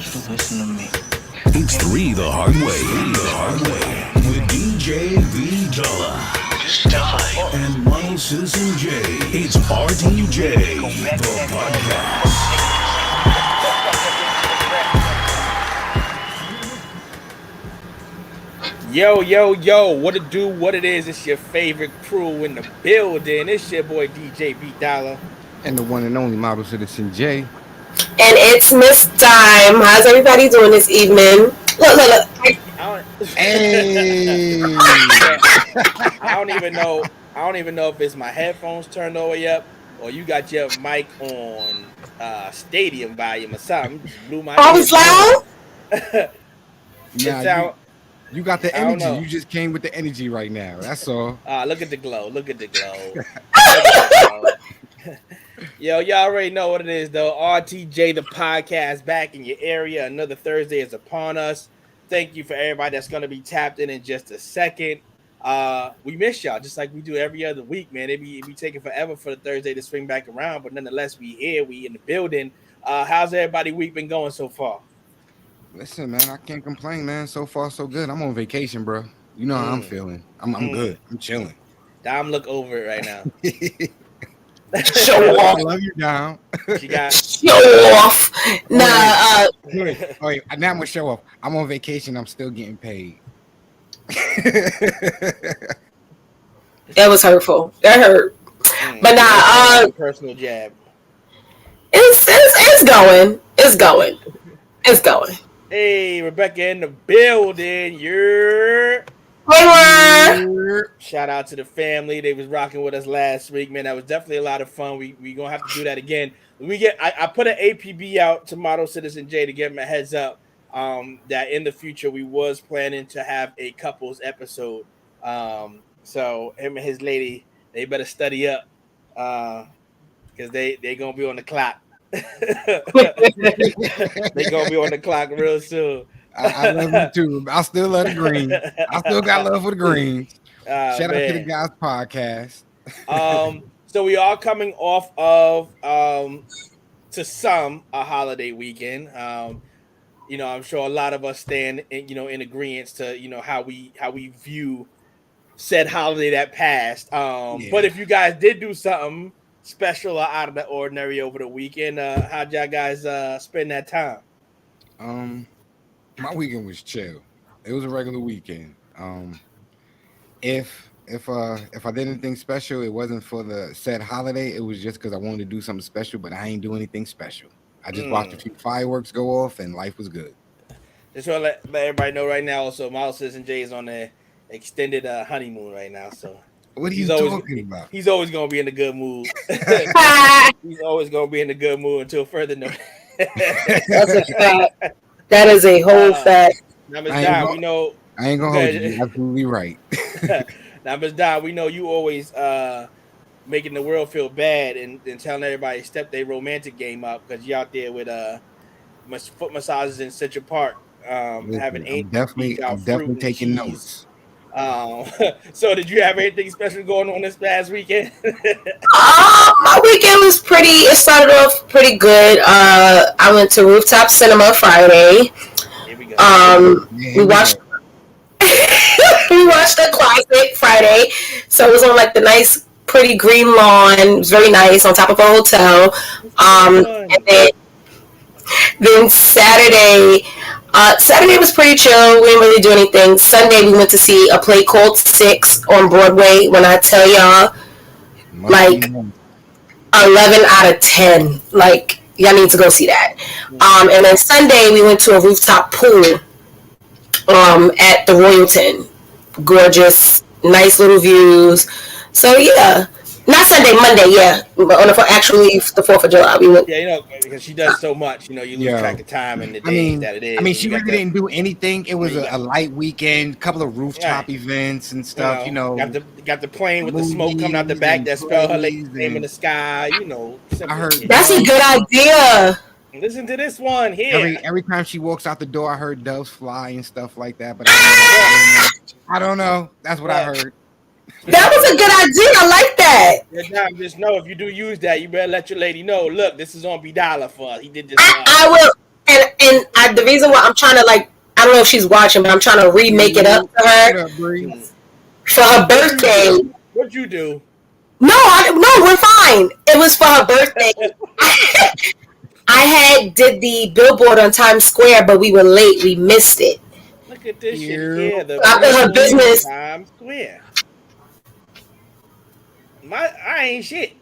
to listen to me. It's Three the Hard Way. With DJ BDOLLA. This time. And Model Citizen J. It's RTJ the Podcast. Yo, what it do, what it is, it's your favorite crew in the building. It's your boy DJ BDOLLA. And the one and only Model Citizen J. And it's Miss Dime. How's everybody doing this evening? Look. Hey. I don't even know if it's my headphones turned all the way up or you got your mic on stadium volume or something. You just blew my it's loud? Nah, you got the energy. You just came with the energy right now. That's all. Look at the glow. Yo, y'all already know what it is, though. RTJ the Podcast back in your area. Another Thursday is upon us. Thank you for everybody that's going to be tapped in just a second. We miss y'all just like we do every other week, man. It be taking forever for the Thursday to swing back around, but nonetheless, we here. We in the building. How's everybody week been going so far? Listen, man, I can't complain, man. So far, so good. I'm on vacation, bro. You know how I'm feeling. I'm good. I'm chilling. Dom, look over it right now. Show off. I love you, Dom. She got show off. Nah. Wait, now I'm gonna show off. I'm on vacation. I'm still getting paid. That was hurtful. That hurt. But nah. Personal jab. It's going. It's going. Hey, Rebecca in the building. Shout out to the family. They was rocking with us last week, man. That was definitely a lot of fun. We gonna have to do that again. I put an APB out to Model Citizen J to give him a heads up that in the future we was planning to have a couples episode. So him and his lady, they better study up because they gonna be on the clock. They gonna be on the clock real soon. I love you too. I still love the green. I still got love for the greens. Shout out to the guys podcast. So we are coming off of to some a holiday weekend. I'm sure a lot of us stand in agreement to how we view said holiday that passed. But if you guys did do something special or out of the ordinary over the weekend, how'd y'all guys spend that time? My weekend was chill. It was a regular weekend. If I did anything special, it wasn't for the said holiday. It was just because I wanted to do something special, but I ain't do anything special. I just watched a few fireworks go off, and life was good. Just want to let everybody know right now. Also, Model Citizen J is on the extended honeymoon right now. So what are you talking about? He's always gonna be in a good mood. He's always gonna be in a good mood until further notice. That's a fact. That is a whole fact. Now, Ms. Don, we know. I ain't gonna hold you. You're absolutely right. Now, Ms. Don, we know you always making the world feel bad and telling everybody to step their romantic game up because you're out there with foot massages in Central Park. Having I'm definitely taking notes. So did you have anything special going on this past weekend? My weekend was it started off pretty good. I went to Rooftop Cinema Friday. Here we go. We watched the classic Friday. So it was on like the nice pretty green lawn. It was very nice on top of a hotel. And then Saturday was pretty chill. We didn't really do anything. Sunday we went to see a play called Six on Broadway. When I tell y'all, like 11 out of 10. Like y'all need to go see that. And then Sunday we went to a rooftop pool at the Royalton. Gorgeous, nice little views. So yeah. Not Sunday, Monday, yeah. Actually, the 4th of July, we went. Yeah, because she does so much, you lose track of time and the days that it is. I mean, she really didn't do anything. It was a light weekend, couple of rooftop events and stuff, Got the plane with the smoke coming out the back that spelled her name in the sky, I heard that's a good idea. Listen to this one here. Every time she walks out the door, I heard doves fly and stuff like that, but I don't know. That's what I heard. That was a good idea. I like that. Yeah, just know if you do use that, you better let your lady know. Look, this is on BDOLLA for us. He did this. I will, and I the reason why I'm trying to I don't know if she's watching, but I'm trying to remake it up for her for her birthday. What'd you do? No, we're fine. It was for her birthday. I did the billboard on Times Square, but we were late. We missed it. Look at this shit here. The her business. Times Square. I ain't shit.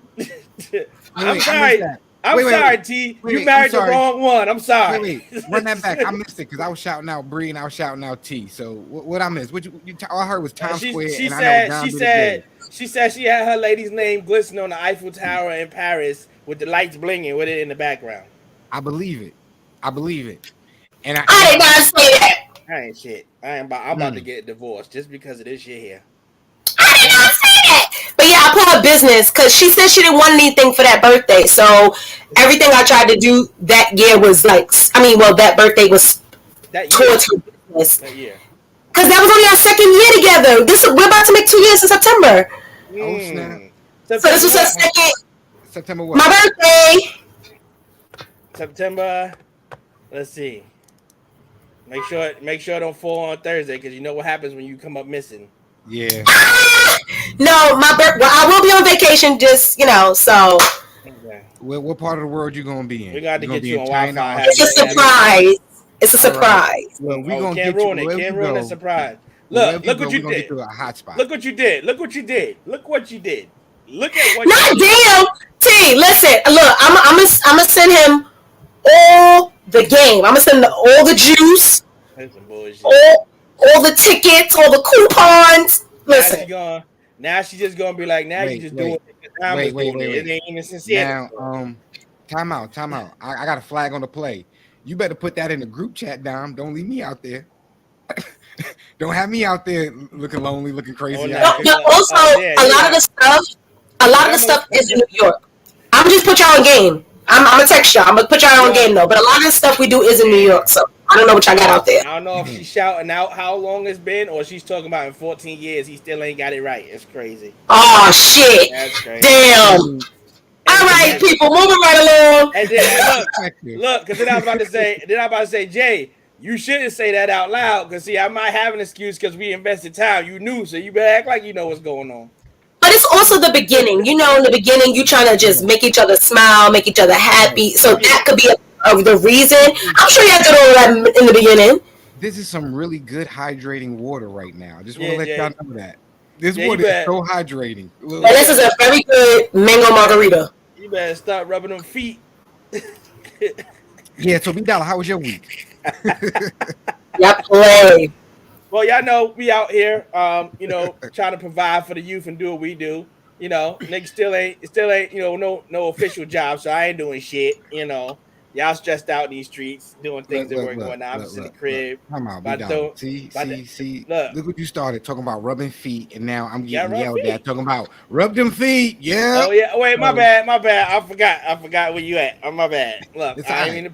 I'm sorry. I'm sorry, T. You married the wrong one. I'm sorry. Wait, run that back. I missed it because I was shouting out Bree and I was shouting out T. So what I missed? All I heard was Times Square. She said she had her lady's name glistening on the Eiffel Tower in Paris with the lights blinging with it in the background. I believe it. And I did not say that. I ain't shit. I'm about to get divorced just because of this shit here. I did not say that. But yeah, I put her business because she said she didn't want anything for that birthday. So everything I tried to do that year was that birthday was towards her business. That year. Because that was only our second year together. We're about to make 2 years in September. Oh snap! So this was her second. September what? My birthday. September. Let's see. Make sure it don't fall on Thursday because you know what happens when you come up missing. Yeah. No, I will be on vacation. Just so. Okay. What part of the world you gonna be in? We got to get you on Wi-Fi. It's a surprise. It's a surprise. Well, we gonna can't get ruin you. it. Can't ruin the surprise. Look Look what you did. A hot spot. Look what you did. Look what you did. Look what you did. Look at what. Not damn. T, listen. Look, I'm gonna send him all the game. I'm gonna send all the juice. That's some bullshit. All the tickets, all the coupons. Listen. Now she's just gonna be like, you just doing it. It ain't even sincere. Now, time out. I got a flag on the play. You better put that in the group chat, Dom. Don't leave me out there. Don't have me out there looking lonely, looking crazy. A lot of the stuff is in New York. I'm gonna just put y'all on game. I'm gonna text y'all. I'm gonna put y'all on game though. But a lot of the stuff we do is in New York, so I don't know what y'all got out there. I don't know if she's shouting out how long it's been, or she's talking about in 14 years he still ain't got it right. It's crazy. Oh shit! That's crazy. Damn. All right, people, moving right along. And then look, because then I was about to say, Jay, you shouldn't say that out loud, because see, I might have an excuse because we invested time. You knew, so you better act like you know what's going on. But it's also the beginning. In the beginning, you trying to just make each other smile, make each other happy. So that could be the reason. I'm sure you have to do all that in the beginning. This is some really good hydrating water right now. I just want to let y'all know that. This water is so hydrating. And this is a very good mango margarita. You better start rubbing them feet. Yeah, so BDOLLA, how was your week? Yep, play. Well, y'all know we out here, trying to provide for the youth and do what we do. Niggas still ain't, no official job, so I ain't doing shit. Y'all stressed out in these streets, doing things that weren't going on. I'm just in the crib. Come on, see. Look what you started talking about rubbing feet, and now I'm getting yelled at talking about rub them feet. Yeah. Oh yeah. Wait, my bad. I forgot where you at. Oh, my bad. Look, I didn't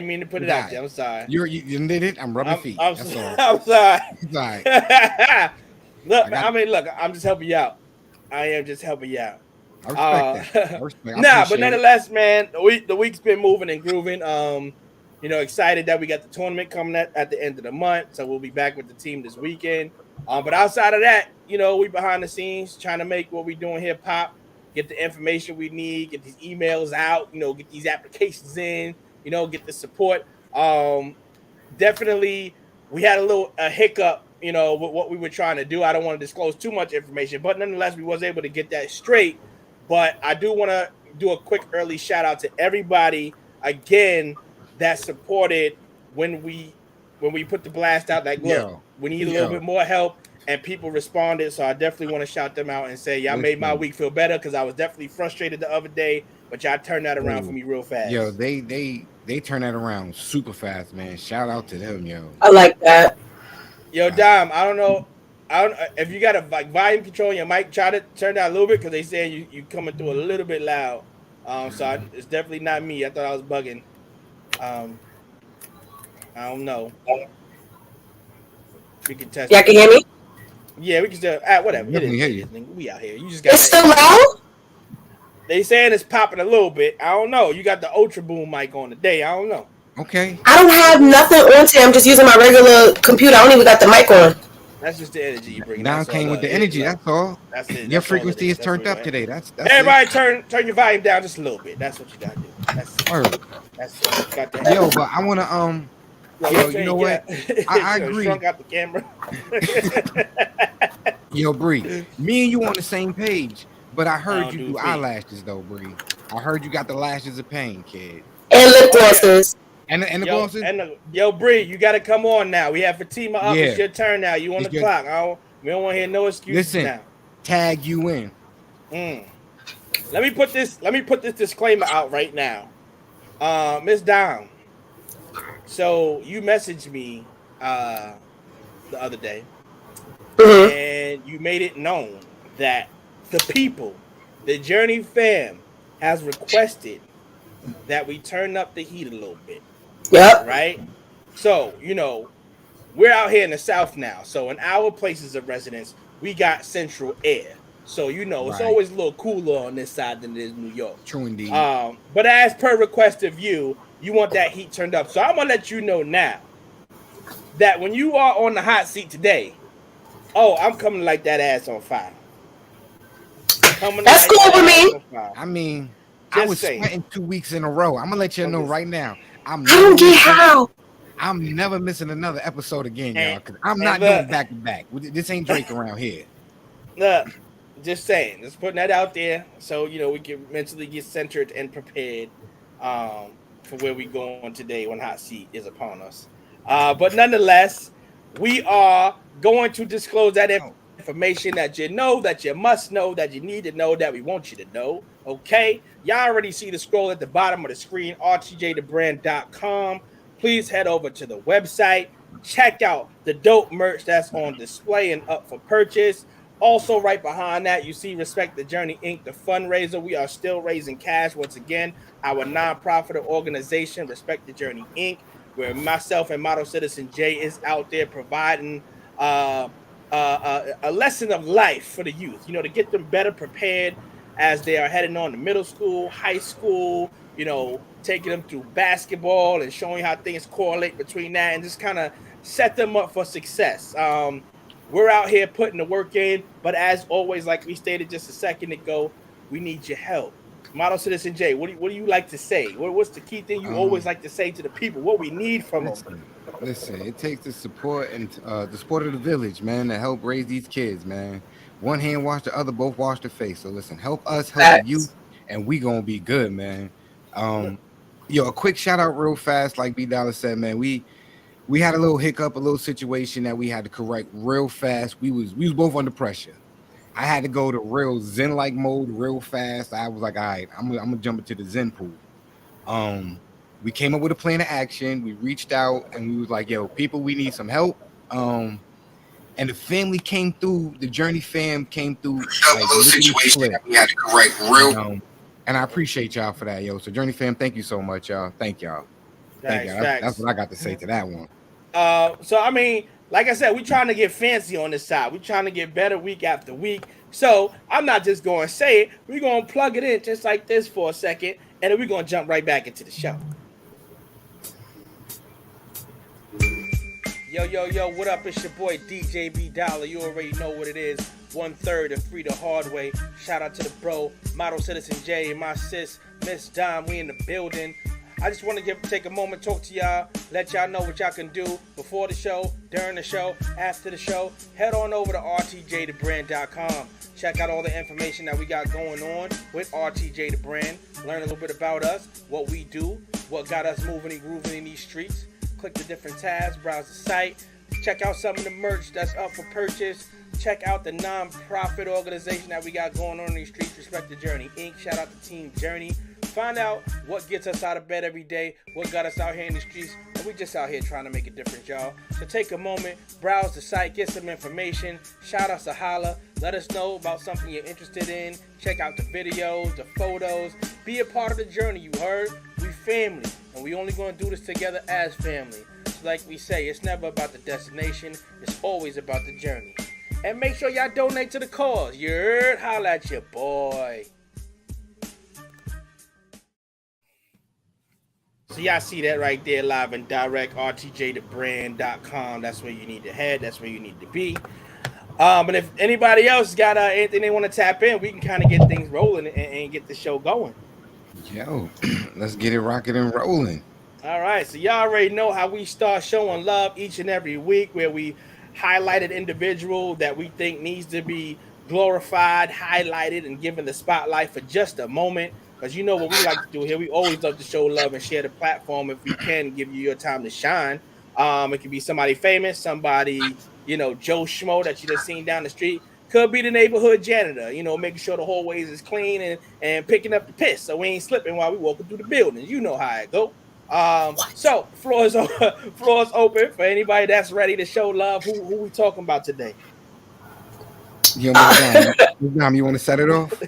mean to put it out there. I'm sorry. You did it. I'm rubbing feet. I'm That's all. I'm sorry. It's all right. Look, I'm just helping you out. I am just helping you out. I respect that. But nonetheless, man, the week's been moving and grooving. Excited that we got the tournament coming at the end of the month, so we'll be back with the team this weekend. But outside of that, we behind the scenes trying to make what we doing here pop, get the information we need, get these emails out, get these applications in, get the support. Definitely, we had a hiccup, with what we were trying to do. I don't want to disclose too much information, but nonetheless, we was able to get that straight. But I do want to do a quick early shout out to everybody again that supported when we put the blast out. Like, look, we need a little bit more help, and people responded. So I definitely want to shout them out and say y'all made my week feel better, because I was definitely frustrated the other day, but y'all turned that around for me real fast. Yo, they turn that around super fast, man. Shout out to them, yo. I like that. Yo, Dom, I don't know if you got a volume control on your mic, try to turn that a little bit, because they saying you coming through a little bit loud. It's definitely not me. I thought I was bugging. I don't know. We can test. Y'all can hear me? Yeah, we can still. Whatever. It is. We out here. You just got. It's still loud. They saying it's popping a little bit. I don't know. You got the Ultra Boom mic on today. I don't know. Okay. I don't have nothing on today. I'm just using my regular computer. I don't even got the mic on. That's just the energy you bring. Down came with the energy. That's all. That's it. Your That's all frequency is turned up today. That's everybody it. turn your volume down just a little bit. That's what you gotta do. That's it. Word. That's it. Got that. Yo, but I wanna yo, you know what? I agree. Shrunk out the camera. Yo, Bree, me and you on the same page, but I heard you do feet. eyelashes though, Bree. I heard you got the lashes of pain, kid. And lip glosses. And the glosses. Yo, Bree, you got to come on now. We have Fatima up. Yeah. It's your turn now. You on the clock. We don't want to hear no excuses now. Tag you in. Let me put this disclaimer out right now. Miss Dom. So you messaged me the other day, and you made it known that the people, the Journey fam, has requested that we turn up the heat a little bit. Yep. Right? So, we're out here in the South now. So in our places of residence, we got central air. So, it's always a little cooler on this side than it is New York. True indeed. But as per request of you want that heat turned up. So I'm going to let you know now that when you are on the hot seat today, I'm coming like that ass on fire. That's cool with me. I mean, Just I was sweating 2 weeks in a row. I'm going to let you know right now. I don't get how. I'm never missing another episode again, y'all, because I'm not doing back-to-back. This ain't Drake around here. Look, just saying. Just putting that out there so, we can mentally get centered and prepared for where we going today when hot seat is upon us. But nonetheless, we are going to disclose that information that that you must know, that you need to know, that we want you to know. Okay? Y'all already see the scroll at the bottom of the screen, RTJthebrand.com. Please head over to the website. Check out the dope merch that's on display and up for purchase. Also, right behind that, you see Respect the Journey, Inc., the fundraiser. We are still raising cash. Once again, our nonprofit organization, Respect the Journey, Inc., where myself and Model Citizen Jay is out there providing a lesson of life for the youth, to get them better prepared as they are heading on to middle school, high school, taking them through basketball and showing how things correlate between that and just kind of set them up for success. We're out here putting the work in, but as always, like we stated just a second ago, we need your help. Model Citizen Jay, what do you like to say? What's the key thing you always like to say to the people? What we need from them? Listen, it takes the support and the support of the village, man, to help raise these kids, man. One hand wash the other, both wash the face. So listen, help us, help the youth, and we gonna be good, man. A quick shout out real fast, like BDOLLA said, man. We had a little hiccup, a little situation that we had to correct real fast. We was both under pressure. I had to go to real Zen-like mode real fast. I was like, all right, I'm gonna jump into the Zen pool. We came up with a plan of action. We reached out and we was like, yo, people, we need some help. And the family came through, the Journey fam came through. Like, a little situation that we had to correct real. And I appreciate y'all for that, yo. So Journey fam, thank you so much, y'all. Thank y'all. Thank y'all. That's what I got to say to that one. So I mean, like I said, we're trying to get fancy on this side. We're trying to get better week after week. So I'm not just going to say it. We're going to plug it in just like this for a second, and then we're going to jump right back into the show. Yo, what up? It's your boy DJ BDOLLA. You already know what it is. 1/3 of Free the Hard Way. Shout out to the bro, Model Citizen J, and my sis, Miss Dom. We in the building. I just want to take a moment, talk to y'all, let y'all know what y'all can do before the show, during the show, after the show. Head on over to RTJthebrand.com. Check out all the information that we got going on with RTJ the Brand. Learn a little bit about us, what we do, what got us moving and grooving in these streets. Click the different tabs, browse the site. Check out some of the merch that's up for purchase. Check out the non-profit organization that we got going on in these streets, Respect the Journey, Inc. Shout out to Team Journey. Find out what gets us out of bed every day, what got us out here in the streets, and we just out here trying to make a difference, y'all. So take a moment, browse the site, get some information, shout us a holla, let us know about something you're interested in, check out the videos, the photos, be a part of the journey, you heard? We family, and we only going to do this together as family. So like we say, it's never about the destination, it's always about the journey. And make sure y'all donate to the cause, you heard? Holla at your boy. So y'all see that right there live and direct, RTJthebrand.com. That's where you need to head. That's where you need to be. But if anybody else got anything they want to tap in, we can kind of get things rolling and get the show going. Yo, let's get it rocking and rolling. All right, so y'all already know how we start showing love each and every week, where we highlight an individual that we think needs to be glorified, highlighted, and given the spotlight for just a moment. Because you know what we like to do here. We always love to show love and share the platform if we can give you your time to shine. It could be somebody famous, somebody, Joe Schmo that you just seen down the street. Could be the neighborhood janitor, making sure the hallways is clean and picking up the piss so we ain't slipping while we walking through the building. You know how it go. So floor is open for anybody that's ready to show love. Who we talking about today? Yo, Madam, you want to set it off?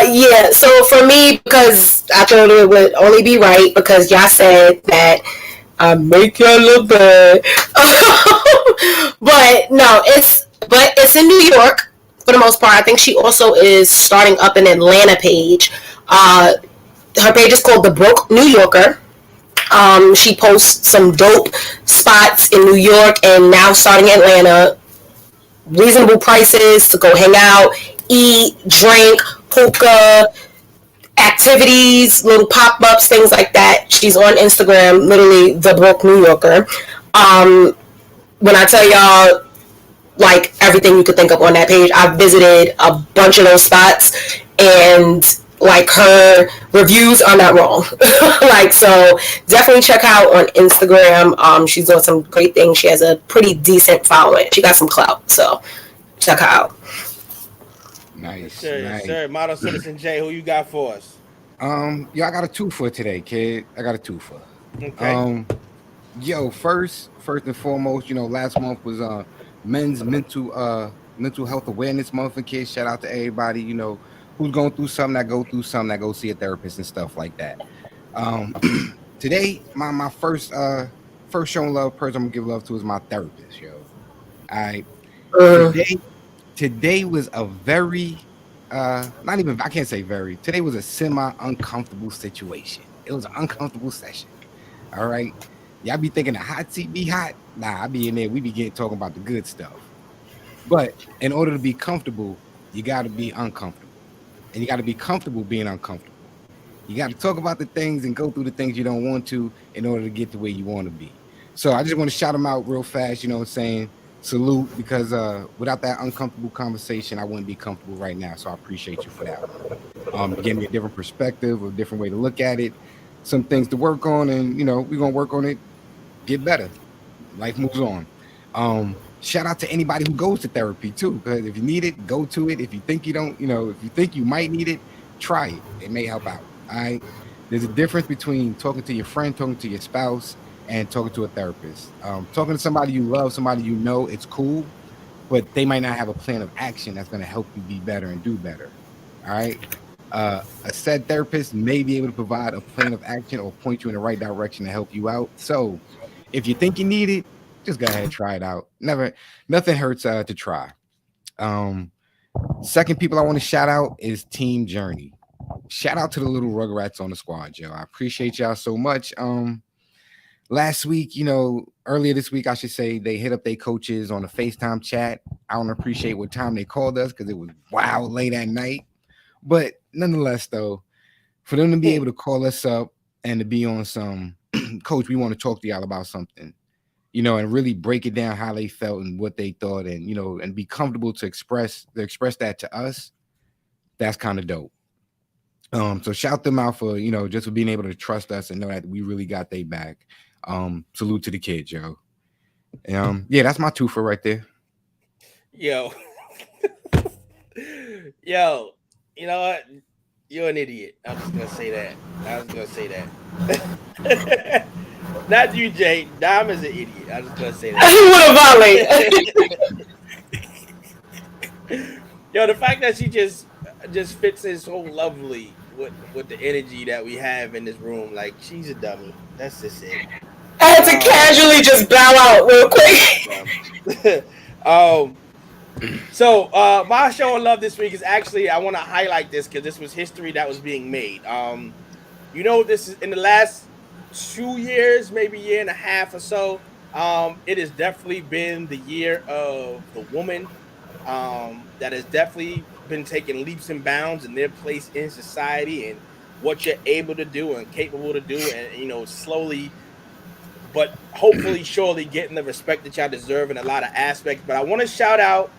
Yeah, so for me, because I thought it would only be right, because y'all said that I make y'all look bad. But no, it's in New York for the most part. I think she also is starting up an Atlanta page. Her page is called The Broke New Yorker. She posts some dope spots in New York and now starting in Atlanta. Reasonable prices to go hang out, eat, drink, hookah, activities, little pop-ups, things like that. She's on Instagram, literally The Broke New Yorker. When I tell y'all, like, everything you could think of on that page, I've visited a bunch of those spots, and like, her reviews are not wrong. Like, so definitely check her out on Instagram. She's doing some great things. She has a pretty decent following. She got some clout, so check her out. Nice. Yes, sir. Model Citizen J, who you got for us? Yo, I got a two for today, kid. I got a two for. Okay. Yo, first and foremost, last month was Men's Mental Health Awareness Month, and kids, shout out to everybody, who's going through something, that go through something, that go see a therapist and stuff like that. Today, my first showing love person I'm gonna give love to is my therapist, yo. Today was a very I can't say very. Today was a semi-uncomfortable situation. It was an uncomfortable session. All right. Y'all be thinking the hot seat be hot. Nah, I be in there. We be talking about the good stuff. But in order to be comfortable, you got to be uncomfortable. And you got to be comfortable being uncomfortable. You got to talk about the things and go through the things you don't want to in order to get to where you want to be. So I just want to shout them out real fast, saying salute, because without that uncomfortable conversation, I wouldn't be comfortable right now. So I appreciate you for that. Gave me a different perspective, a different way to look at it, some things to work on, and, we're going to work on it, get better. Life moves on. Shout out to anybody who goes to therapy too, because if you need it, go to it. If you think you don't, if you think you might need it, try it. It may help out. All right. There's a difference between talking to your friend, talking to your spouse, and talking to a therapist. Talking to somebody you love, somebody it's cool, but they might not have a plan of action that's going to help you be better and do better. All right. A said therapist may be able to provide a plan of action or point you in the right direction to help you out. So if you think you need it, just go ahead and try it out. Nothing hurts to try. Second people I want to shout out is Team Journey. Shout out to the little Rugrats on the squad, yo. I appreciate y'all so much. Last week, earlier this week, I should say, they hit up their coaches on a FaceTime chat. I don't appreciate what time they called us because it was wild late at night. But nonetheless, though, for them to be able to call us up and to be on some, coach, we want to talk to y'all about something, and really break it down how they felt and what they thought, and, and be comfortable to express that to us. That's kind of dope. So shout them out for, just for being able to trust us and know that we really got their back. Salute to the kids, yo. Yeah, that's my two for right there. Yo, you know what? You're an idiot. I'm just gonna say that. Not you, Jay. Dom is an idiot. I'm just gonna say that. Yo, the fact that she just fits in so lovely with the energy that we have in this room, like, she's a dummy. That's just it. I had to casually just bow out real quick. So my show of love this week is actually, I want to highlight this because this was history that was being made. this is in the last 2 years, maybe year and a half or so. It has definitely been the year of the woman. That has definitely been taking leaps and bounds in their place in society and what you're able to do and capable to do, and slowly but hopefully surely getting the respect that y'all deserve in a lot of aspects. But I want to shout out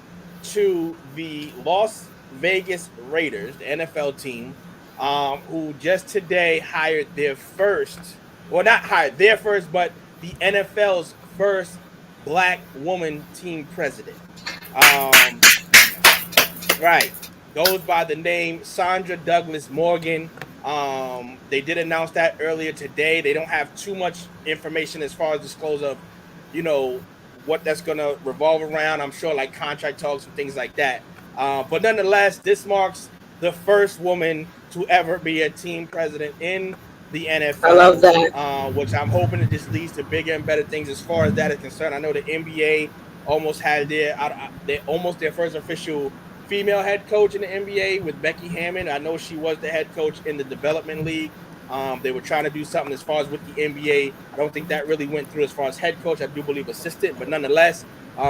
to the Las Vegas Raiders, the NFL team, who just today hired their first, well, not hired their first, but the NFL's first black woman team president. Right. Goes by the name Sandra Douglas Morgan. They did announce that earlier today. They don't have too much information as far as disclose of, what that's going to revolve around. I'm sure like contract talks and things like that. But nonetheless, this marks the first woman to ever be a team president in the NFL. I love that. Which I'm hoping it just leads to bigger and better things as far as that is concerned. I know the NBA almost had their first official female head coach in the NBA with Becky Hammond. I know she was the head coach in the development league. They were trying to do something as far as with the NBA. I don't think that really went through as far as head coach. I do believe assistant, but nonetheless,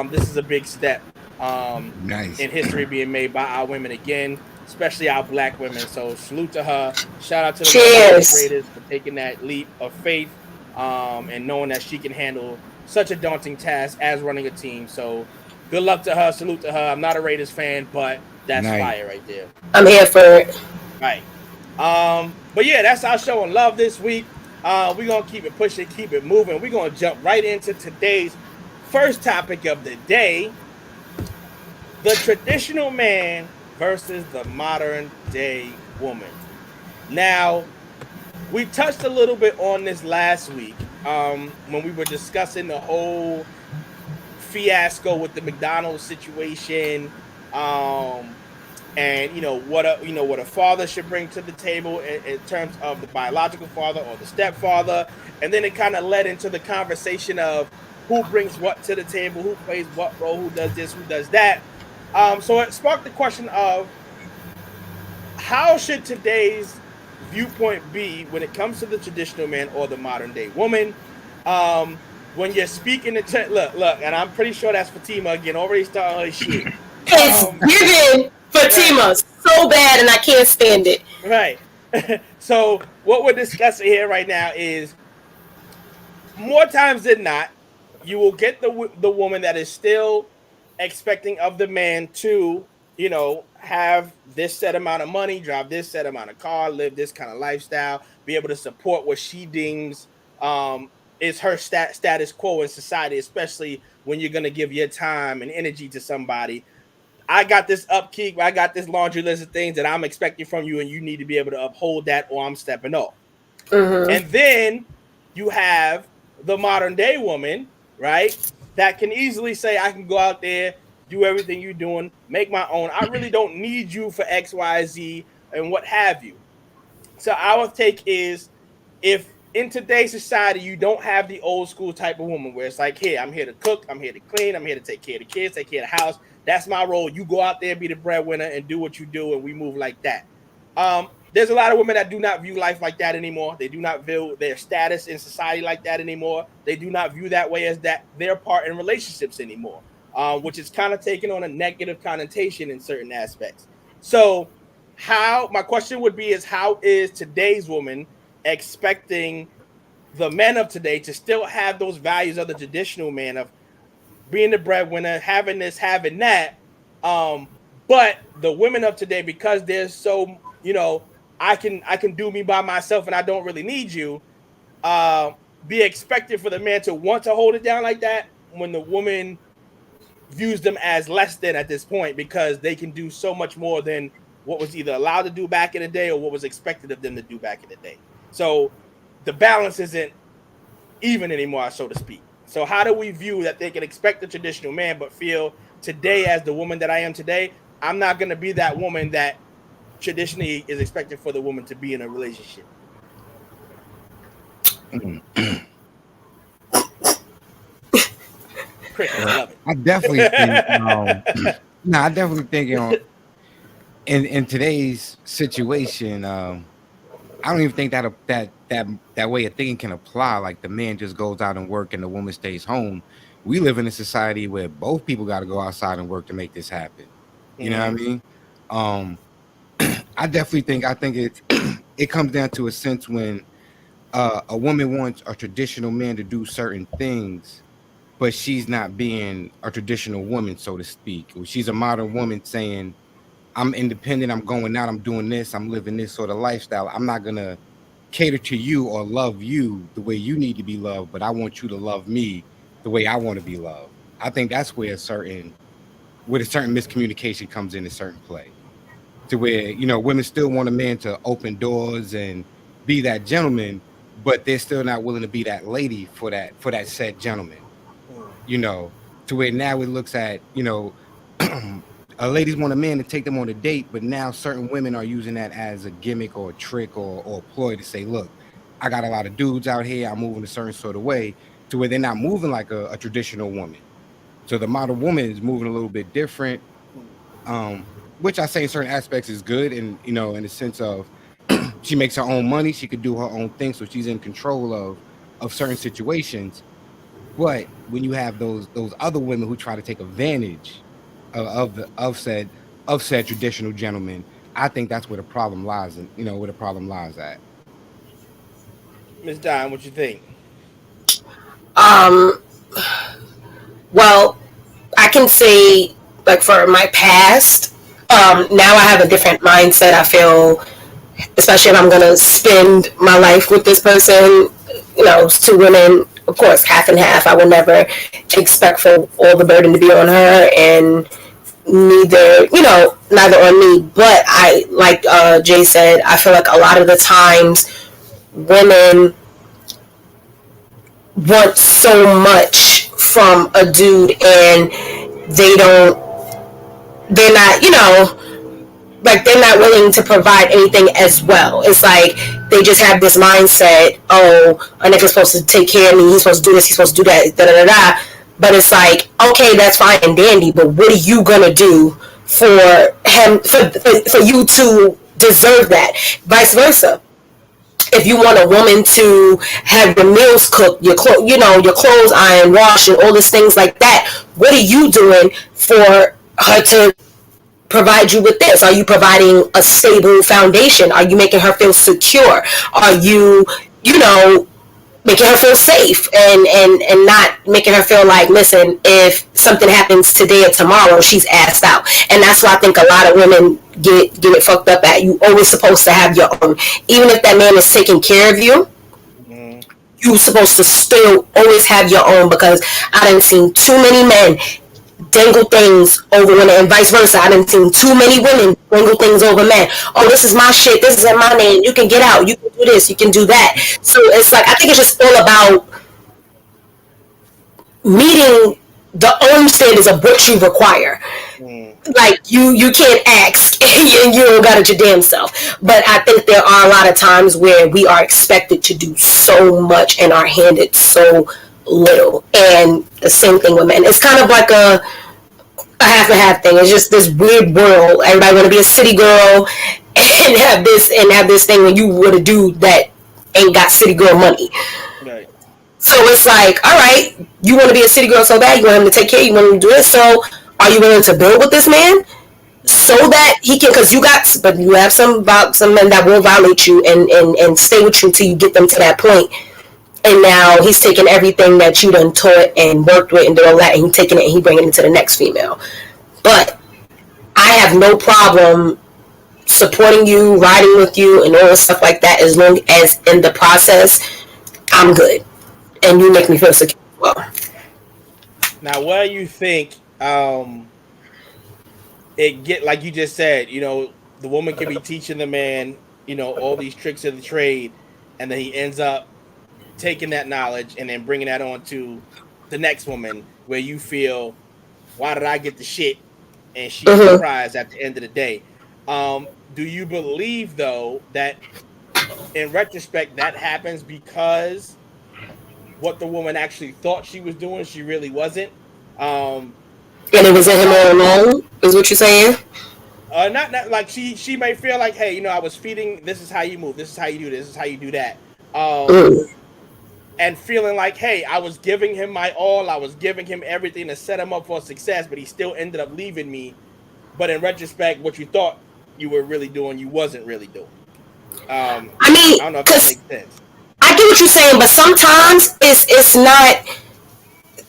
this is a big step in history being made by our women again, especially our black women. So salute to her. Shout out to the Raiders for taking that leap of faith and knowing that she can handle such a daunting task as running a team. So good luck to her. Salute to her. I'm not a Raiders fan, but that's fire right there. I'm here for it. Right. But yeah, that's our show on love this week. We're going to keep it pushing, keep it moving. We're going to jump right into today's first topic of the day. The traditional man versus the modern day woman. Now, we touched a little bit on this last week when we were discussing the whole fiasco with the McDonald's situation, and what a father should bring to the table in terms of the biological father or the stepfather, and then it kind of led into the conversation of who brings what to the table, who plays what role, who does this, who does that. So it sparked the question of how should today's viewpoint be when it comes to the traditional man or the modern day woman? When you're speaking to look, and I'm pretty sure that's Fatima again, already starting her shit. It's given Fatima so bad, and I can't stand it. Right. So what we're discussing here right now is more times than not, you will get the woman that is still expecting of the man to, have this set amount of money, drive this set amount of car, live this kind of lifestyle, be able to support what she deems is her status quo in society, especially when you're going to give your time and energy to somebody. I got this upkeep, I got this laundry list of things that I'm expecting from you, and you need to be able to uphold that or I'm stepping off. Mm-hmm. And then you have the modern day woman, right, that can easily say, I can go out there, do everything you're doing, make my own. I really don't need you for X, Y, Z, and what have you. So our take is, if in today's society you don't have the old school type of woman where it's like, hey, I'm here to cook, I'm here to clean, I'm here to take care of the kids, take care of the house. That's my role. You go out there, be the breadwinner, and do what you do, and we move like that. There's a lot of women that do not view life like that anymore. They do not view their status in society like that anymore. They do not view that way as that their part in relationships anymore, which is kind of taking on a negative connotation in certain aspects. So my question would be is, how is today's woman expecting the men of today to still have those values of the traditional man of being the breadwinner, having this, having that, but the women of today, because they're so, I can do me by myself and I don't really need you, be expected for the man to want to hold it down like that when the woman views them as less than at this point, because they can do so much more than what was either allowed to do back in the day or what was expected of them to do back in the day. So the balance isn't even anymore, so to speak. So how do we view that they can expect the traditional man, but feel today as the woman that I am today, I'm not going to be that woman that traditionally is expected for the woman to be in a relationship? Chris, I love it. I definitely think, I definitely think, in today's situation, I I don't even think that way of thinking can apply. Like the man just goes out and work and the woman stays home. We live in a society where both people got to go outside and work to make this happen. You know what I mean? I think it comes down to a sense when a woman wants a traditional man to do certain things, but she's not being a traditional woman, so to speak. She's a modern woman saying, I'm independent, I'm going out, I'm doing this, I'm living this sort of lifestyle. I'm not gonna cater to you or love you the way you need to be loved, but I want you to love me the way I want to be loved. I think that's where a certain miscommunication comes in a certain play. To where, women still want a man to open doors and be that gentleman, but they're still not willing to be that lady for that said gentleman. To where now it looks at, ladies want a man to take them on a date, but now certain women are using that as a gimmick or a trick or a ploy to say, look, I got a lot of dudes out here, I'm moving a certain sort of way, to where they're not moving like a traditional woman. So the modern woman is moving a little bit different, which I say in certain aspects is good, and in the sense of she makes her own money, she could do her own thing, so she's in control of certain situations. But when you have those other women who try to take advantage of said traditional gentleman, I think that's where the problem lies, and where the problem lies at. Ms. Don, what you think? Well, I can say, like, for my past, now I have a different mindset. I feel, especially if I'm going to spend my life with this person, it's two women, of course, half and half. I will never expect for all the burden to be on her, and neither on me. But I, like Jay said, I feel like a lot of the times women want so much from a dude, and they're not, like, they're not willing to provide anything as well. It's like they just have this mindset, oh, a nigga's supposed to take care of me, he's supposed to do this, he's supposed to do that, da-da-da-da. But it's like, okay, that's fine and dandy, but what are you gonna do for him, for you to deserve that? Vice versa. If you want a woman to have your meals cooked, your clothes ironed, washed, and all these things like that, what are you doing for her to provide you with this? Are you providing a stable foundation? Are you making her feel secure? Are you, making her feel safe and not making her feel like, listen, if something happens today or tomorrow, she's asked out? And that's why I think a lot of women get it fucked up at. You always supposed to have your own. Even if that man is taking care of you, you're supposed to still always have your own, because I done seen too many men dangle things over women, and vice versa. I done seen too many women dangle things over men. Oh, this is my shit, this isn't my name, you can get out, you can do this, you can do that. So it's like, I think it's just all about meeting the own standards of what you require. Like, you can't ask and you don't got it your damn self. But I think there are a lot of times where we are expected to do so much and are handed so little. And the same thing with men. It's kind of like a half and half thing. It's just this weird world. Everybody want to be a city girl and have this thing when you with a dude that ain't got city girl money. Right. So it's like, all right, you want to be a city girl so bad, you want him to take care, you want him to do this, so are you willing to build with this man so that he can, because you have some men that will violate you and stay with you until you get them to that point. And now he's taking everything that you done taught and worked with and did all that, and he's taking it and he bringing it to the next female. But I have no problem supporting you, riding with you, and all the stuff like that, as long as in the process I'm good and you make me feel secure as well. Now, what do you think? It get, like you just said, the woman could be teaching the man, all these tricks of the trade, and then he ends up taking that knowledge and then bringing that on to the next woman, where you feel, why did I get the shit? And she's surprised at the end of the day. Do you believe, though, that in retrospect that happens because what the woman actually thought she was doing, she really wasn't? And it was in him all along, is what you're saying? Not like she may feel like, hey, I was feeding. This is how you move. This is how you do this. This is how you do that. And feeling like, hey, I was giving him my all. I was giving him everything to set him up for success, but he still ended up leaving me. But in retrospect, what you thought you were really doing, you wasn't really doing. I mean, I don't know if that makes sense. I get what you're saying, but sometimes it's not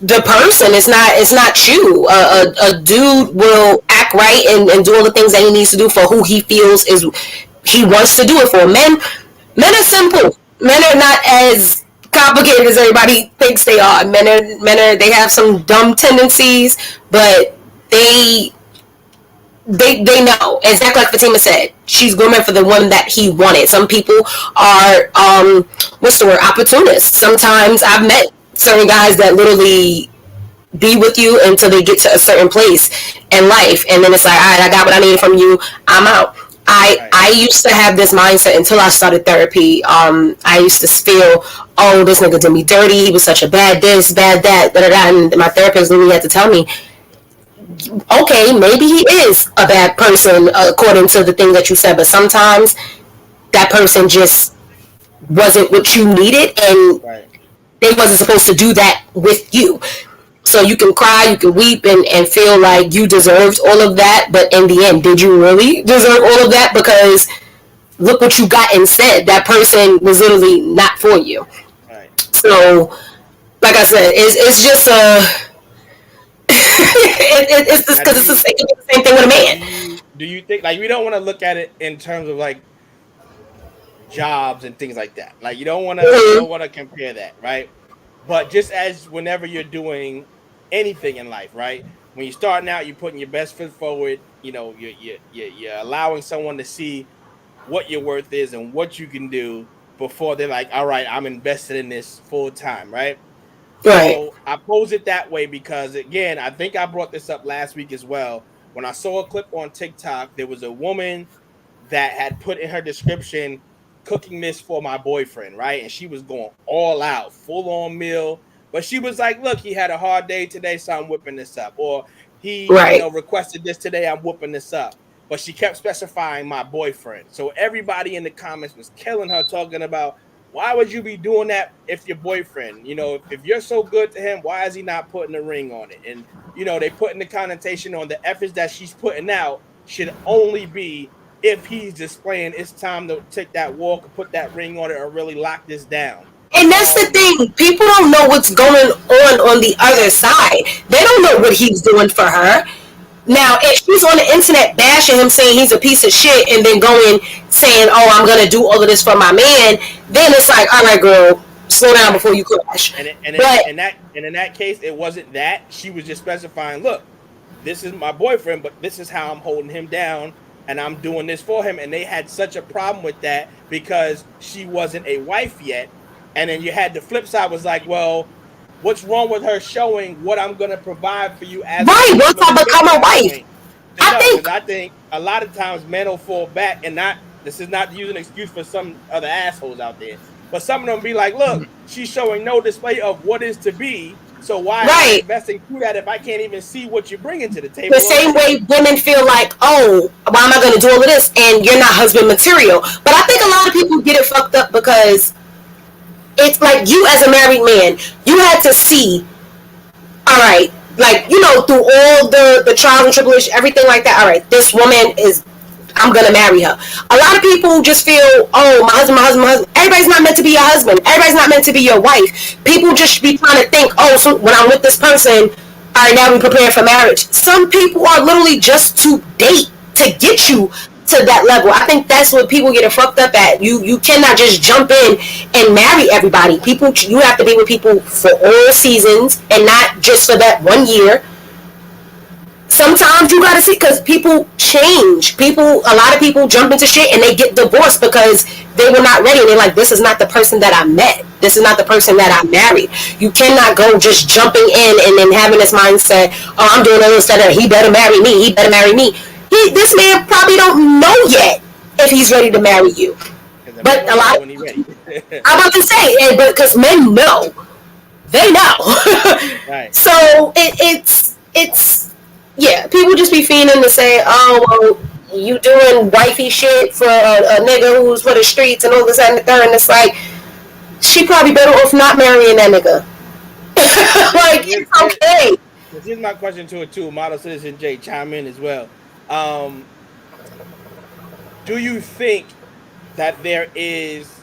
the person. It's not you. A dude will act right and do all the things that he needs to do for who he feels is he wants to do it for. Men are simple. Men are not as complicated as everybody thinks they are. They have some dumb tendencies, but they know, exactly like Fatima said, she's going for the one that he wanted. Some people are what's the word, opportunists. Sometimes I've met certain guys that literally be with you until they get to a certain place in life, and then it's like, all right, I got what I needed from you, I'm out. I used to have this mindset until I started therapy. I used to feel, oh, this nigga did me dirty, he was such a bad this, bad that, and my therapist literally had to tell me, okay, maybe he is a bad person according to the thing that you said, but sometimes that person just wasn't what you needed, and they wasn't supposed to do that with you. So you can cry, you can weep, and feel like you deserved all of that, but in the end, did you really deserve all of that? Because look what you got instead. That person was literally not for you. So, like I said, it's just it's just because it's the same thing with a man. Do you think, like, we don't want to look at it in terms of like jobs and things like that? Like, you don't want to compare that, right? But just as whenever you're doing anything in life, right? When you're starting out, you're putting your best foot forward. You're allowing someone to see what your worth is and what you can do before they're like, all right, I'm invested in this full time, right? So I pose it that way because, again, I think I brought this up last week as well. When I saw a clip on TikTok, there was a woman that had put in her description, cooking this for my boyfriend, right? And she was going all out, full on meal. But she was like, look, he had a hard day today, so I'm whipping this up. Or he requested this today, I'm whipping this up. But she kept specifying my boyfriend. So everybody in the comments was killing her, talking about, why would you be doing that if your boyfriend, if you're so good to him, why is he not putting a ring on it? And, they put in the connotation on the efforts that she's putting out should only be if he's displaying it's time to take that walk or put that ring on it or really lock this down. And that's the thing. People don't know what's going on the other side. They don't know what he's doing for her. Now, if she's on the internet bashing him, saying he's a piece of shit, and then going saying, oh, I'm going to do all of this for my man, then it's like, all right, girl, slow down before you crash. And in that case, it wasn't that. She was just specifying, look, this is my boyfriend, but this is how I'm holding him down, and I'm doing this for him. And they had such a problem with that because she wasn't a wife yet. And then you had the flip side was like, well, what's wrong with her showing what I'm going to provide for you as right? Once I become a wife, I think a lot of times men will fall back, and this is not to use an excuse for some other assholes out there, but some of them be like, look, she's showing no display of what is to be. So why am I investing through that if I can't even see what you're bringing to the table? The same way women feel like, oh, why am I going to do all of this? And you're not husband material. But I think a lot of people get it fucked up because it's like you as a married man, you had to see, all right, like, through all the trials and tribulations, everything like that, all right, this woman I'm going to marry her. A lot of people just feel, oh, my husband. Everybody's not meant to be your husband. Everybody's not meant to be your wife. People just be trying to think, oh, so when I'm with this person, all right, now we prepare for marriage. Some people are literally just to date, to get you to that level. I think that's what people get fucked up at. You cannot just jump in and marry everybody. You have to be with people for all seasons and not just for that 1 year. Sometimes you gotta see, because people change. A lot of people jump into shit and they get divorced because they were not ready. And they're like, this is not the person that I met. This is not the person that I married. You cannot go just jumping in and then having this mindset, oh, I'm doing all this, that he better marry me. He better marry me. This man probably don't know yet if he's ready to marry you. But a lot when he's ready. I'm about to say, but because men know. They know. Right. So it's yeah, people just be fiending to say, oh, well, you doing wifey shit for a nigga who's for the streets and all this and the third, and it's like, she probably better off not marrying that nigga. Like, it's okay. Here's my question to it too. Model Citizen J, chime in as well. Do you think that there is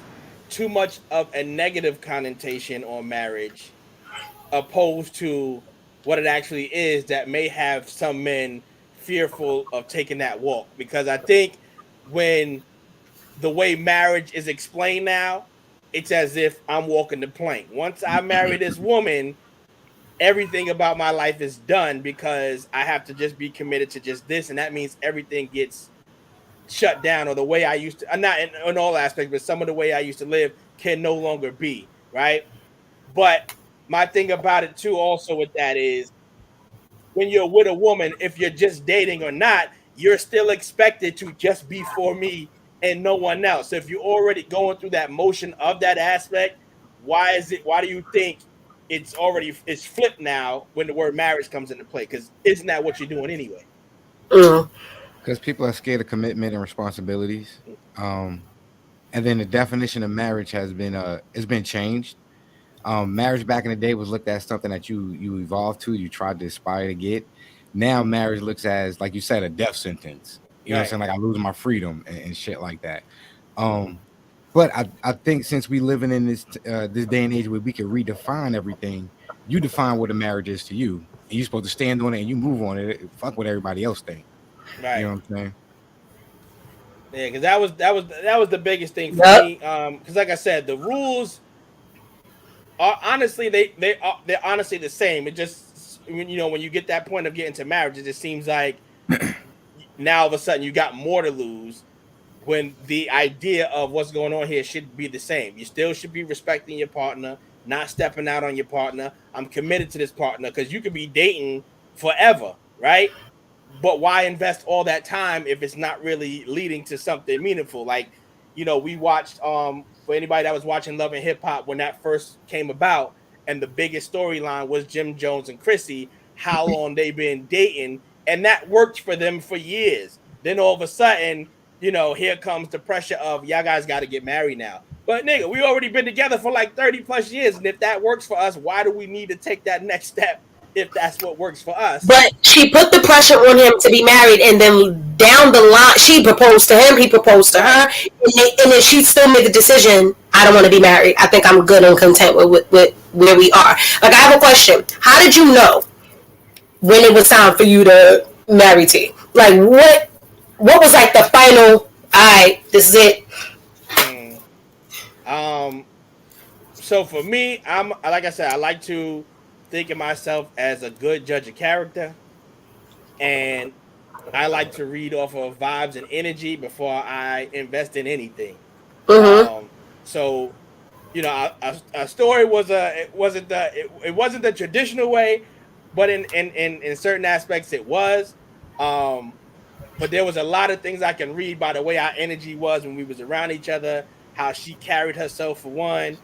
too much of a negative connotation on marriage opposed to what it actually is that may have some men fearful of taking that walk? Because I think when the way marriage is explained now, it's as if I'm walking the plank. Once I marry this woman, everything about my life is done because I have to just be committed to just this, and that means everything gets shut down, or the way I used to, not in all aspects, but some of the way I used to live can no longer be, right? But my thing about it too also with that is, when you're with a woman, if you're just dating or not, you're still expected to just be for me and no one else. So if you're already going through that motion of that aspect, why do you think it's flipped now when the word marriage comes into play? Because isn't that what you're doing anyway? Because people are scared of commitment and responsibilities. And then the definition of marriage has been changed. Marriage back in the day was looked at as something that you evolved to, you tried to aspire to get. Now marriage looks as, like you said, a death sentence. You know what I'm saying? Like, I lose my freedom and shit like that. But I think since we living in this day and age where we can redefine everything, you define what a marriage is to you, and you're supposed to stand on it and you move on it. Fuck what everybody else think. Right. You know what I'm saying? Yeah, because that was the biggest thing for me. Because like I said, the rules are honestly they're honestly the same. It just, when you get that point of getting to marriage, it just seems like now all of a sudden you got more to lose, when the idea of what's going on here should be the same. You still should be respecting your partner, not stepping out on your partner. I'm committed to this partner, because you could be dating forever, right? But why invest all that time if it's not really leading to something meaningful? Like, we watched, for anybody that was watching Love and Hip Hop when that first came about, and the biggest storyline was Jim Jones and Chrissy, how long they've been dating, and that worked for them for years. Then all of a sudden, here comes the pressure of, y'all guys got to get married now. But nigga, we already been together for like 30 plus years, and if that works for us, why do we need to take that next step if that's what works for us? But she put the pressure on him to be married, and then down the line, she proposed to him, he proposed to her, and then she still made the decision, I don't want to be married. I think I'm good and content with where we are. Like, I have a question. How did you know when it was time for you to marry T? Like, what was like the final, this is it? So for me, like I said, I like to think of myself as a good judge of character, and I like to read off of vibes and energy before I invest in anything. So, a story it wasn't the traditional way, but in certain aspects it was. But there was a lot of things I can read by the way our energy was when we was around each other, how she carried herself for one,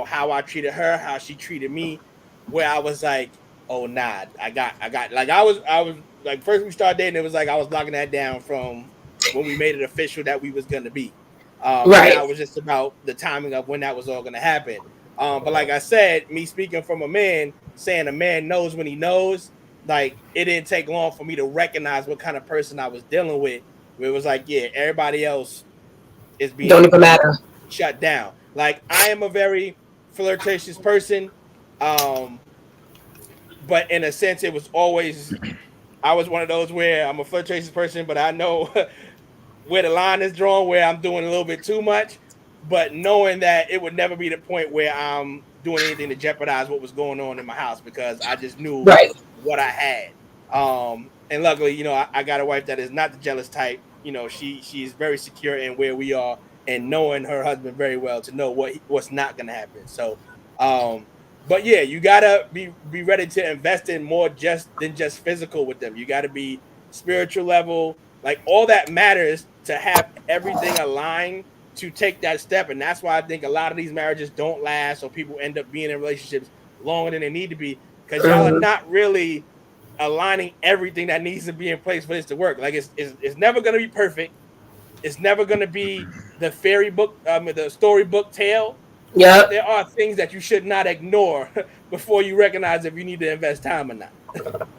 how I treated her, how she treated me, where I was like, oh nah, I got like I was like, first we started dating, it was like I was locking that down from when we made it official that we was gonna be. Right. Now it was just about the timing of when that was all gonna happen. But like I said, me speaking from a man, saying a man knows when he knows, like, it didn't take long for me to recognize what kind of person I was dealing with. Where it was like, yeah, everybody else is being don't even matter, shut down. Like, I am a very flirtatious person, but in a sense, it was always, I was one of those where I'm a flirtatious person, but I know where the line is drawn, where I'm doing a little bit too much, but knowing that it would never be the point where I'm doing anything to jeopardize what was going on in my house, because I just knew what I had. And luckily, I got a wife that is not the jealous type. She's very secure in where we are, and knowing her husband very well to know what's not going to happen. So, but yeah, you gotta be ready to invest in more than just physical with them. You got to be spiritual level, like, all that matters to have everything aligned to take that step. And that's why I think a lot of these marriages don't last, or people end up being in relationships longer than they need to be, because y'all are not really aligning everything that needs to be in place for this to work. Like it's never going to be perfect. It's never going to be the fairy book, the storybook tale. Yeah. There are things that you should not ignore before you recognize if you need to invest time or not.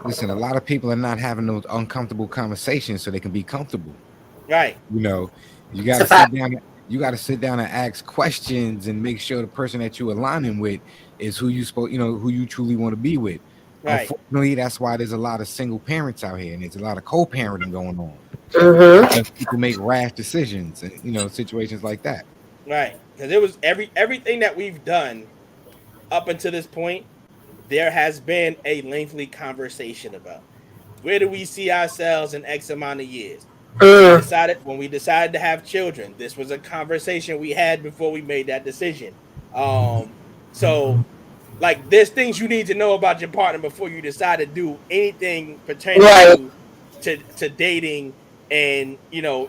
Listen, a lot of people are not having those uncomfortable conversations so they can be comfortable. Right. You know, you got to sit down. You got to sit down and ask questions and make sure the person that you're aligning with is who you truly want to be with. Right. Unfortunately, that's why there's a lot of single parents out here, and there's a lot of co-parenting going on. Because people make rash decisions, and situations like that. Right, because it was everything that we've done up until this point. There has been a lengthy conversation about where do we see ourselves in X amount of years. When we decided to have children, this was a conversation we had before we made that decision. So, like, there's things you need to know about your partner before you decide to do anything pertaining to dating and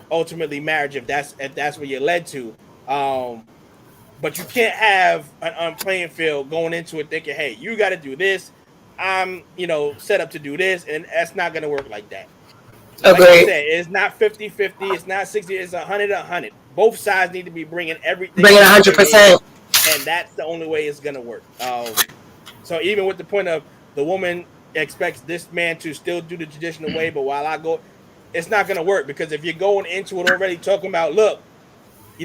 ultimately marriage if that's what you're led to. But you can't have an unplaying field going into it thinking, hey, you got to do this. I'm set up to do this, and that's not going to work like that. Like I said, it's not 50-50. It's not 60. It's 100-100. Both sides need to be bringing everything. Bringing 100%. And that's the only way it's going to work. So even with the point of the woman expects this man to still do the traditional way, but while I go, it's not going to work, because if you're going into it already talking about, look,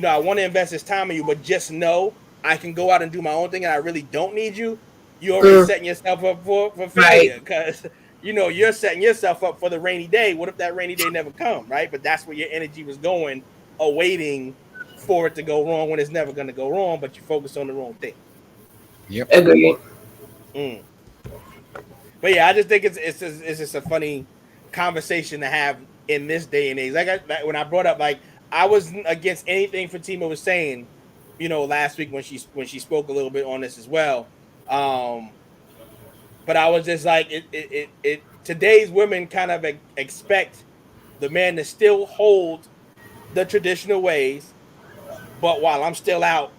I want to invest this time in you, but just know I can go out and do my own thing and I really don't need you. You're already setting yourself up for failure, because you're setting yourself up for the rainy day. What if that rainy day never come, right? But that's where your energy was going, awaiting for it to go wrong when it's never going to go wrong, but you focus on the wrong thing. Yep. Agree. But yeah, I just think it's just a funny conversation to have in this day and age. Like when I brought up, like, I wasn't against anything Fatima was saying, last week when she spoke a little bit on this as well. But I was just like, it today's women kind of expect the man to still hold the traditional ways, but while I'm still out,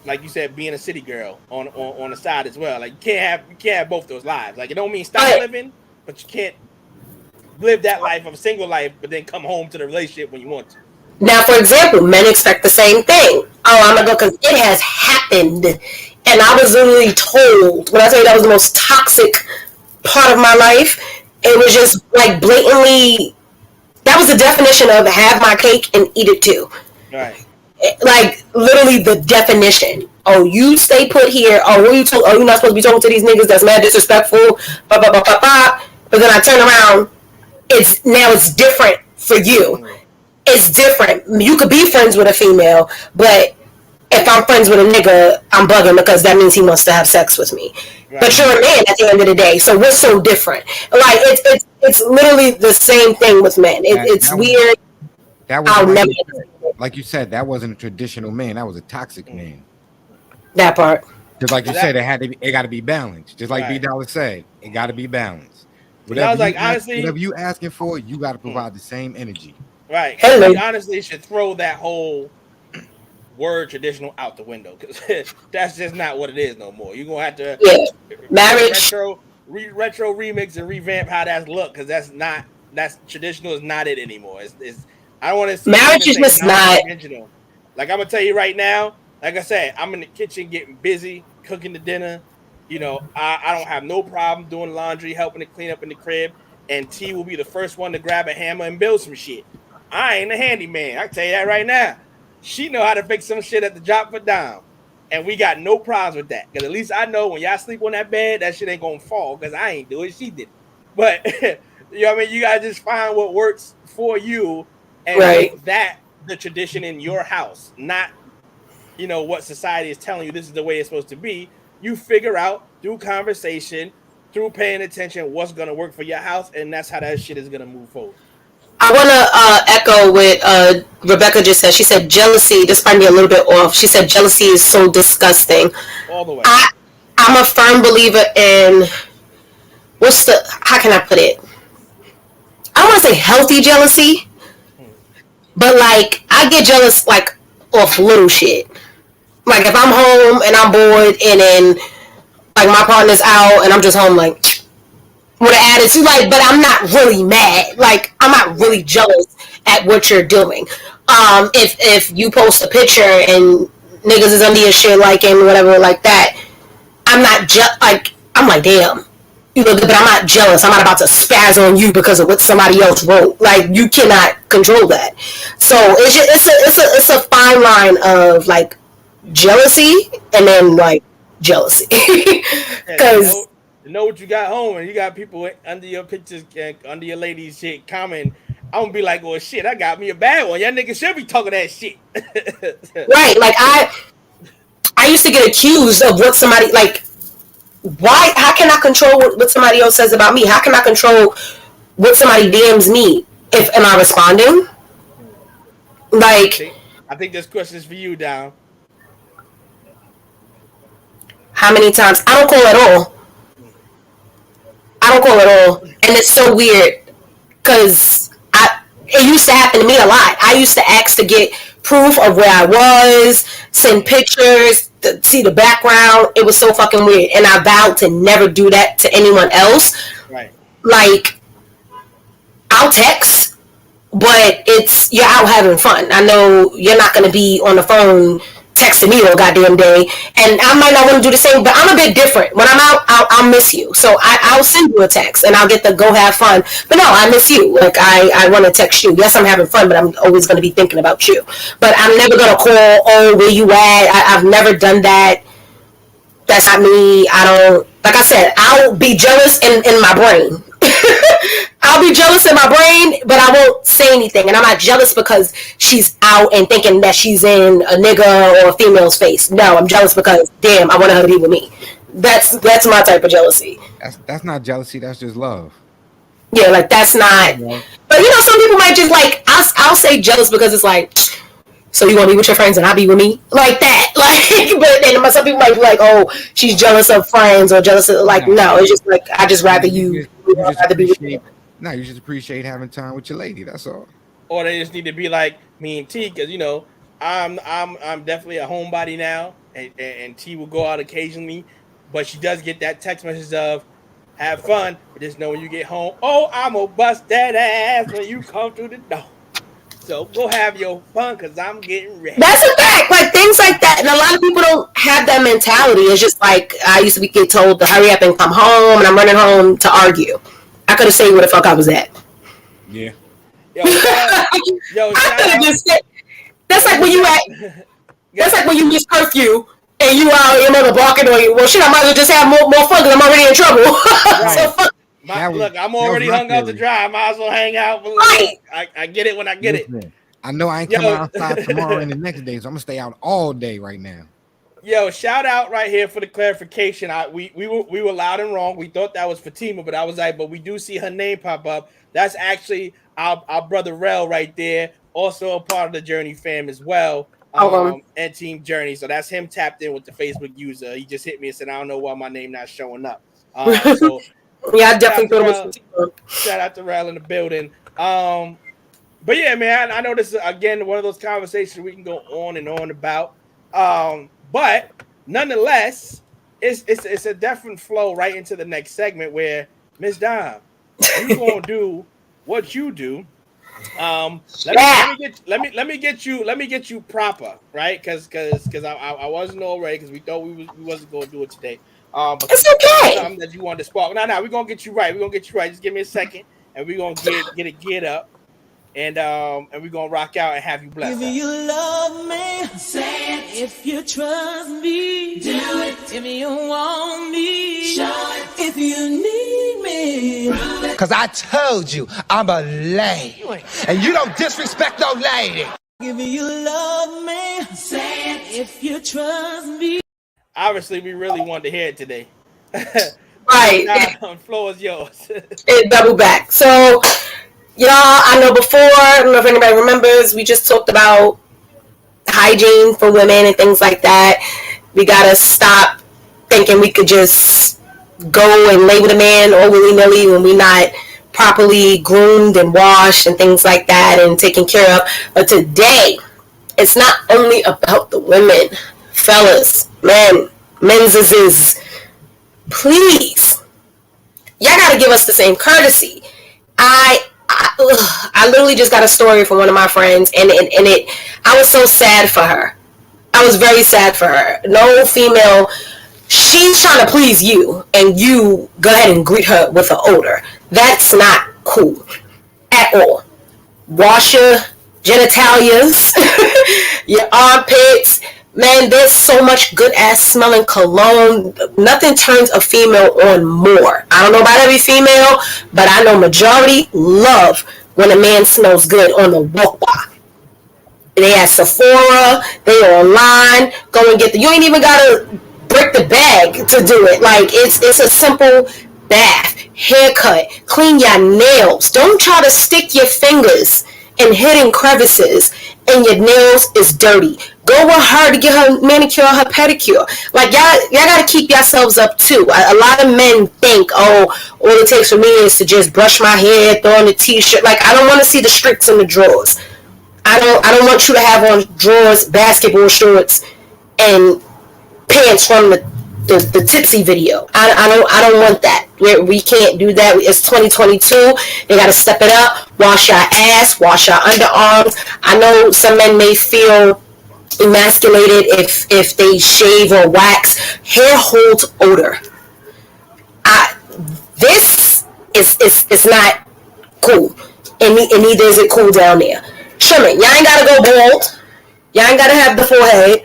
like you said, being a city girl on the side as well. Like, you can't have both those lives. Like, it don't mean stop living, but you can't live that life of a single life, but then come home to the relationship when you want to. Now, for example, men expect the same thing. Oh, I'm gonna go because it has happened, and I was literally told, when I tell you that was the most toxic part of my life, it was just like blatantly. That was the definition of have my cake and eat it too. Right. Like, literally the definition. Oh, you stay put here. Oh, what you told? Oh, you're not supposed to be talking to these niggas. That's mad disrespectful. Blah blah blah blah blah. But then I turn around. It's different for you. It's different. You could be friends with a female, but if I'm friends with a nigga, I'm bugging because that means he wants to have sex with me. Right. But you're a man at the end of the day, so what's so different? Like, it's literally the same thing with men. It's weird. That was like you said, that wasn't a traditional man. That was a toxic man. That part. Because like you said, it got to be balanced. Just like BDOLLA said, it got to be balanced. Whatever you asking for, you got to provide the same energy. Right. We honestly should throw that whole word traditional out the window, because that's just not what it is no more. You're gonna have to marriage retro remix and revamp how that's look, because that's traditional is not it anymore. It's I don't want to see marriage is just not original. Like, I'm gonna tell you right now, like I said, I'm in the kitchen getting busy cooking the dinner. I don't have no problem doing laundry, helping to clean up in the crib, and T will be the first one to grab a hammer and build some shit. I ain't a handyman. I can tell you that right now. She know how to fix some shit at the drop of a dime. And we got no problems with that. Because at least I know when y'all sleep on that bed, that shit ain't going to fall. Because I ain't do it. She did it. But, you know what I mean? You got to just find what works for you and make that the tradition in your house. Not, what society is telling you this is the way it's supposed to be. You figure out through conversation, through paying attention, what's going to work for your house. And that's how that shit is going to move forward. I want to echo what Rebecca just said. She said jealousy, this might be a little bit off. She said jealousy is so disgusting. All the way. I'm a firm believer in, how can I put it? I don't want to say healthy jealousy, but like, I get jealous like off little shit. Like, if I'm home and I'm bored and then like my partner's out and I'm just home like, with an attitude, like, but I'm not really mad. Like, I'm not really jealous at what you're doing. If you post a picture and niggas is under your shit, like, and whatever, like that, I'm not I'm like, damn. You know, but I'm not jealous. I'm not about to spaz on you because of what somebody else wrote. Like, you cannot control that. So it's a fine line of like jealousy and then like jealousy. Because you know what you got home, and you got people under your pictures, under your ladies' shit commenting. I'm gonna be like, oh shit, I got me a bad one. Y'all niggas should be talking that shit. Right. Like I used to get accused of what somebody like. Why? How can I control what somebody else says about me? How can I control what somebody DMs me? Am I responding? Like, I think this question is for you, Dom. How many times? I don't call at all. And it's so weird because it used to happen to me a lot. I used to ask to get proof of where I was, send pictures, see the background. It was so fucking weird, and I vowed to never do that to anyone else. Right. Like, I'll text, but you're out having fun. I know you're not going to be on the phone texting me all goddamn day, and I might not want to do the same, but I'm a bit different. When I'm out, I'll miss you, so I'll send you a text, and I'll get the go have fun. But no, I miss you. Like, I want to text you. Yes, I'm having fun, but I'm always going to be thinking about you. But I'm never going to call, oh, where you at? I've never done that. That's not me. I don't, like I said, I'll be jealous in my brain. I'll be jealous in my brain, but I won't say anything. And I'm not jealous because she's out and thinking that she's in a nigga or a female's face. No, I'm jealous because, damn, I wanted her to be with me. That's my type of jealousy. That's not jealousy. That's just love. Yeah, like, that's not. Yeah. But, you know, some people might just, like, I'll say jealous because it's like, so you want to be with your friends and I'll be with me? Like that. Like, but then some people might be like, oh, she's jealous of friends or jealous of, like, no, it's just like, I just rather you rather be with me. No, you just appreciate having time with your lady. That's all. Or they just need to be like me and T, because, you know, I'm definitely a homebody now, and T will go out occasionally, but she does get that text message of, have fun, but just know when you get home, oh, I'm gonna bust that ass when you come through the door. So go have your fun, because I'm getting ready. That's a fact. Like, things like that. And a lot of people don't have that mentality. It's just like, I used to get told to hurry up and come home, and I'm running home to argue. I could have said where the fuck I was at. Yeah. Yo, I could have just said, that's like when you at, that's like when you miss curfew and you out your mother barking on you. Well, shit, I might as well just have more fun because I'm already in trouble. Right. So fuck. Look, I'm already hung out to dry. I might as well hang out. Right. I get it when I get it. I know I ain't coming outside tomorrow and the next day, so I'm gonna stay out all day right now. Yo, shout out right here for the clarification. We were loud and wrong. We thought that was Fatima, but I was like, but we do see her name pop up. That's actually our brother Rel right there, also a part of the Journey fam as well, and Team Journey. So that's him tapped in with the Facebook user. He just hit me and said, I don't know why my name not showing up. So yeah, I definitely thought it was Fatima. Shout out to Rel in the building. But yeah, man, I know this is again one of those conversations we can go on and on about. But nonetheless, it's a different flow right into the next segment where Miss Dom, you gonna do what you do. Let me get you proper, right? Because I wasn't all ready because we thought we wasn't gonna do it today. But it's okay. Something that you want to spark. No, we're gonna get you right. Just give me a second, and we're gonna get it geared up. And we're gonna rock out and have you blessed. If you love me, say it. If you trust me, do it. If you want me, show it. If you need me, prove it. 'Cause I told you I'm a lady, and you don't disrespect no lady. If you love me, say it. If you trust me. Obviously, we really wanted to hear it today. Right. The floor is yours. It double back. So. Y'all, I know before, I don't know if anybody remembers, we just talked about hygiene for women and things like that. We gotta stop thinking we could just go and lay with a man all willy-nilly when we're not properly groomed and washed and things like that and taken care of. But today, it's not only about the women. Fellas, men's, please. Y'all gotta give us the same courtesy. I literally just got a story from one of my friends, and I was so sad for her. I was very sad for her. No female, she's trying to please you, and you go ahead and greet her with an odor. That's not cool at all. Wash your genitalias, your armpits. Man, there's so much good ass smelling cologne. Nothing turns a female on more. I don't know about every female, but I know majority love when a man smells good on the walk by. They at Sephora, they online, go and get you ain't even gotta break the bag to do it. Like it's a simple bath, haircut, clean your nails. Don't try to stick your fingers in hidden crevices and your nails is dirty. Go with her to get her manicure, her pedicure. Like y'all gotta keep yourselves up too. A lot of men think, oh, all it takes for me is to just brush my hair, throw on a t-shirt. Like I don't want to see the strips in the drawers. I don't want you to have on drawers, basketball shorts, and pants from the Tipsy video. I don't want that. We can't do that. It's 2022. They gotta step it up. Wash your ass. Wash your underarms. I know some men may feel emasculated if they shave or wax. Hair holds odor. This is not cool, and neither is it cool down there. Trim it. Y'all ain't gotta go bald. Y'all ain't gotta have the forehead.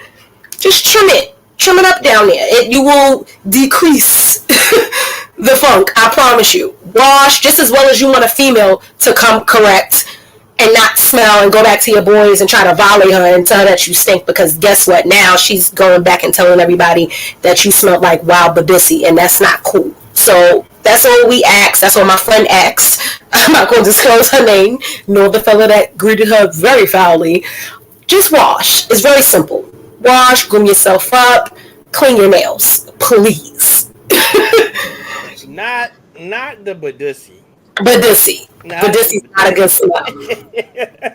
Just trim it. Trim it up down there. You will decrease the funk. I promise you. Wash just as well as you want a female to come correct and not smell and go back to your boys and try to volley her and tell her that you stink, because guess what? Now she's going back and telling everybody that you smell like wild babissi, and that's not cool. So that's all we ask. That's what my friend asked. I'm not going to disclose her name, nor the fella that greeted her very foully. Just wash. It's very simple. Wash, groom yourself up, clean your nails, please. Not the badussi. Badussi. Badussi's not a good smell.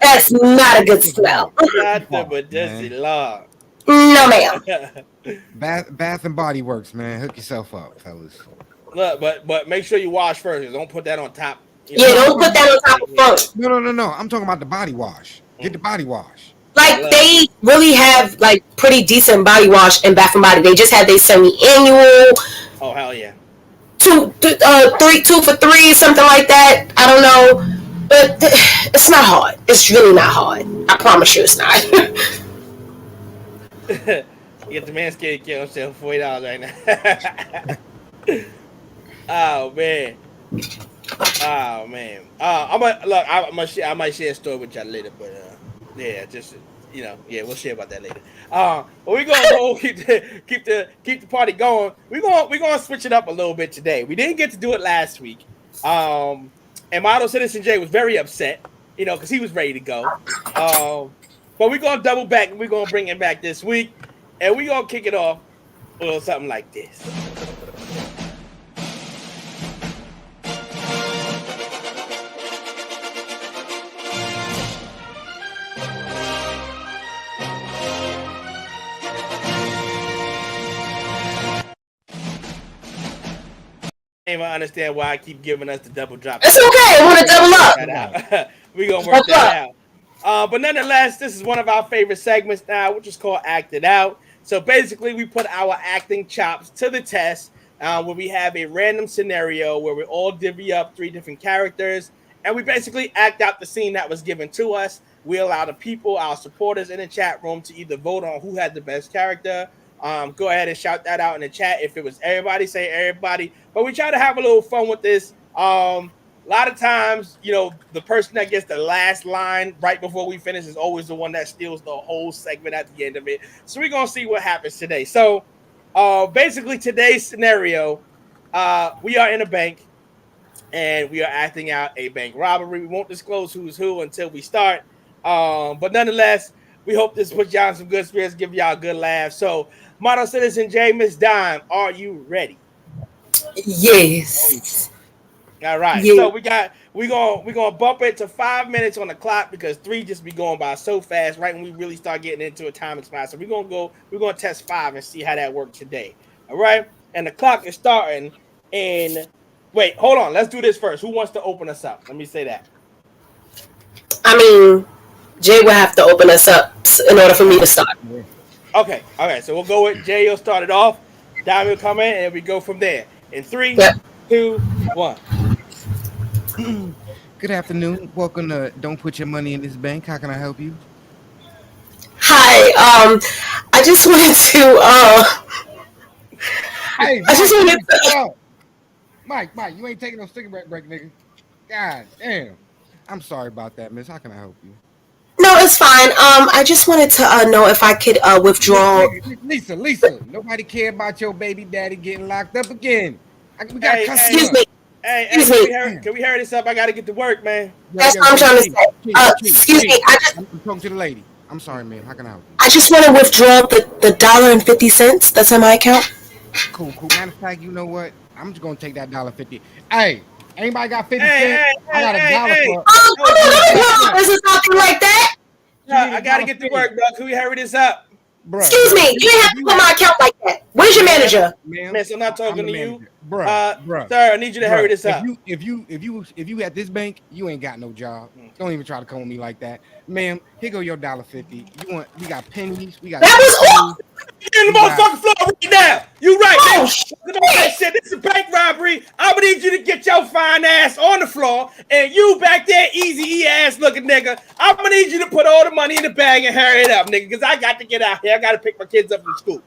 That's not a good smell. Not the badussi, Lord. No, ma'am. Bath and Body Works, man. Hook yourself up, fellas. Look, but make sure you wash first. Don't put that on top. Don't put that on top of first. No. I'm talking about the body wash. Get the body wash. Like they really have like pretty decent body wash in Bath and Body. They just had their semi-annual. Oh hell yeah. 2 for 3, something like that. I don't know, but it's not hard. It's really not hard. I promise you, it's not. Get the Manscaped kit on sale for $40 right now. Oh man. I might share a story with y'all later, but yeah, just we'll share about that later. But we're gonna go keep the party going. We're gonna switch it up a little bit today. We didn't get to do it last week. And Model Citizen J was very upset, because he was ready to go. But we're gonna double back and we're gonna bring him back this week, and we're gonna kick it off with a little something like this. I understand why I keep giving us the double drop. It's okay. I want to double up. We're going to work that out. But nonetheless, this is one of our favorite segments now, which is called Act It Out. So basically, we put our acting chops to the test where we have a random scenario where we all divvy up 3 different characters. And we basically act out the scene that was given to us. We allow the people, our supporters in the chat room, to either vote on who had the best character. Go ahead and shout that out in the chat. If it was everybody, say everybody. But we try to have a little fun with this. A lot of times, the person that gets the last line right before we finish is always the one that steals the whole segment at the end of it. So we're going to see what happens today. So basically today's scenario, we are in a bank and we are acting out a bank robbery. We won't disclose who's who until we start. But nonetheless, we hope this puts y'all in some good spirits, give y'all a good laugh. So, Model Citizen J, Miss Dime, are you ready? Yes. All right. Yeah. So we're gonna bump it to 5 minutes on the clock because 3 just be going by so fast. Right when we really start getting into a time spot, so we're gonna test 5 and see how that works today. All right. And the clock is starting in Wait, hold on. Let's do this first. Who wants to open us up? Let me say that. I mean, Jay will have to open us up in order for me to start. Okay. So we'll go with Jay. You'll start it off. Diamond will come in, and we go from there. In 3, 2, 1. Good afternoon. Welcome to Don't Put Your Money in This Bank. How can I help you? Hi. I just wanted to. Hey, I just wanted to. Mike, you ain't taking no cigarette break, nigga. God damn. I'm sorry about that, miss. How can I help you? No, it's fine. I just wanted to know if I could withdraw. Lisa, nobody care about your baby daddy getting locked up again. We got Excuse me. Hey, can we hurry this up? I got to get to work, man. That's what I'm trying to say. Excuse me. I'm talking to the lady. I'm sorry, man. How can I help you? I just want to withdraw the $1.50 that's in my account. Cool. Matter of fact, you know what? I'm just gonna take that $1.50. Hey, anybody got 50 cents? I got $1 for. No, is it something like that? I gotta get to work, bro. Can we hurry this up? Bruh, Excuse me, you didn't have to put my account like that. Where's your manager? Miss, I'm not talking to you. Bruh. Sir, I need you to hurry this up. If you at this bank, you ain't got no job. Don't even try to come with me like that. Ma'am, here go your $1.50. We got pennies, we got That was Get in the motherfucking floor right now. You right, man. That shit. This is a bank robbery. I'm gonna need you to get your fine ass on the floor, and you back there, easy ass looking nigga. I'm gonna need you to put all the money in the bag and hurry it up, nigga, because I got to get out here. I gotta pick my kids up from school.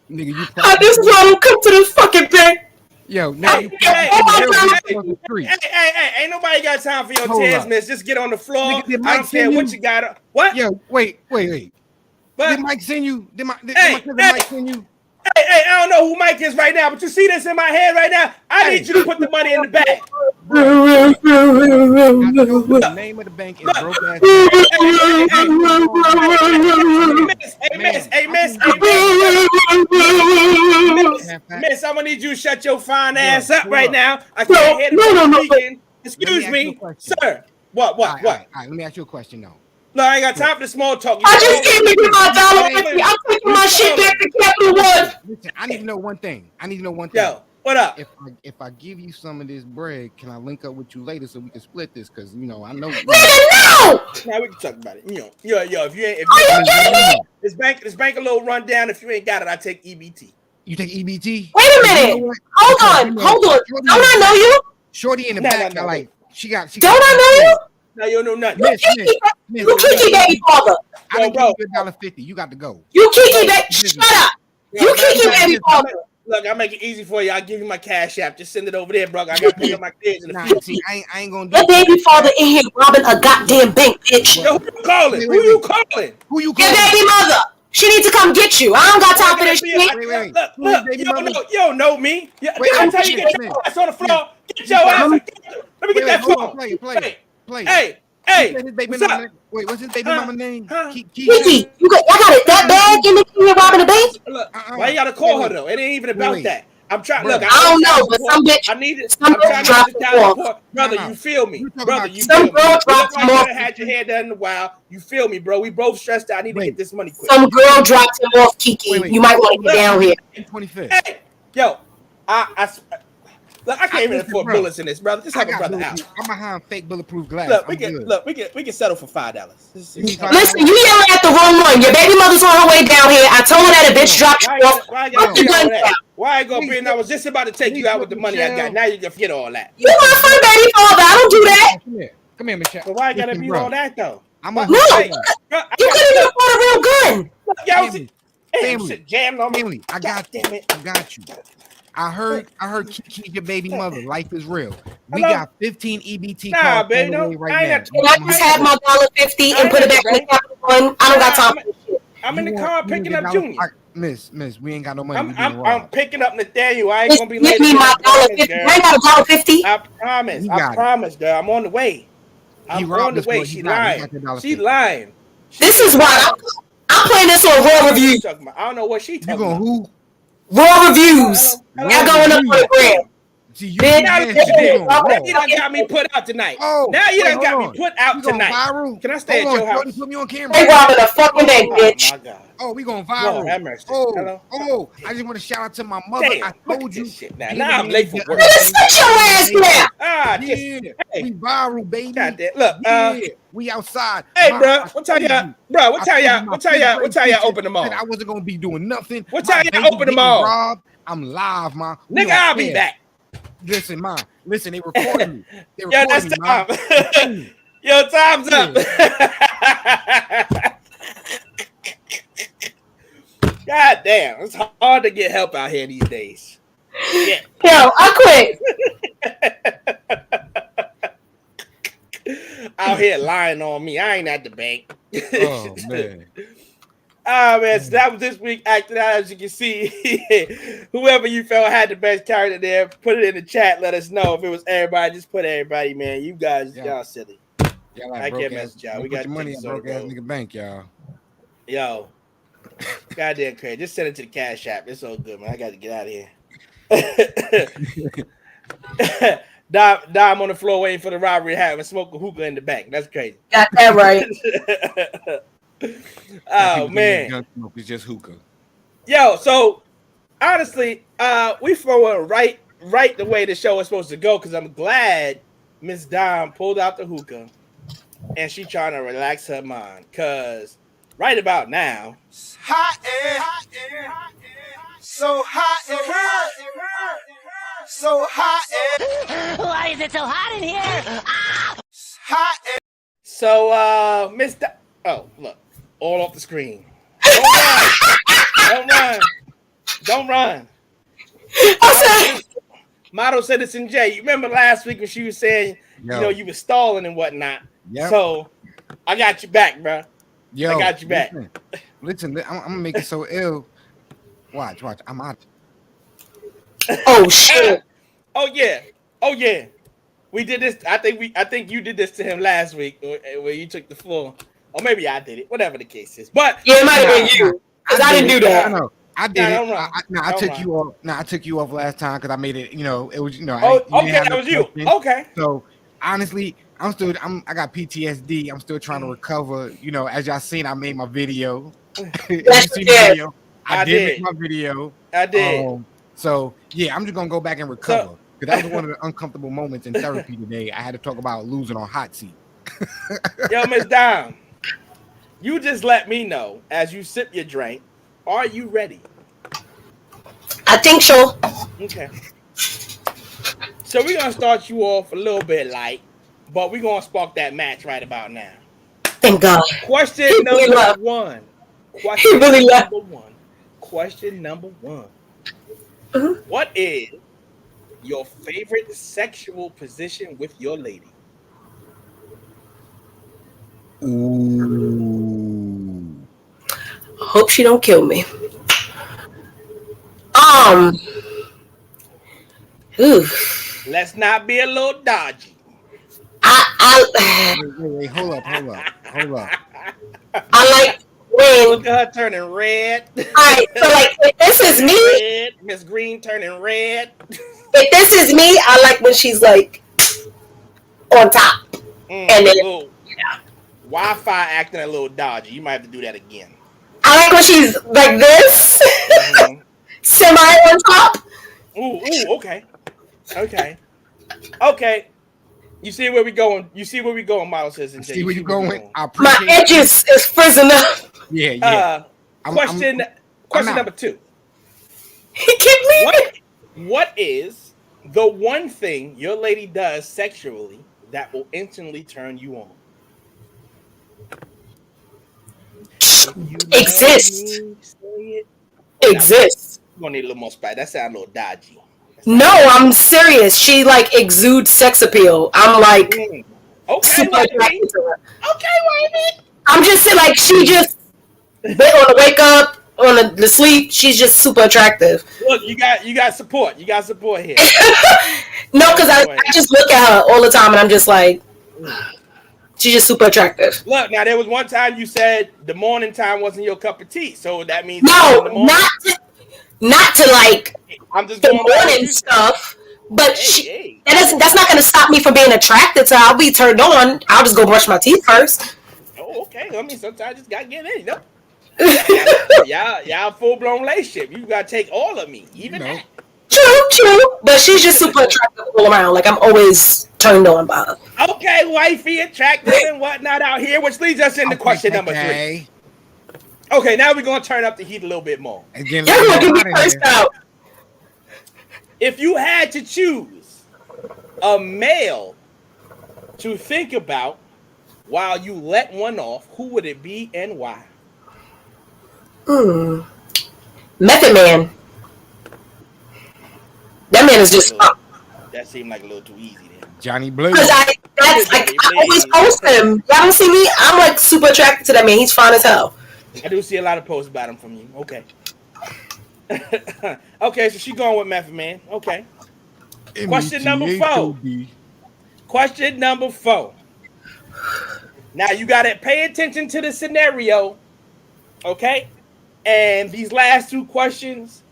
Nigga, this is why I don't come to this fucking bank. Yo, nigga, hey, ain't nobody got time for your tears, miss. Just get on the floor. Nigga, I don't care what you got. What? Yo, wait. But, did Mike send you? Did my cousin Mike send you? Hey, I don't know who Mike is right now, but you see this in my hand right now? I need you to put the money in the bag. The name of the bank is broke ass. Miss, I'm gonna need you to shut your fine ass up right now. I can't hear the speaking. Excuse me, sir. What? All right, let me ask you a question now. No, I ain't got time for the small talk. I just came to get my $1.50. I'm taking my shit back to Capital One. Listen, I need to know one thing. Yo, what up? If I give you some of this bread, can I link up with you later so we can split this? Because I know. Nigga, no! Now we can talk about it. Yo, if you ain't, this bank a little run down. If you ain't got it, I take EBT. You take EBT? Wait a minute. Hold on. Don't I know you? Shorty in the back, like she got. Don't I know you? Now you don't know nothing. You Kiki baby father. I done give you $1.50. You got to go. You Kiki baby. Shut up. You Kiki baby father. Look, I make it easy for you. I'll give you my cash app. Just send it over there, bro. I gotta pick up my kids in the future. I ain't gonna do your baby father in here robbing a goddamn bank, bitch. Yo, who you calling? Who you calling? Your baby mother. She needs to come get you. I don't got time for this shit. Look, you don't know me. I tell you, get your ass on the floor. Get your ass. Let me get that phone. Play. Hey. Wait, what's his baby mama name? Kiki, y'all got it that bag in the kid robbing the bank? Look, why you gotta call her though? It ain't even about that. I'm trying. Look, I don't know, but some bitch. I need it. I'm trying to get down the brother. You feel me, brother? You feel me? You had your hair done in a while. You feel me, bro? We both stressed out. I need to get this money quick. Some girl dropped him off, Kiki. You might want to get down here. 25th. Hey, yo, Look, I can't even afford bullets in this, brother. Just have a brother out. I'm behind fake bulletproof glass. Look, we can settle for $5. Listen, you yelling at the wrong one. Your baby mother's on her way down here. I told her that a bitch dropped you off. Why I gonna be? And I was just about to take you out with the money I got. Now you can forget all that. You my friend, baby father. I don't do that. Come here, Michelle. So why I gotta be all that though? I'm a you couldn't even afford a real gun. Family, jammed on me. I got you. I heard Kiki's your baby mother. Life is real. We got 15 EBT cards baby, right now. I just had my $1.50 and put it back in the Capital One. I don't got time for this shit. I'm in the car picking up Junior. Miss, we ain't got no money. I'm picking up Nathaniel. I ain't gonna be late. Give me my $1.50. I ain't got $1.50. I promise, girl. I'm on the way. I'm on the way. She lying. This is why I'm playing this on Raw Reviews. I don't know what she talking about. You going who? Raw Reviews. Y'all going up on the gram. See, you Bitch, Now nasty, you you gonna roll. done got me put out tonight. Oh, now you done wait, got hold me on. put out We going tonight. viral? Can I stay at Hold your on, Jordan, house? put me on camera. They robbing a fucking bank, Oh bitch. my god. Oh, we going Lord viral. have mercy. Oh, Hello? I just want to shout out to my mother. Damn, I look told at you. this shit now. Ain't Now no I'm late for man work. that- Sit your ass down. Ah, Yeah, just hey. we viral, baby. Goddamn. Look, Yeah, we outside. hey, Ma, bro. I What time told y'all? you. Bro, I what time told you y'all? my What time fifth y'all? grade What time y'all teacher open them said all? I wasn't gonna be doing nothing. What My time y'all baby open them getting all? robbed. I'm live, ma. We Nigga, on I'll be air. back. Listen, ma. Listen, they recording me. They Yo, recording that's me, ma. time. Yo, time's up. God damn, it's hard to get help out here these days. Yeah. Yo, I quit. Out here lying on me. I ain't at the bank. Oh man. Oh man, so that was this week acting out. As you can see, whoever you felt had the best character there, put it in the chat. Let us know if it was everybody. Just put everybody, man. You guys, Yeah. y'all silly. Y'all like I broke can't ass. mess with y'all. Don't We put got your money in things on the broke ass road. nigga bank, y'all. Yo, goddamn crazy. Just send it to the Cash App. It's all good, man. I got to get out of here. Dime on the floor waiting for the robbery to happen and smoke a hookah in the back. That's crazy. Got that right. Oh man. Gun smoke is just hookah. Yo, so honestly, we throwing right the way the show is supposed to go because I'm glad Miss Dime pulled out the hookah and she trying to relax her mind. Cause right about now, Hot air. So hot air. So hot air. Why is it so hot in here? Hot air. so Miss oh look, all off the screen. Don't run. Don't run. Model Citizen J. You remember last week when she was saying, Yo. you know, you were stalling and whatnot. Yep. So I got you back, bro. Yo, I got you back. Listen, I'm gonna make it so ill. Watch. I'm out. Oh shit. Oh yeah. We did this. I think you did this to him last week where you took the floor. Or maybe I did it. Whatever the case is. But Yeah, it might have been you. Because I didn't do that. No, I did Nah, it. don't run. I Don't took run. you off. I took you off last time because I made it. You know, it was. You know. Oh, you didn't okay, have that no was you. question. Okay. So honestly, I got PTSD. I'm still trying to recover. You know, as y'all seen, I made my video. Yes, You seen you the did. video? I did did. make my video. I did. So yeah, I'm just gonna go back and recover because that was one of the uncomfortable moments in therapy today. I had to talk about losing on hot seat. Yo, Miss Dime, you just let me know as you sip your drink. Are you ready? I think so. Okay. So we're gonna start you off a little bit light, but we're gonna spark that match right about now. Thank God. Question He really number left. one. He Question really left. number one. Question number one. Mhm. What is your favorite sexual position with your lady? Ooh. Hope she don't kill me. Ooh. Let's not be a little dodgy. I Wait, hold up. like when. Look at her turning red. Alright, so like if this is me, Red. Miss Green turning red. if this is me, I like when she's like on top. And then Little Wi-Fi acting a little dodgy. You might have to do that again. I like when she's like this, semi on top. Ooh, okay. You see where we going? Model Citizen J. See where you going? I My appreciate edges is frizzing up. Yeah. Question number 2. He keep leaving. What is the one thing your lady does sexually that will instantly turn you on? Exists. You're gonna need a little more spice. That sounds a little dodgy. No, I'm serious. She like exudes sex appeal. I'm like Okay, super wait a minute. attracted to her. Okay, wait a minute. I'm just saying, like she just on the wake up, on the sleep, she's just super attractive. Look, you got support. You got support here. No, because I just look at her all the time and I'm just like, she's just super attractive. Look, now there was one time you said the morning time wasn't your cup of tea, so that means No, in the morning, not to like I'm just the going by what morning you said. stuff, But that's not going to stop me from being attracted to her. I'll be turned on. I'll just go brush my teeth first. Oh, okay. I mean, sometimes you just got to get in, you know? y'all full-blown relationship. You got to take all of me, even that. True. But she's just super attractive all around. Like, I'm always turned on by her. Okay, wifey, attractive and whatnot out here, which leads us into question number 3. Okay, now we're going to turn up the heat a little bit more. Y'all going to give me first out. If you had to choose a male to think about while you let one off, who would it be and why? Method Man. That man is just that seemed like a little too easy then. Johnny Blue. Because I always post him. Y'all don't see me? I'm like super attracted to that man. He's fine as hell. I do see a lot of posts about him from you. Okay. Okay, so she going with Method Man. Okay. Question number 4. Question number 4. Now you gotta pay attention to the scenario. Okay? And these last 2 questions,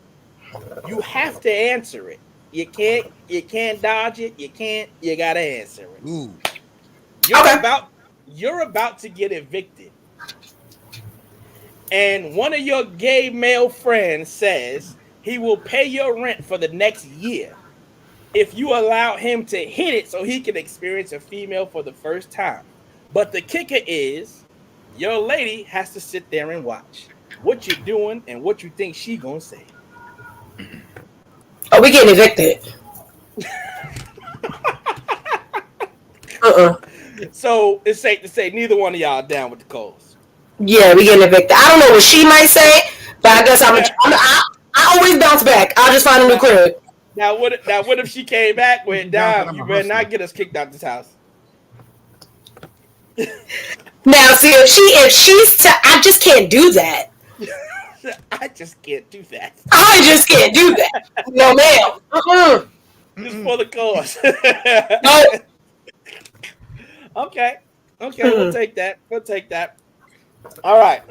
you have to answer it. You can't dodge it. You gotta answer it. Ooh. You're about to get evicted. And one of your gay male friends says he will pay your rent for the next year if you allow him to hit it so he can experience a female for the first time. But the kicker is your lady has to sit there and watch what you're doing and what you think she gonna say. Oh, we getting evicted. So it's safe to say neither one of y'all down with the cause. Yeah, we getting evicted. I don't know what she might say, but I guess I always bounce back. I'll just find a new crib. Now what if she came back with Dom? You better not get us kicked out this house. Now, see, if she's I just can't do that. I just can't do that. I just can't do that. No, ma'am. Just for the cause. No. Okay, we'll take that. All right.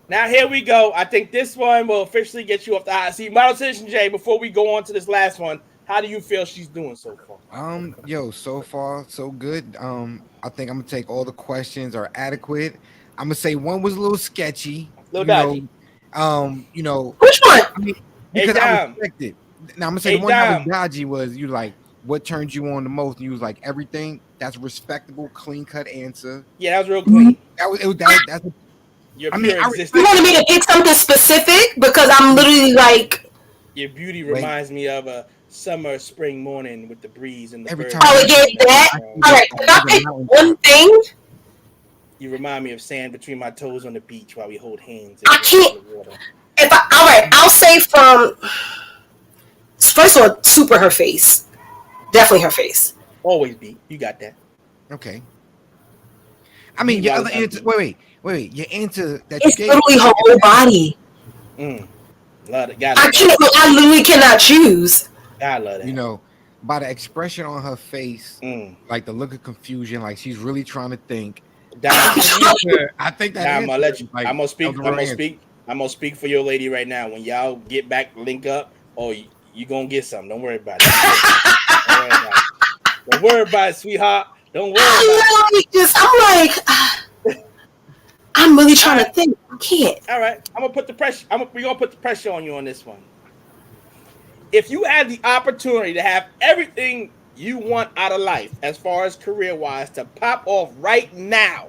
Now here we go. I think this one will officially get you off the hot seat. Model Citizen J, before we go on to this last one, how do you feel she's doing so far? So far so good. I think I'm gonna take all the questions are adequate. I'm gonna say one was a little sketchy. Little dodgy. Which one? I mean, because I respected. Now I'm gonna say the one that was dodgy was you like what turns you on the most, and you was like everything. That's a respectable, clean cut answer. Yeah, that was real clean. That's Your you wanted me to pick something specific because I'm literally like. Your beauty reminds me of a summer, spring morning with the breeze and the birds. Oh, yeah, that. All right, can I pick one thing? You remind me of sand between my toes on the beach while we hold hands. I can't. All right, I'll say from. First of all, super her face. Definitely her face. Always be. You got that. Okay. I mean, your other answer. Wait. Your answer that it's you gave. It's literally her whole body. Love it. I literally cannot choose. I love that. By the expression on her face, like the look of confusion, like she's really trying to think. I think that. I'm gonna let you. I'm gonna speak. I'm gonna speak for your lady right now. When y'all get back, link up. Oh, you gonna get something. Don't worry about it. Don't worry about it, sweetheart. Don't worry about it. I'm really trying to think. I can't. All right. I'm gonna put the pressure. We're gonna put the pressure on you on this one. If you had the opportunity to have everything you want out of life, as far as career-wise, to pop off right now,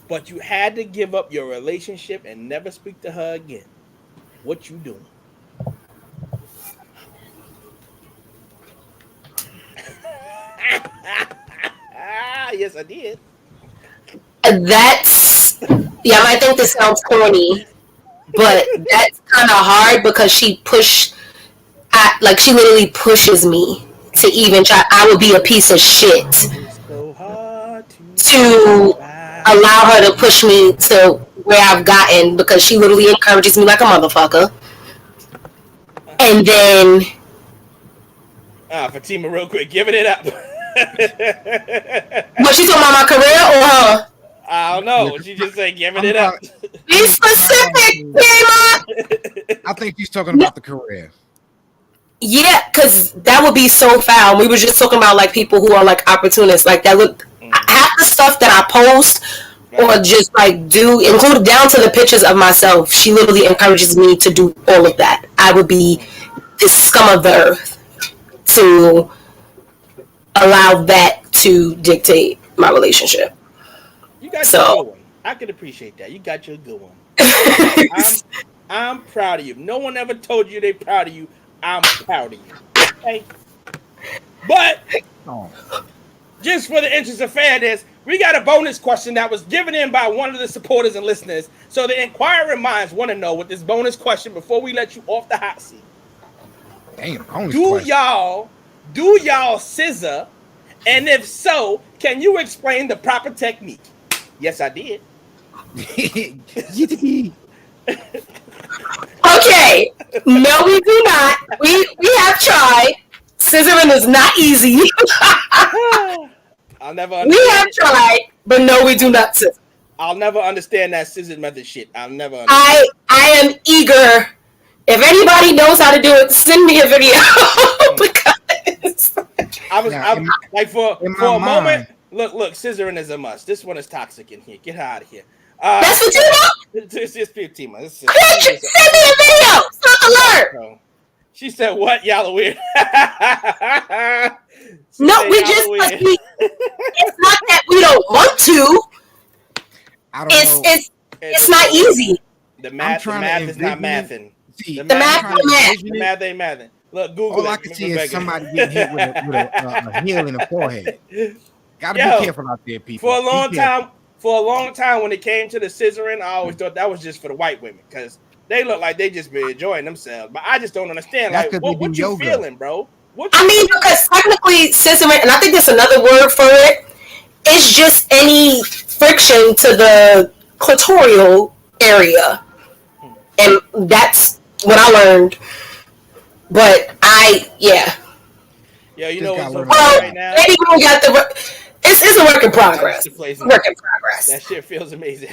but you had to give up your relationship and never speak to her again, what you doing? Yes, I did. I might think this sounds corny, but that's kind of hard because she literally pushes me to even try. I would be a piece of shit to allow her to push me to where I've gotten because she literally encourages me like a motherfucker. And then Fatima, real quick, giving it up. What, she talking about my career or her? I don't know. She just said giving it up. Be specific, Tima. I think she's talking about the career. Yeah, because that would be so foul. We were just talking about like people who are like opportunists, like that would half the stuff that I post or just like do, include down to the pictures of myself. She literally encourages me to do all of that. I would be the scum of the earth to allow that to dictate my relationship. You got your good one. I can appreciate that. You got your good one. I'm proud of you. No one ever told you they proud of you. I'm proud of you. Okay? But just for the interest of fairness, we got a bonus question that was given in by one of the supporters and listeners. So the inquiring minds want to know with this bonus question before we let you off the hot seat. Damn, do y'all scissor? And if so, can you explain the proper technique? Yes, I did. Okay. No, we do not. We have tried. Scissoring is not easy. I'll never understand. We have tried, but no, we do not scissor. I'll never understand that scissor method shit. I'll never understand. I am eager. If anybody knows how to do it, send me a video. Because I was like for a moment. Look, scissoring is a must. This one is toxic in here. Get her out of here. That's what you know? It's just Fatima. Send me a video. Stop alert. She said, "What? Y'all are weird." No, we just must be. It's not that we don't want to. I don't know. It's not easy. The math is not mathing. The math ain't mathing. Look, Google. All I can see is somebody getting hit with a heel in the forehead. Gotta be careful out there, people. For a long time, when it came to the scissoring, I always thought that was just for the white women because they look like they just be enjoying themselves. But I just don't understand. That's like, what you yoga. Feeling, bro? Because technically, scissoring, and I think there's another word for it. It's just any friction to the clitoral area, and that's what I learned. But yeah, you know what's so funny right now? Maybe we got it's a work in progress. Work in progress. That shit feels amazing.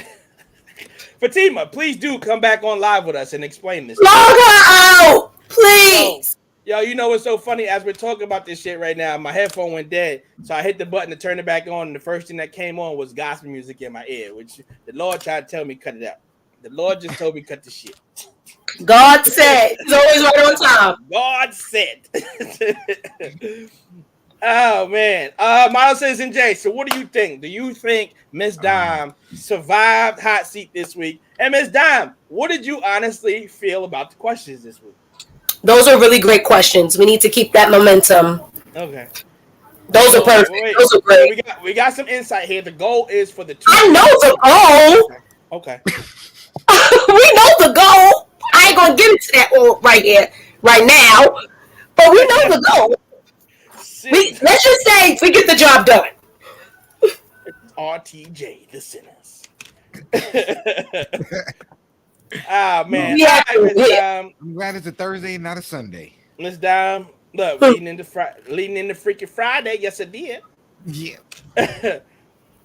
Fatima, please do come back on live with us and explain this. Log her out, please. Yo, you know what's so funny? As we're talking about this shit right now, my headphone went dead, so I hit the button to turn it back on, and the first thing that came on was gospel music in my ear, which the Lord tried to tell me cut it out. The Lord just told me cut the shit. God said. He's always right on time. God said. Oh, man. Miles says, Jay, so what do you think? Do you think Miss Dime survived hot seat this week? And Miss Dime, what did you honestly feel about the questions this week? Those are really great questions. We need to keep that momentum. Okay. Those are perfect. Those are great. We got some insight here. The goal is for the two. I know the goal. Okay. We know the goal. I ain't gonna get into that right here, right now. But we know the goal. Let's just say we get the job done. RTJ the Sinners. Ah, man. Yeah, I'm glad it's a Thursday, not a Sunday. Miss Dime, look, leading into freaking Friday. Yes, I did. Yeah.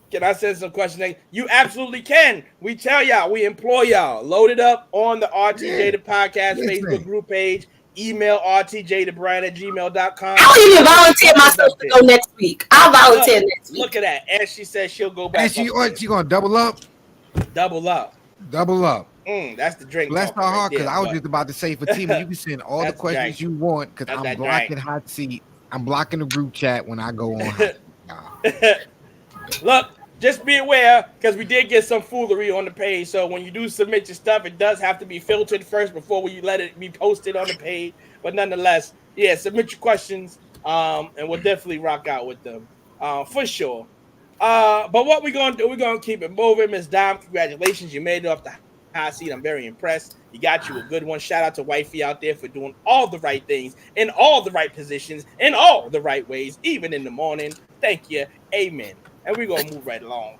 Can I send some questions? You absolutely can. We tell y'all, we employ y'all. Load it up on the RTJ the Podcast Facebook group page. Email rtjthebrand@gmail.com. I'll even volunteer myself to go next week. I'll volunteer next week. Look at that. And she says she'll go back. And she gonna double up? Double up. Double up. That's the drink. Bless her heart, because I was just about to say, Fatima, you can send all the questions you want, because I'm blocking hot seat. I'm blocking the group chat when I go on hot seat. Look, just be aware, because we did get some foolery on the page. So when you do submit your stuff, it does have to be filtered first before we let it be posted on the page. But nonetheless, yeah, submit your questions, and we'll definitely rock out with them for sure. But what we're going to do, we're going to keep it moving. Ms. Dime, congratulations. You made it off the hot seat. I'm very impressed. You got you a good one. Shout out to Wifey out there for doing all the right things in all the right positions in all the right ways, even in the morning. Thank you. Amen. And we're going to move right along.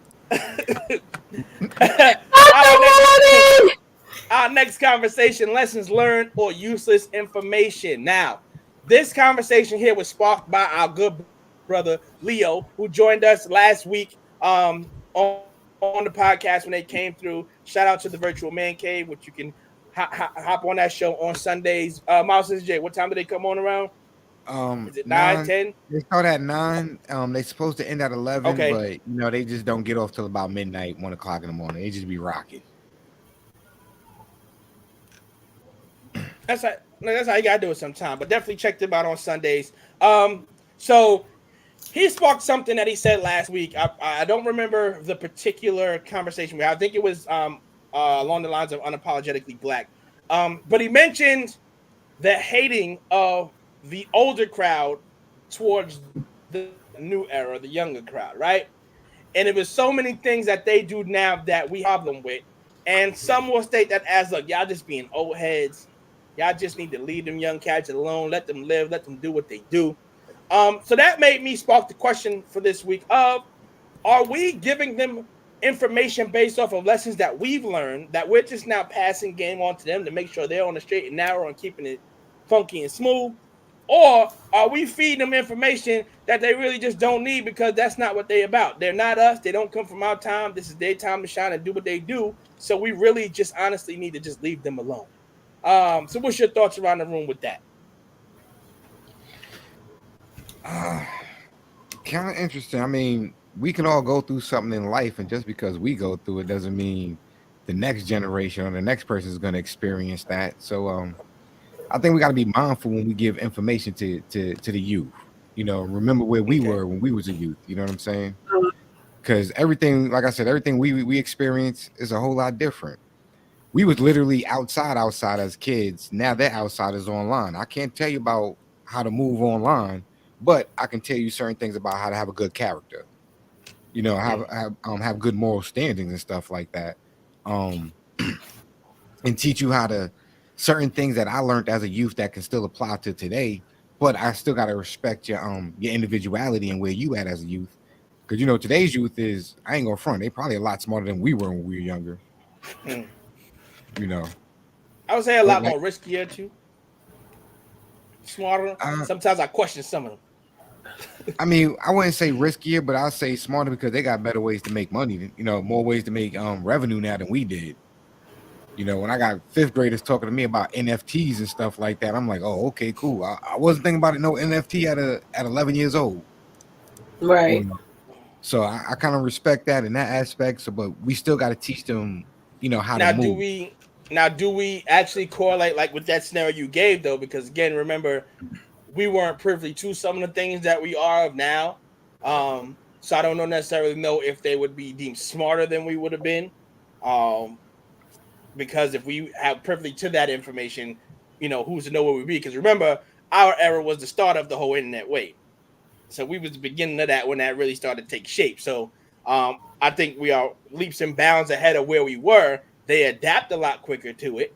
Our next conversation, lessons learned or useless information. Now, this conversation here was sparked by our good brother, Leo, who joined us last week on the podcast when they came through. Shout out to the Virtual Man Cave, which you can hop on that show on Sundays. Mouse and Jay, what time do they come on around? Is it 9, 10? They start at 9. They're supposed to end at 11, Okay. but you know they just don't get off till about midnight, 1 o'clock in the morning. They just be rocking. That's how you gotta do it sometime. But definitely check them out on Sundays. So he sparked something that he said last week. I don't remember the particular conversation we had. I think it was along the lines of unapologetically black. But he mentioned the hating of the older crowd towards the new era, the younger crowd, right? And it was so many things that they do now that we have them with. And some will state that as, look, y'all just being old heads. Y'all just need to leave them young cats alone. Let them live. Let them do what they do. So that made me spark the question for this week of, are we giving them information based off of lessons that we've learned that we're just now passing game on to them to make sure they're on the straight and narrow and keeping it funky and smooth? Or are we feeding them information that they really just don't need because that's not what they're about? They're not us. They don't come from our time. This is their time to shine and do what they do. So we really just honestly need to just leave them alone. So what's your thoughts around the room with that? Kind of interesting. I mean, we can all go through something in life, and just because we go through it doesn't mean the next generation or the next person is going to experience that. So I think we got to be mindful when we give information to the youth. You know, remember where we were when we was a youth. You know what I'm saying? Because everything, like I said, everything we experience is a whole lot different. We was literally outside as kids. Now they're outsiders online. I can't tell you about how to move online, but I can tell you certain things about how to have a good character. You know, have good moral standings and stuff like that. And teach you how to certain things that I learned as a youth that can still apply to today, but I still got to respect your individuality and where you at as a youth. Because, you know, today's youth is, I ain't gonna front, they probably a lot smarter than we were when we were younger. You know, I would say a lot more riskier too. Smarter. Sometimes I question some of them. I mean, I wouldn't say riskier, but I'll say smarter because they got better ways to make money. You know, more ways to make revenue now than we did. You know, when I got fifth graders talking to me about NFTs and stuff like that, I'm like, oh, okay, cool. I wasn't thinking about it, no NFT at 11 years old. Right. You know? So I kind of respect that in that aspect. So, but we still got to teach them, you know, how to move. Do we actually correlate like with that scenario you gave though? Because again, remember, we weren't privy to some of the things that we are of now. So I don't necessarily know if they would be deemed smarter than we would have been. Because if we have privy to that information, you know, who's to know where we'd be? Because remember, our era was the start of the whole internet wave. So we was the beginning of that when that really started to take shape. So I think we are leaps and bounds ahead of where we were. They adapt a lot quicker to it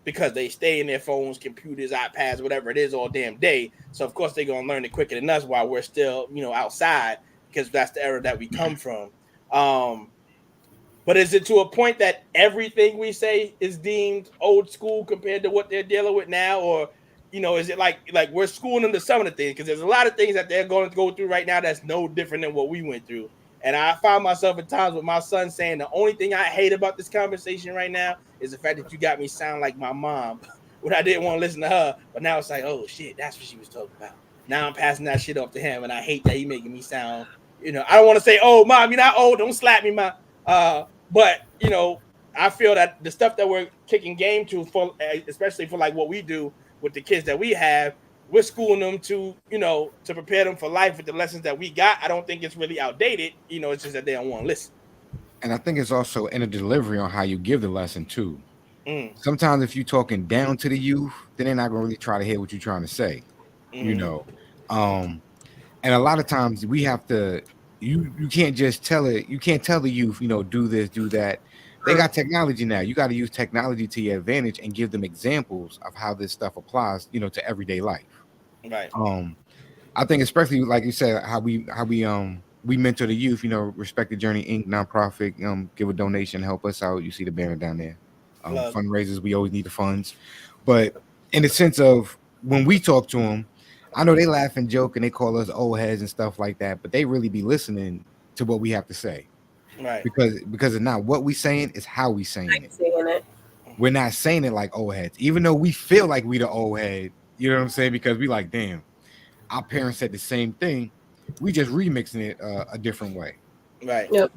because they stay in their phones, computers, iPads, whatever it is all damn day. So, of course, they're going to learn it quicker than us while we're still, you know, outside because that's the era that we come from. But is it to a point that everything we say is deemed old school compared to what they're dealing with now? Or, you know, is it like we're schooling them to some of the things? Because there's a lot of things that they're going to go through right now that's no different than what we went through. And I found myself at times with my son saying the only thing I hate about this conversation right now is the fact that you got me sound like my mom when I didn't want to listen to her. But now it's like, oh, shit, that's what she was talking about. Now I'm passing that shit off to him, and I hate that he making me sound, you know, I don't want to say, oh, mom, you're not old. Don't slap me, mom. But, you know, I feel that the stuff that we're kicking game to, for, especially for like what we do with the kids that we have, we're schooling them to, you know, to prepare them for life with the lessons that we got. I don't think it's really outdated. You know, it's just that they don't want to listen. And I think it's also in the delivery on how you give the lesson too. Sometimes if you're talking down to the youth, then they're not going to really try to hear what you're trying to say, you know. And a lot of times we have to, you can't just tell it. You can't tell the youth, you know, do this, do that. They got technology now. You got to use technology to your advantage and give them examples of how this stuff applies, you know, to everyday life. Right. I think especially like you said, how we mentor the youth, you know, Respect the Journey Inc. nonprofit, give a donation, help us out. You see the banner down there. Fundraisers, we always need the funds. But in the sense of when we talk to them, I know they laugh and joke and they call us old heads and stuff like that, but they really be listening to what we have to say. Right. Because it's not what we saying, it's how we saying it. we're not saying it like old heads, even though we feel like we the old head. You know what I'm saying? Because we like, damn, our parents said the same thing. We just remixing it a different way. Right. Yep.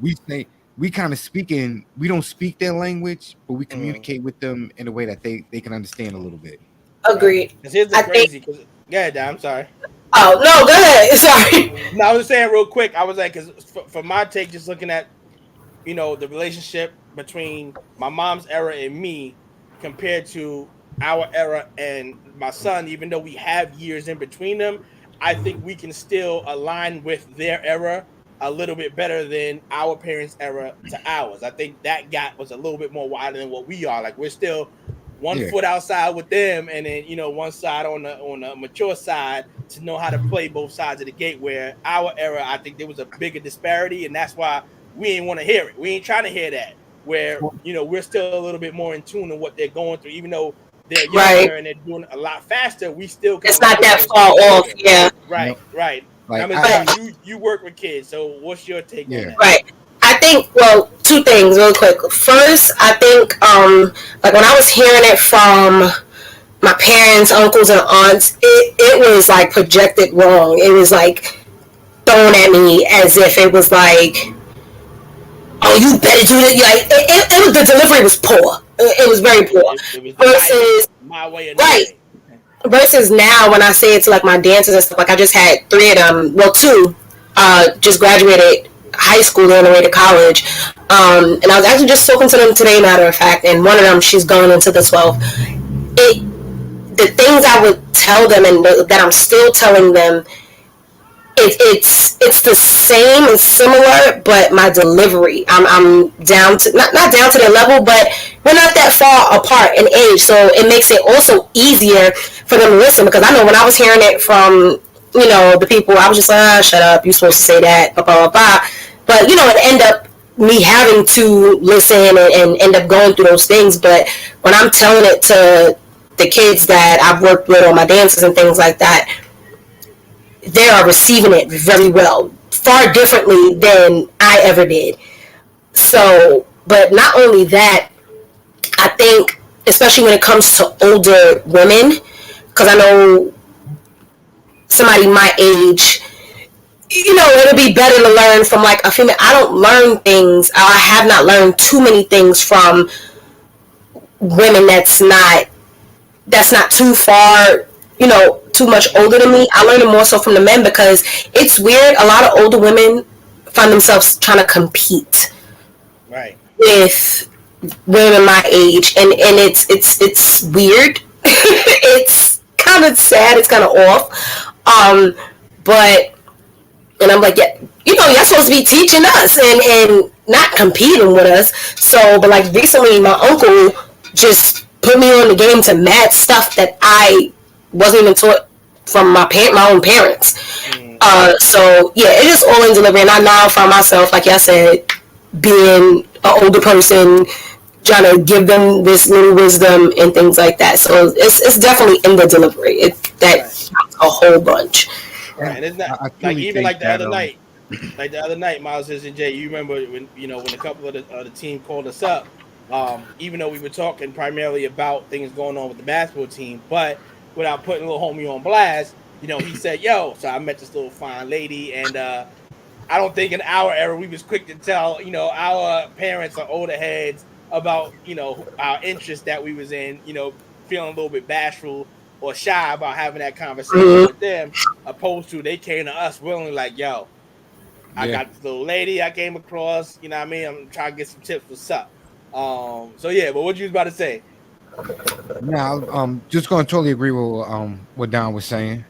We kind of speaking. We don't speak their language, but we communicate with them in a way that they can understand a little bit. Agreed. Because here's the crazy. Go ahead, Dan, I'm sorry. Oh no, go ahead. Sorry. No, I was just saying real quick. I was like, because for my take, just looking at, the relationship between my mom's era and me compared to our era and my son, even though we have years in between them, I think we can still align with their era a little bit better than our parents' era to ours. I think that gap was a little bit more wider than what we are. Like, we're still one foot outside with them, and then one side on the mature side to know how to play both sides of the gate. Where our era, I think there was a bigger disparity, and that's why we ain't want to hear it. We ain't trying to hear that. Where we're still a little bit more in tune with what they're going through, even though they're younger and they're doing a lot faster. We still it's not that far off. Yeah. Right. Like, I mean, you work with kids, so what's your take on that? Right. I think, well, two things real quick. First, I think, like when I was hearing it from my parents, uncles, and aunts, it was like projected wrong. It was like thrown at me as if it was like, oh, you better do it. Like it was, the delivery was poor. It was very poor. It was my way of right. Versus now, when I say it to like my dancers and stuff, like I just had 3 of them. Well, 2 just graduated high school, they're on the way to college. And I was actually just talking to them today, matter of fact, and one of them, she's going into the 12. The things I would tell them and that I'm still telling them, it's the same and similar, but my delivery, I'm down to not down to their level, but we're not that far apart in age, so it makes it also easier for them to listen. Because I know when I was hearing it from the people, I was just like, shut up, you're supposed to say that, blah blah blah. But it ended up me having to listen and end up going through those things. But when I'm telling it to the kids that I've worked with, or my dancers and things like that, they are receiving it very well, far differently than I ever did. So, but not only that, I think, especially when it comes to older women, because I know somebody my age, it'll be better to learn from like a female. I don't learn things, or I have not learned too many things from women that's not too far, too much older than me. I learned it more so from the men, because it's weird. A lot of older women find themselves trying to compete with women my age, and it's weird. It's kind of sad. It's kind of off. But and I'm like, yeah, y'all supposed to be teaching us and not competing with us. So, but like recently, my uncle just put me on the game to mad stuff that I wasn't even taught from my own parents. So yeah, it is all in delivery. And I now find myself, like I said, being an older person, trying to give them this little wisdom and things like that. So it's definitely in the delivery. That's a whole bunch. Right, and it's not like even like the other night. Like the other night, Miles and Jay, you remember when when a couple of the team called us up, even though we were talking primarily about things going on with the basketball team, but without putting little homie on blast, he said, "Yo," so I met this little fine lady, and I don't think in our era we was quick to tell our parents or older heads about our interest that we was in, feeling a little bit bashful or shy about having that conversation with them, opposed to they came to us willingly like, yo, I got this little lady I came across, you know what I mean? I'm trying to get some tips, what's up? So yeah, but what you was about to say? Now, just going to totally agree with what Don was saying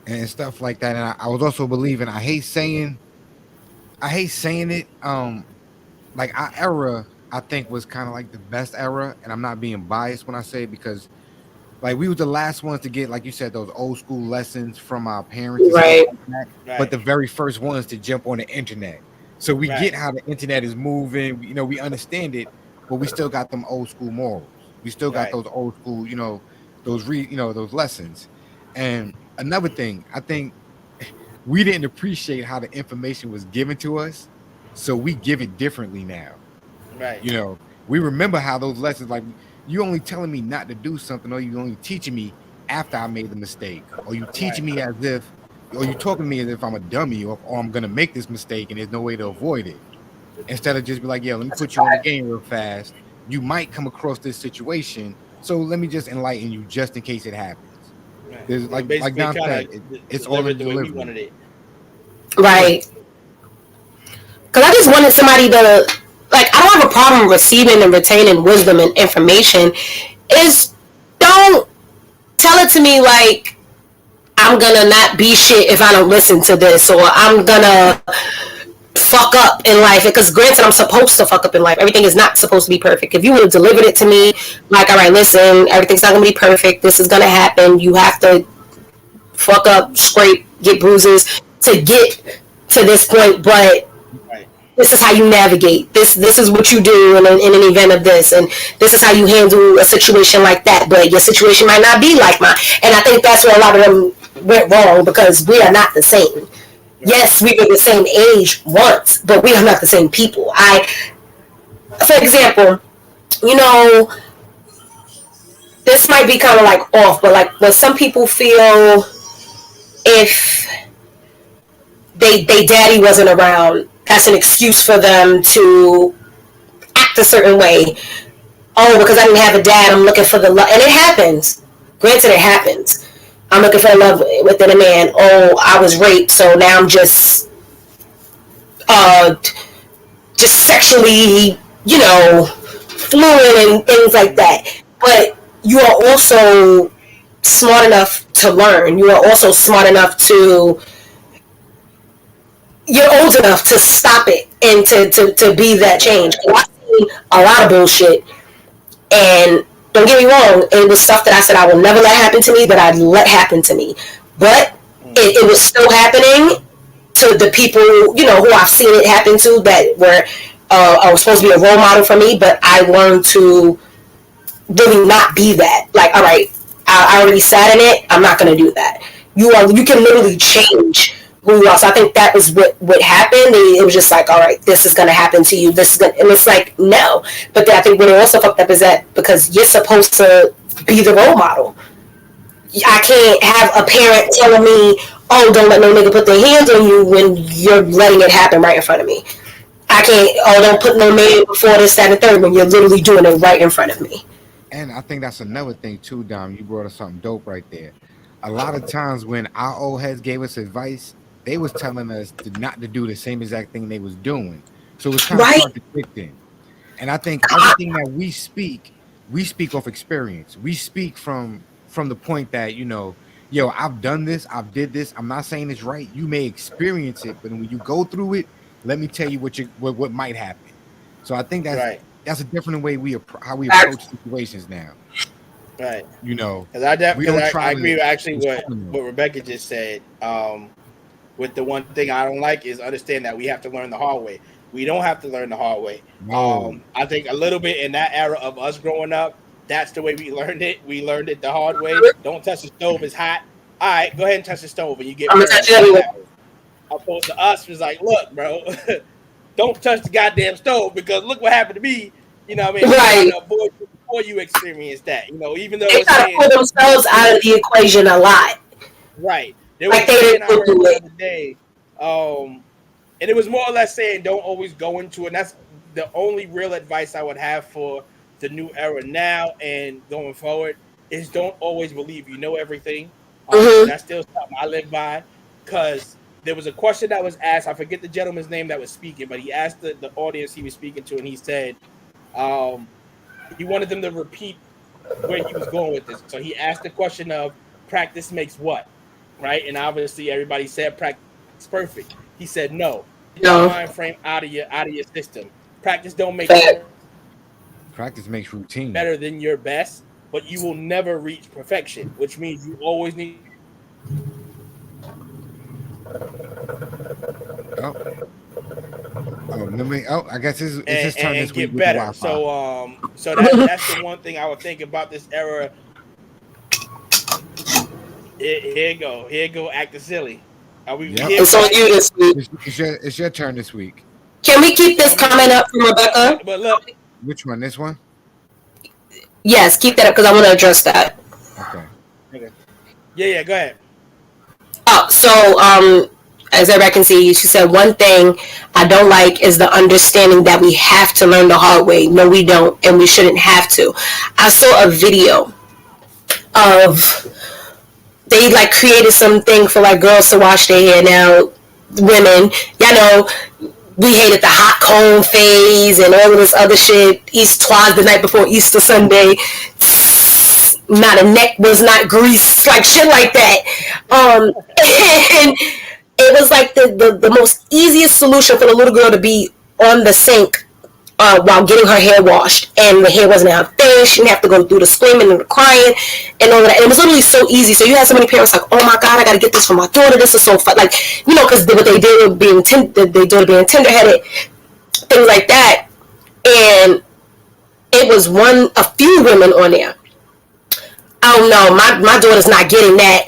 and stuff like that. And I was also believing, I hate saying it, like our era, I think was kind of like the best era, and I'm not being biased when I say it, because like we were the last ones to get, like you said, those old school lessons from our parents, right? But the very first ones to jump on the internet. So we get how the internet is moving. We understand it, but we still got them old school morals. We still got those old school, those lessons. And another thing, I think we didn't appreciate how the information was given to us, so we give it differently now. Right. We remember how those lessons, like You only telling me not to do something, or you only teaching me after I made the mistake, or you teaching me as if, or you talking to me as if I'm a dummy, or I'm gonna make this mistake and there's no way to avoid it. Instead of just be like, yeah, let me put you on the game real fast. You might come across this situation, so let me just enlighten you just in case it happens. There's like Don said, it's all in the way we wanted it. Right. Because I just wanted somebody to, like, I don't have a problem receiving and retaining wisdom and information. Is don't tell it to me like I'm gonna not be shit if I don't listen to this, or I'm gonna fuck up in life. Because granted, I'm supposed to fuck up in life. Everything is not supposed to be perfect. If you would have delivered it to me like, all right, listen, everything's not gonna be perfect. This is gonna happen. You have to fuck up, scrape, get bruises to get to this point, but this is how you navigate. This is what you do in an event of this, and this is how you handle a situation like that. But your situation might not be like mine, and I think that's where a lot of them went wrong, because we are not the same. Yes, we were the same age once, but we are not the same people. For example, this might be kind of like off, but like when some people feel if they daddy wasn't around, that's an excuse for them to act a certain way. Oh, because I didn't have a dad, I'm looking for the love. And it happens. Granted, it happens. I'm looking for love within a man. Oh, I was raped, so now I'm just sexually, fluid and things like that. But you are also smart enough to learn. You are also smart enough to... You're old enough to stop it and to be that change. I've seen a lot of bullshit, and don't get me wrong, it was stuff that I said I will never let happen to me, that I'd let happen to me. But it was still happening to the people, who I've seen it happen to, that were supposed to be a role model for me, but I learned to really not be that. Like, all right, I already sat in it, I'm not going to do that. You can literally change who you are. So I think that was what happened. It was just like, all right, this is going to happen to you. And it's like, no. But I think what it also fucked up is that because you're supposed to be the role model. I can't have a parent telling me, oh, don't let no nigga put their hands on you when you're letting it happen right in front of me. I can't, oh, don't put no man before this, that, and third when you're literally doing it right in front of me. And I think that's another thing too, Dom. You brought us something dope right there. A lot of times when our old heads gave us advice, they was telling us not to do the same exact thing they was doing. So it's kind of contradicting. And I think everything that we speak off experience. We speak from the point that, I've done this, I've did this. I'm not saying it's right. You may experience it, but when you go through it, let me tell you what might happen. So I think that's right. That's a different way how we approach situations now. Right. Because I agree with actually what Rebecca just said. With the one thing I don't like is understand that we have to learn the hard way. We don't have to learn the hard way. No. I think a little bit in that era of us growing up, that's the way we learned it. We learned it the hard way. Don't touch the stove, it's hot. All right, go ahead and touch the stove and you get... Opposed to us was like, look, bro, don't touch the goddamn stove because look what happened to me. You know what I mean? Right. Before you experience that, even though they try to pull themselves out of the equation a lot. Right. There was saying I heard the other day, and it was more or less saying don't always go into it. And that's the only real advice I would have for the new era now and going forward is don't always believe you know everything. That's still something I live by, because there was a question that was asked. I forget the gentleman's name that was speaking, but he asked the audience he was speaking to, and he said he wanted them to repeat where he was going with this. So he asked the question of practice makes what? Right, and obviously everybody said practice is perfect. He said no. Get your mind frame out of your system. Practice don't make practice makes routine better than your best, but you will never reach perfection, which means you always need. I guess it's his turn this week. Get better. So that's the one thing I would think about this era. Here you go, acting silly. Are we? Yep. It's on you this week. It's your turn this week. Can we keep this comment up from Rebecca? But look, which one? This one? Yes, keep that up because I want to address that. Okay. Yeah, go ahead. Oh, so as everybody can see, she said one thing I don't like is the understanding that we have to learn the hard way. No, we don't, and we shouldn't have to. I saw a video of they like created something for like girls to wash their hair. Now, women, y'all know we hated the hot comb phase and all of this other shit. Twice the night before Easter Sunday. Not a neck was not greased, like shit like that. And it was like the most easiest solution for the little girl to be on the sink while getting her hair washed, and the hair wasn't in her face. She didn't have to go through the screaming and the crying and all of that. And it was literally so easy. So you had so many parents like, oh my god, I gotta get this for my daughter. This is so fun, like, you know, because what they did with being they daughter being tenderheaded, things like that. And it was a few women on there. Oh no, my daughter's not getting that.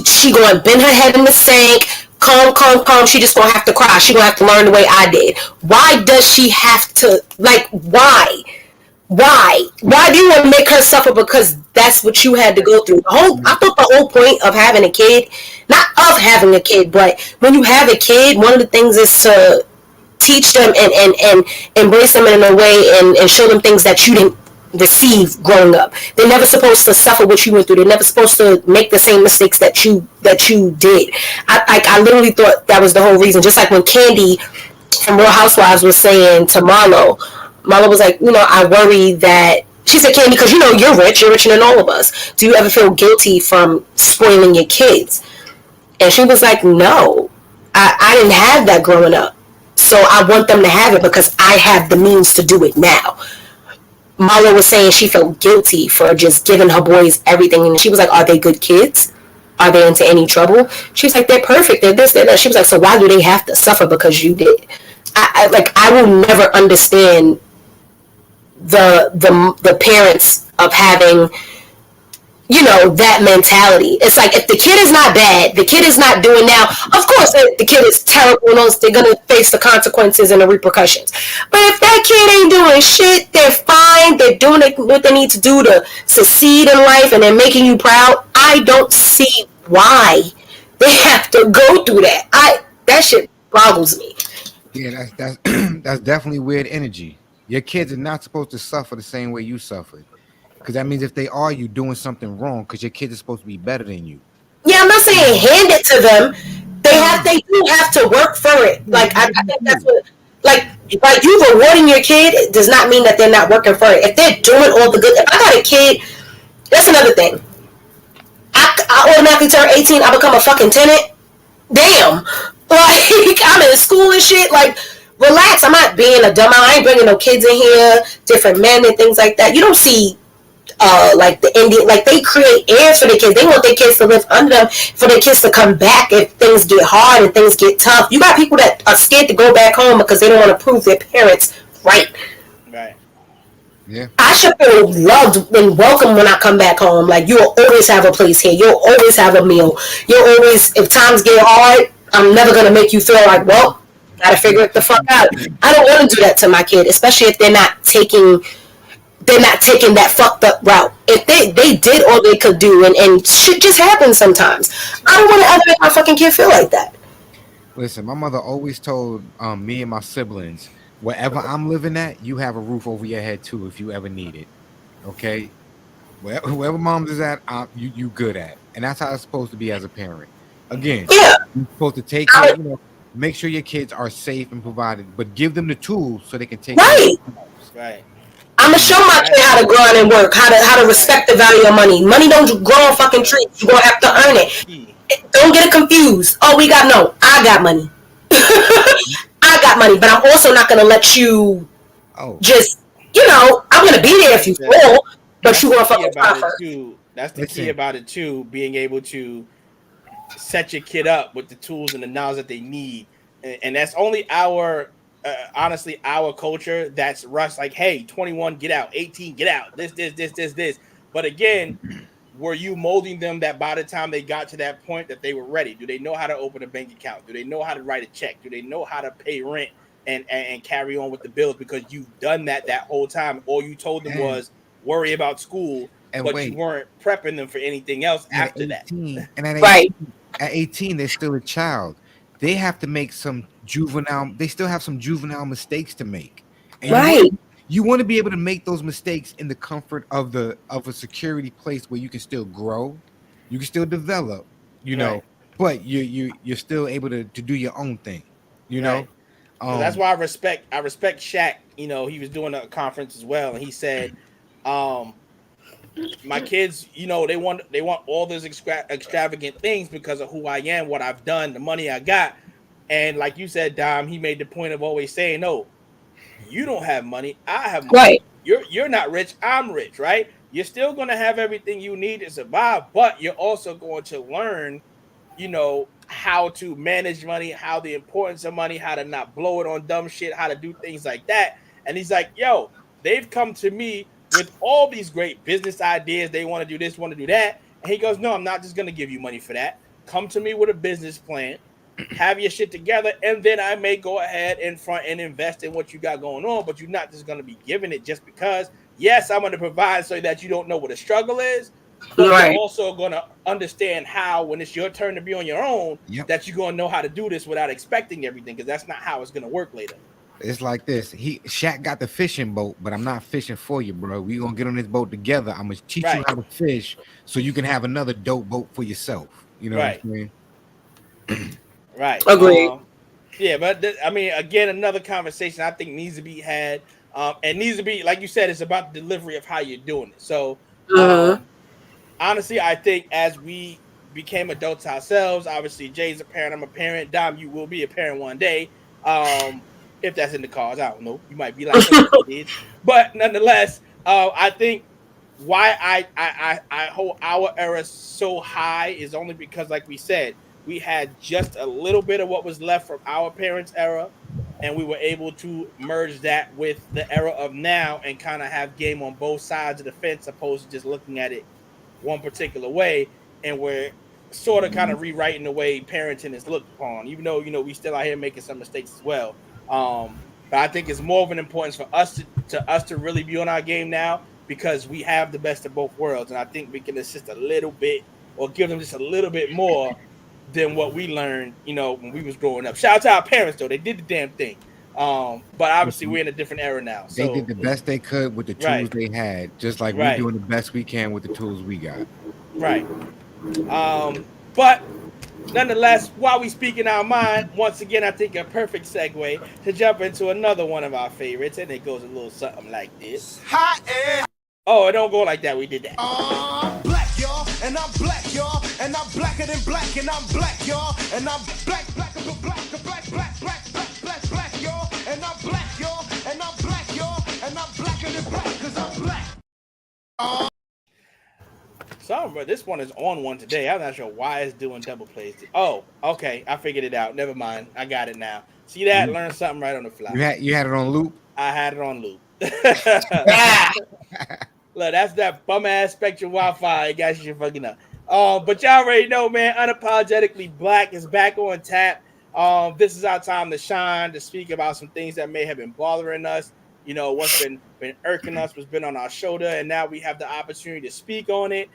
She going to bend her head in the sink, calm. She just going to have to cry. She going to have to learn the way I did. Why does she have to, like, why? Why do you want to make her suffer because that's what you had to go through? I thought the whole point of having a kid, not of having a kid, but when you have a kid, one of the things is to teach them and embrace them in a way and show them things that you didn't receive growing up. They're never supposed to suffer what you went through. They're never supposed to make the same mistakes that you did. I literally thought that was the whole reason. Just like when Candy from Real Housewives was saying to Marlo was like, you know, I worry that, she said, Candy, because you know you're richer than all of us. Do you ever feel guilty from spoiling your kids? And she was like, no, I didn't have that growing up. So I want them to have it because I have the means to do it now. Marlo was saying she felt guilty for just giving her boys everything. And she was like, are they good kids? Are they into any trouble? She was like, they're perfect. They're this, they're that. She was like, so why do they have to suffer because you did? I will never understand the parents of having, you know, that mentality. It's like, if the kid is not bad, the kid is not doing now, of course, if the kid is terrible, they're going to face the consequences and the repercussions. But if that kid ain't doing shit, they're fine, they're doing what they need to do to succeed in life, and they're making you proud, I don't see why they have to go through that. That shit boggles me. Yeah, that's definitely weird energy. Your kids are not supposed to suffer the same way you suffered. Because that means if they are, you doing something wrong because your kids are supposed to be better than you. Yeah, I'm not saying hand it to them. They do have to work for it. Like, I think that's what, like you rewarding your kid does not mean that they're not working for it. If they're doing all the good, if I got a kid, that's another thing. I automatically turn 18, I become a fucking tenant. Damn. Like, I'm in school and shit. Like, relax. I'm not being a dumb. I ain't bringing no kids in here, different men and things like that. You don't see like the Indian, like they create heirs for their kids. They want their kids to live under them, for their kids to come back if things get hard and things get tough. You got people that are scared to go back home because they don't want to prove their parents right. Right. Yeah. I should feel loved and welcome when I come back home. Like, you'll always have a place here. You'll always have a meal. You'll always, if times get hard, I'm never going to make you feel like, well, gotta figure it the fuck out. I don't want to do that to my kid, especially if they're not taking that fucked up route. If they did all they could do and shit just happens sometimes. I don't want to ever make my fucking kid feel like that. Listen, my mother always told me and my siblings, wherever I'm living at, you have a roof over your head too if you ever need it. Okay? Wherever mom's is at, you good at. And that's how it's supposed to be as a parent. Again, yeah. You're supposed to take care, make sure your kids are safe and provided, but give them the tools so they can take care of themselves. Right. I'm gonna show my kid how to grind and work, how to respect the value of money. Money don't grow on fucking trees. You're gonna have to earn it. Don't get it confused. Oh, I got money. I got money, but I'm also not gonna let you just, I'm gonna be there if you fall, but you gonna fucking suffer. That's the key about it too, being able to set your kid up with the tools and the knowledge that they need. And that's only honestly our culture that's rushed, like, hey, 21 get out, 18 get out, this. But again, were you molding them that by the time they got to that point that they were ready? Do they know how to open a bank account? Do they know how to write a check? Do they know how to pay rent and carry on with the bills? Because you've done that whole time. All you told them was worry about school, but you weren't prepping them for anything else after 18, that. And at 18, they're still a child. They have to make they still have some juvenile mistakes to make. And you want to be able to make those mistakes in the comfort of a security place where you can still grow, you can still develop, you know, but you're still able to do your own thing, you know. So that's why I respect Shaq. You know, he was doing a conference as well, and he said, my kids, you know, they want all those extravagant things because of who I am, what I've done, the money I got. And like you said, Dom, he made the point of always saying, no, you don't have money, I have money. Right. You're not rich, I'm rich, right? You're still going to have everything you need to survive, but you're also going to learn, you know, how to manage money, how the importance of money, how to not blow it on dumb shit, how to do things like that. And he's like, yo, they've come to me with all these great business ideas. They want to do this, want to do that. And he goes, no, I'm not just going to give you money for that. Come to me with a business plan, have your shit together, and then I may go ahead in front and invest in what you got going on, but you're not just going to be giving it just because. Yes, I'm going to provide so that you don't know what a struggle is, but you're also going to understand how, when it's your turn to be on your own, that you're going to know how to do this without expecting everything, because that's not how it's going to work later. It's like this. Shaq got the fishing boat, but I'm not fishing for you, bro. We gonna get on this boat together. I'm gonna teach you how to fish so you can have another dope boat for yourself. You know what I mean? Right. Agreed. Yeah, but I mean, again, another conversation I think needs to be had. And needs to be, like you said, it's about the delivery of how you're doing it. So, honestly, I think as we became adults ourselves, obviously Jay's a parent, I'm a parent. Dom, you will be a parent one day. If that's in the cards, I don't know. You might be like, but nonetheless, I think why I hold our era so high is only because, like we said, we had just a little bit of what was left from our parents' era, and we were able to merge that with the era of now and kind of have game on both sides of the fence, opposed to just looking at it one particular way. And we're sort of kind of rewriting the way parenting is looked upon, even though, you know, we still out here making some mistakes as well. But I think it's more of an importance for us to really be on our game now, because we have the best of both worlds, and I think we can assist a little bit or give them just a little bit more than what we learned, you know, when we was growing up. Shout out to our parents though; they did the damn thing. But obviously we're in a different era now. So they did the best they could with the tools they had, just like we're doing the best we can with the tools we got. Right. But nonetheless, while we speak in our mind, once again, I think a perfect segue to jump into another one of our favorites, and it goes a little something like this. Hot air. Oh, it don't go like that. We did that. I'm black, y'all, and I'm black, y'all, and I'm blacker than black, and I'm black, y'all, and I'm black, y'all, and I'm black, y'all, and I'm black, y'all, and I'm blacker than black, 'cause I'm black. Sorry, bro. This one is on one today. I'm not sure why it's doing double plays. Oh, okay. I figured it out. Never mind. I got it now. See that? Learn something right on the fly. You had it on loop? I had it on loop. Look, that's that bum ass Spectrum Wi-Fi. You guys should fucking know. But y'all already know, man. Unapologetically Black is back on tap. This is our time to shine, to speak about some things that may have been bothering us. You know, what's been irking us, what's been on our shoulder, and now we have the opportunity to speak on it.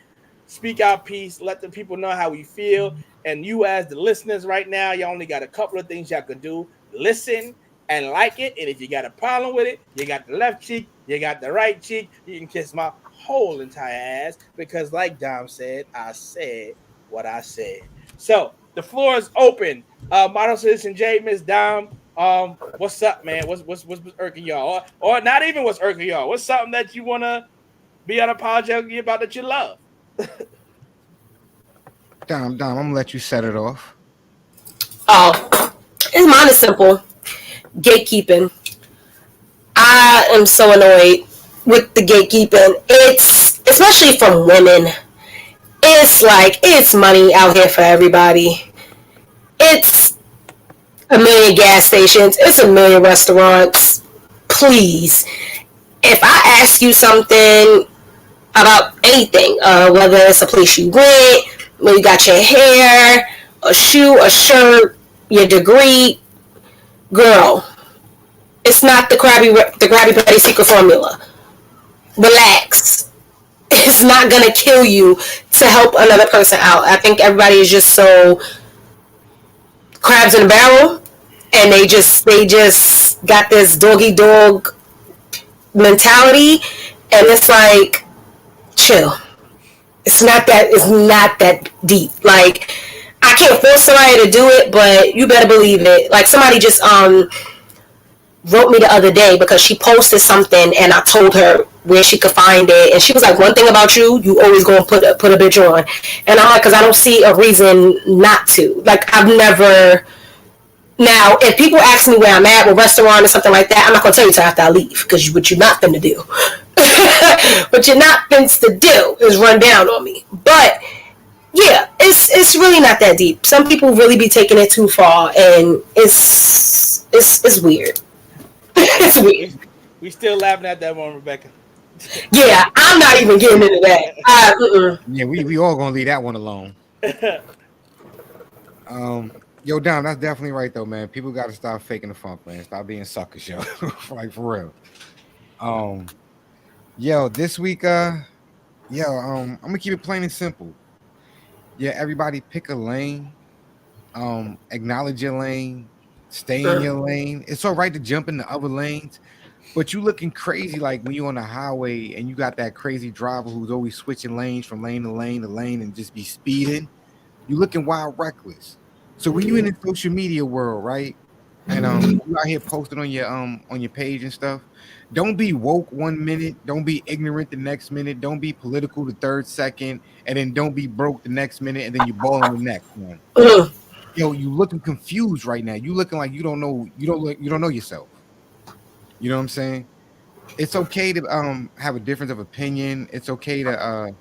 Speak our piece, let the people know how we feel. And you as the listeners right now, you only got a couple of things y'all can do. Listen and like it. And if you got a problem with it, you got the left cheek, you got the right cheek, you can kiss my whole entire ass. Because like Dom said, I said what I said. So the floor is open. Model Citizen J, Miss Dom, what's up, man? What's irking y'all? Or not even what's irking y'all. What's something that you want to be unapologetic about that you love? Dom, I'm gonna let you set it off. Oh, mine is simple. Gatekeeping. I am so annoyed with the gatekeeping. It's especially from women. It's like it's money out here for everybody. It's a million gas stations. It's a million restaurants. Please, if I ask you something about anything, whether it's a place you went, where you got your hair, a shoe, a shirt, your degree, girl, it's not the Krabby Patty secret formula. relax. It's not gonna kill you to help another person out. I think everybody is just so crabs in a barrel, and they just got this doggy dog mentality, and it's like, chill. It's not that deep. Like, I can't force somebody to do it, but you better believe it. Like, somebody just wrote me the other day because she posted something, and I told her where she could find it, and she was like, one thing about you always gonna put a bitch on. And I'm like, because I don't see a reason not to. Like, I've never. Now, if people ask me where I'm at, a restaurant or something like that, I'm not gonna tell you till after I leave, because what you're not finna do. What you're not finna do is run down on me. But yeah, it's really not that deep. Some people really be taking it too far, and it's weird. It's weird. We still laughing at that one, Rebecca. Yeah, I'm not even getting into that. Yeah, we all gonna leave that one alone. Yo, Dom, that's definitely right though, man. People got to stop faking the funk, man. Stop being suckers, yo. Like, for real. Yo, this week, I'm gonna keep it plain and simple. Yeah, everybody pick a lane. Acknowledge your lane. Stay in your lane. It's all right to jump into other lanes, but you looking crazy like when you're on the highway and you got that crazy driver who's always switching lanes from lane to lane to lane and just be speeding. You looking wild reckless. So when you in the social media world, right, and you out here posting on your page and stuff, don't be woke 1 minute, don't be ignorant the next minute, don't be political the third second, and then don't be broke the next minute, and then you balling the next one. Yo, you looking confused right now. You looking like you don't know yourself. You know what I'm saying? It's okay to have a difference of opinion. It's okay to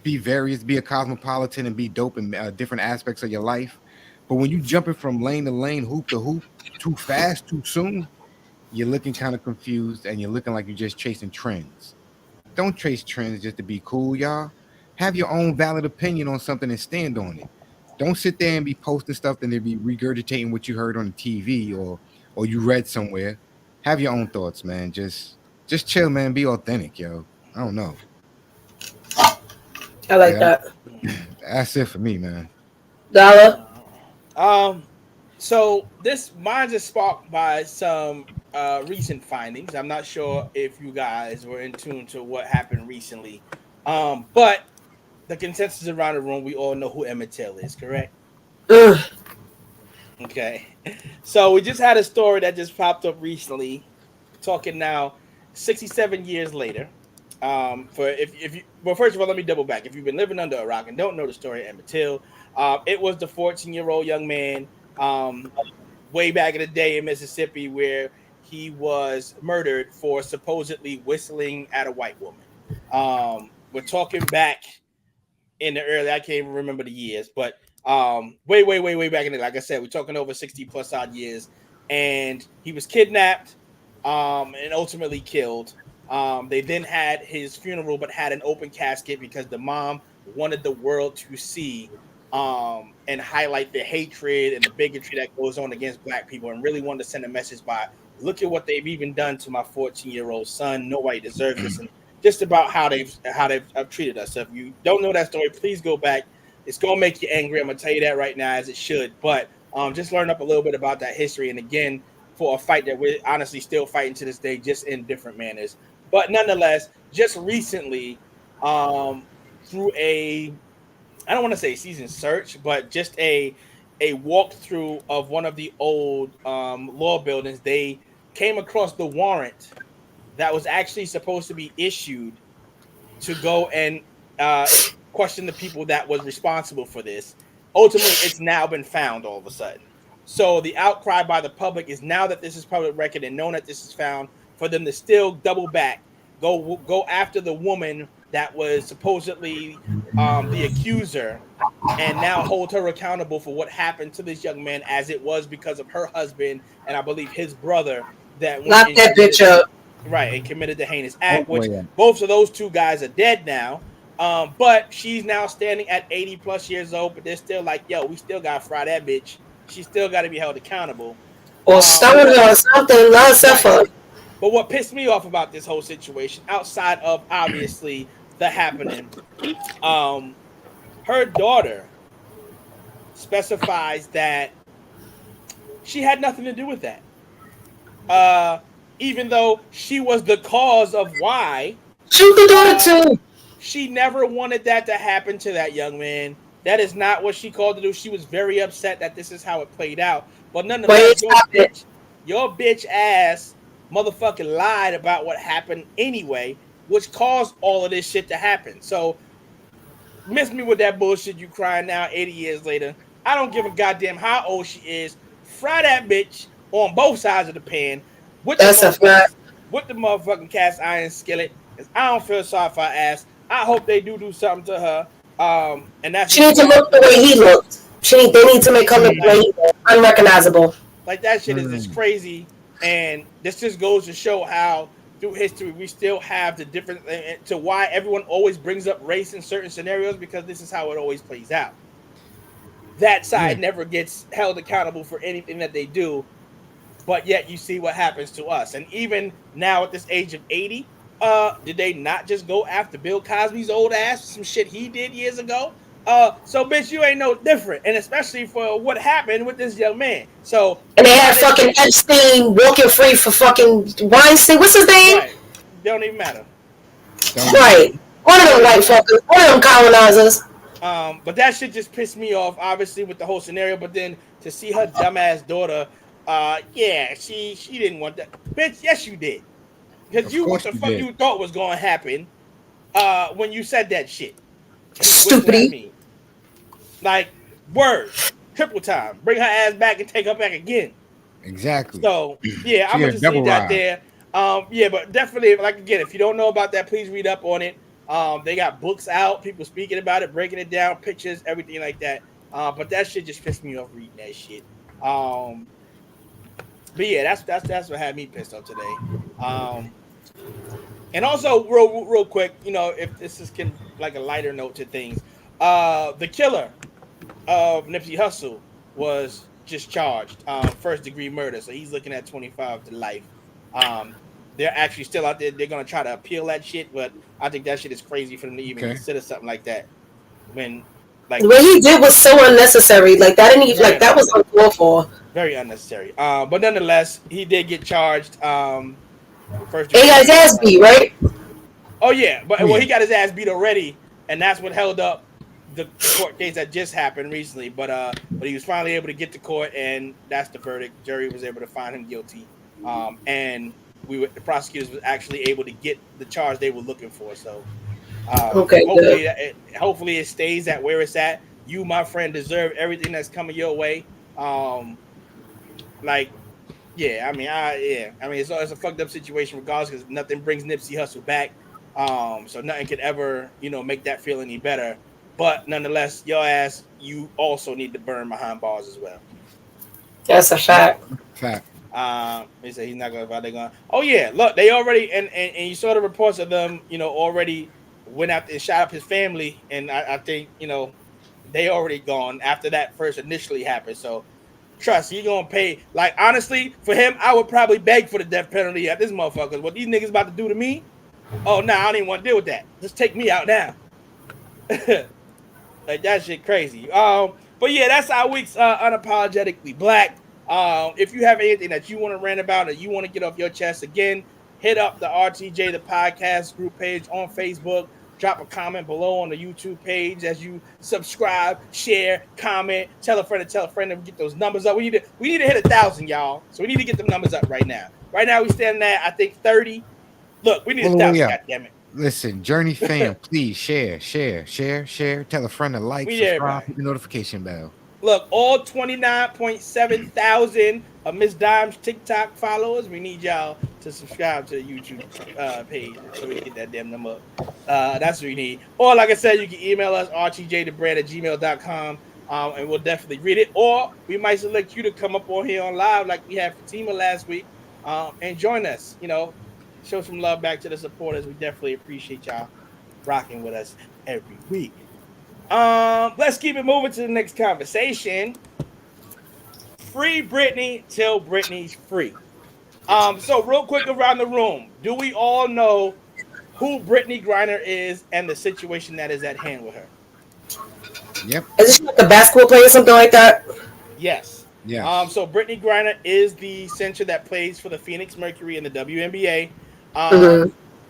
be various, be a cosmopolitan, and be dope in different aspects of your life. But when you jumping from lane to lane, hoop to hoop, too fast, too soon, you're looking kind of confused, and you're looking like you're just chasing trends. Don't chase trends just to be cool, y'all. Have your own valid opinion on something and stand on it. Don't sit there and be posting stuff and then be regurgitating what you heard on the TV or you read somewhere. Have your own thoughts, man. Just chill, man. Be authentic, yo. I don't know. I like that. That's it for me, man. Dollar. So mine is sparked by some recent findings. I'm not sure if you guys were in tune to what happened recently, but the consensus around the room, we all know who Emmett Till is, correct? Okay. So we just had a story that just popped up recently, talking now 67 years later. First of all, let me double back. If you've been living under a rock and don't know the story of Emmett Till, it was the 14-year-old young man way back in the day in Mississippi where he was murdered for supposedly whistling at a white woman. We're talking back in the early, I can't even remember the years, but way back in the, like I said, we're talking over 60 plus odd years, and he was kidnapped and ultimately killed. They then had his funeral, but had an open casket because the mom wanted the world to see and highlight the hatred and the bigotry that goes on against black people, and really wanted to send a message by, look at what they've even done to my 14-year-old son. Nobody deserves this, and just about how they've treated us. So if you don't know that story, please go back. It's gonna make you angry. I'm gonna tell you that right now, as it should. But just learn up a little bit about that history, and again, for a fight that we're honestly still fighting to this day, just in different manners. But nonetheless, just recently, through I don't want to say season search, but just a walkthrough of one of the old law buildings, they came across the warrant that was actually supposed to be issued to go and question the people that was responsible for this. Ultimately, it's now been found all of a sudden. So the outcry by the public is, now that this is public record and known that this is found, for them to still double back, go after the woman that was supposedly the accuser, and now hold her accountable for what happened to this young man, as it was because of her husband and I believe his brother that locked that bitch up. Right, and committed the heinous act, which both of those two guys are dead now. But she's now standing at 80 plus years old, but they're still like, yo, we still got to fry that bitch. She still got to be held accountable. Or stone her or something, not suffer. But what pissed me off about this whole situation, outside of obviously the happening, her daughter specifies that she had nothing to do with that. Even though she was the cause of why. Shoot the daughter too. She never wanted that to happen to that young man. That is not what she called to do. She was very upset that this is how it played out. But nonetheless, your bitch ass motherfucking lied about what happened anyway, which caused all of this shit to happen. So, miss me with that bullshit you crying now 80 years later. I don't give a goddamn how old she is. Fry that bitch on both sides of the pan with the motherfucking cast iron skillet. I don't feel sorry for her ass. I hope they do something to her. And that's she needs to look the way he looked. They need to make her look the way he looked. Unrecognizable. Like that shit is just crazy. And this just goes to show how through history we still have the different to why everyone always brings up race in certain scenarios, because this is how it always plays out. That side never gets held accountable for anything that they do, but yet you see what happens to us. And even now at this age of 80, did they not just go after Bill Cosby's old ass for some shit he did years ago? So bitch, you ain't no different, and especially for what happened with this young man. So and they had fucking Epstein walking free for fucking Weinstein. What's his name? Right. Don't even matter. Right. One of them white fuckers. One of them colonizers. But that shit just pissed me off, obviously, with the whole scenario. But then to see her dumbass daughter, she didn't want that. Bitch, yes you did. Because what the fuck you thought was going to happen when you said that shit. Stupid. Like, word. Triple time. Bring her ass back and take her back again. Exactly. So, yeah, I'm going to just leave that there. But definitely, like, again, if you don't know about that, please read up on it. They got books out, people speaking about it, breaking it down, pictures, everything like that. But that shit just pissed me off reading that shit. But yeah, that's what had me pissed off today. And also, real quick, if this is like a lighter note to things, the killer of Nipsey Hussle was just charged, first degree murder. So he's looking at 25 to life. They're actually still out there. They're gonna try to appeal that shit, but I think that shit is crazy for them to even consider something like that. When, like, what he did was so unnecessary. Like that didn't even that was uncalled for. Very unnecessary. But nonetheless, he did get charged. First. He got his ass beat, right? Oh yeah, but well, he got his ass beat already, and that's what held up the court case that just happened recently. But he was finally able to get to court, and that's the verdict. Jury was able to find him guilty, and the prosecutors was actually able to get the charge they were looking for. So, hopefully it stays at where it's at. You, my friend, deserve everything that's coming your way. It's a fucked up situation regardless, because nothing brings Nipsey Hussle back. So nothing could ever, make that feel any better. But nonetheless, your ass, you also need to burn behind bars as well. That's a fact. They say he's not gonna. Oh yeah, look, they already and you saw the reports of them, already went out and shot up his family, and I think they already gone after that first initially happened. So trust, he gonna pay. Like, honestly, for him, I would probably beg for the death penalty at this motherfucker. What these niggas about to do to me? Oh, nah, I don't even want to deal with that. Just take me out now. Like, that shit crazy. But yeah, that's our week's Unapologetically Black. If you have anything that you want to rant about or you want to get off your chest, again, hit up the RTJ the Podcast group page on Facebook. Drop a comment below on the YouTube page as you subscribe, share, comment, tell a friend and we get those numbers up. We need to hit 1,000, y'all. So we need to get them numbers up right now. Right now we standing at, I think, 30. Look, we need 1,000. Goddammit. Listen, Journey fam, please share. Tell a friend to like, subscribe, hit the notification bell. Look, all 29.7 thousand of Miss Dime's TikTok followers, we need y'all to subscribe to the YouTube page so we can get that damn number up. That's what we need. Or, like I said, you can email us, rtjthebrand@gmail.com, and we'll definitely read it. Or we might select you to come up on here on live like we had Fatima last week and join us. Show some love back to the supporters. We definitely appreciate y'all rocking with us every week. Let's keep it moving to the next conversation. Free Britney till Britney's free. So real quick around the room, do we all know who Brittany Griner is and the situation that is at hand with her? Yep. Is she like a basketball player or something like that? Yes. Yeah. So Brittany Griner is the center that plays for the Phoenix Mercury in the WNBA.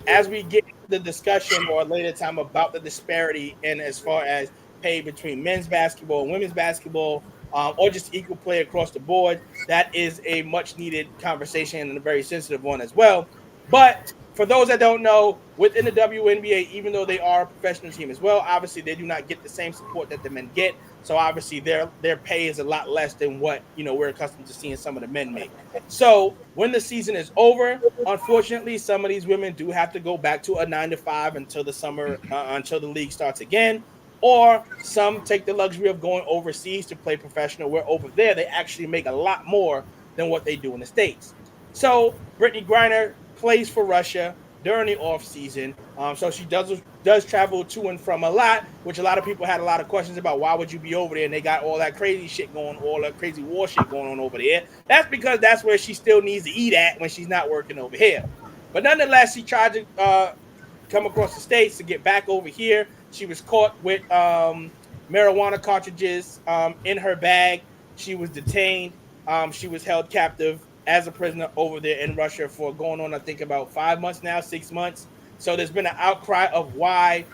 As we get into the discussion or later time about the disparity in as far as pay between men's basketball and women's basketball, or just equal play across the board, that is a much needed conversation and a very sensitive one as well. But for those that don't know, within the WNBA, even though they are a professional team as well, obviously they do not get the same support that the men get. So obviously their pay is a lot less than what we're accustomed to seeing some of the men make. So when the season is over, unfortunately, some of these women do have to go back to a 9-to-5 until the summer, until the league starts again. Or some take the luxury of going overseas to play professional, where over there they actually make a lot more than what they do in the States. So Brittany Griner plays for Russia during the off season. So she does travel to and from a lot, which a lot of people had a lot of questions about. Why would you be over there? And they got all that crazy shit going, all that crazy war shit going on over there. That's because that's where she still needs to eat at when she's not working over here. But nonetheless, she tried to come across the States to get back over here. She was caught with marijuana cartridges in her bag. She was detained. She was held captive as a prisoner over there in Russia for going on, I think, about 5 months now, 6 months. So there's been an outcry of why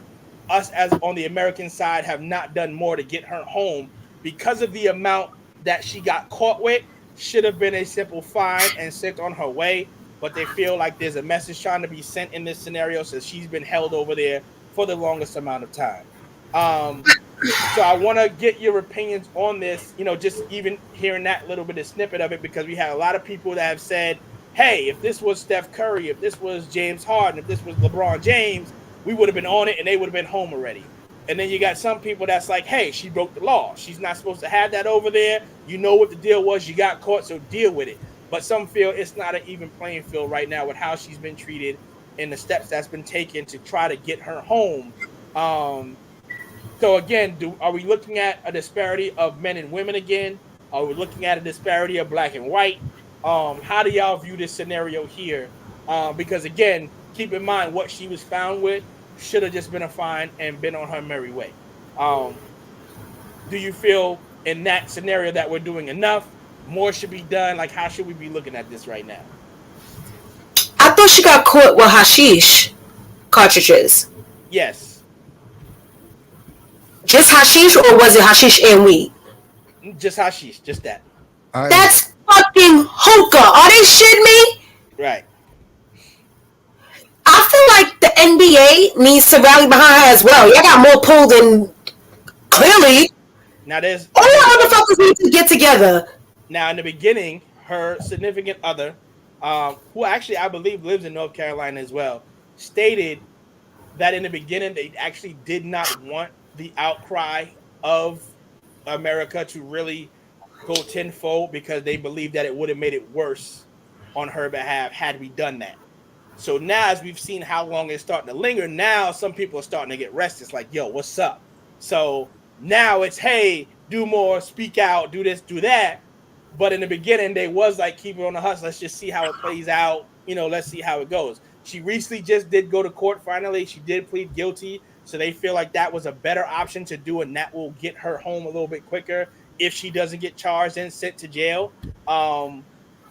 us as on the American side have not done more to get her home because of the amount that she got caught with. Should have been a simple fine and sent on her way, but they feel like there's a message trying to be sent in this scenario, so she's been held over there for the longest amount of time. So I want to get your opinions on this, just even hearing that little bit of snippet of it, because we had a lot of people that have said, hey, if this was Steph Curry, if this was James Harden, if this was LeBron James, we would have been on it and they would have been home already. And then you got some people that's like, hey, she broke the law. She's not supposed to have that over there. You know what the deal was. You got caught, so deal with it. But some feel it's not an even playing field right now with how she's been treated and the steps that's been taken to try to get her home. So again, are we looking at a disparity of men and women again? Are we looking at a disparity of black and white? How do y'all view this scenario here? Because again, keep in mind what she was found with should have just been a fine and been on her merry way. Do you feel in that scenario that we're doing enough? More should be done? Like, how should we be looking at this right now? I thought she got caught with hashish cartridges. Yes. Just hashish, or was it hashish and weed? Just hashish, just that. That's fucking hookah. Are they shitting me? Right. I feel like the NBA needs to rally behind her as well. Y'all got more pull than clearly. Now there's all the other folks need to get together. Now in the beginning, her significant other, who actually I believe lives in North Carolina as well, stated that in the beginning they actually did not want the outcry of America to really go tenfold because they believed that it would have made it worse on her behalf had we done that. So now, as we've seen how long it's starting to linger, now some people are starting to get restless, like, yo, what's up? So now it's, hey, do more, speak out, do this, do that. But in the beginning, they was like, keep it on the hustle. Let's just see how it plays out. Let's see how it goes. She recently just did go to court. Finally, she did plead guilty. So they feel like that was a better option to do, and that will get her home a little bit quicker if she doesn't get charged and sent to jail.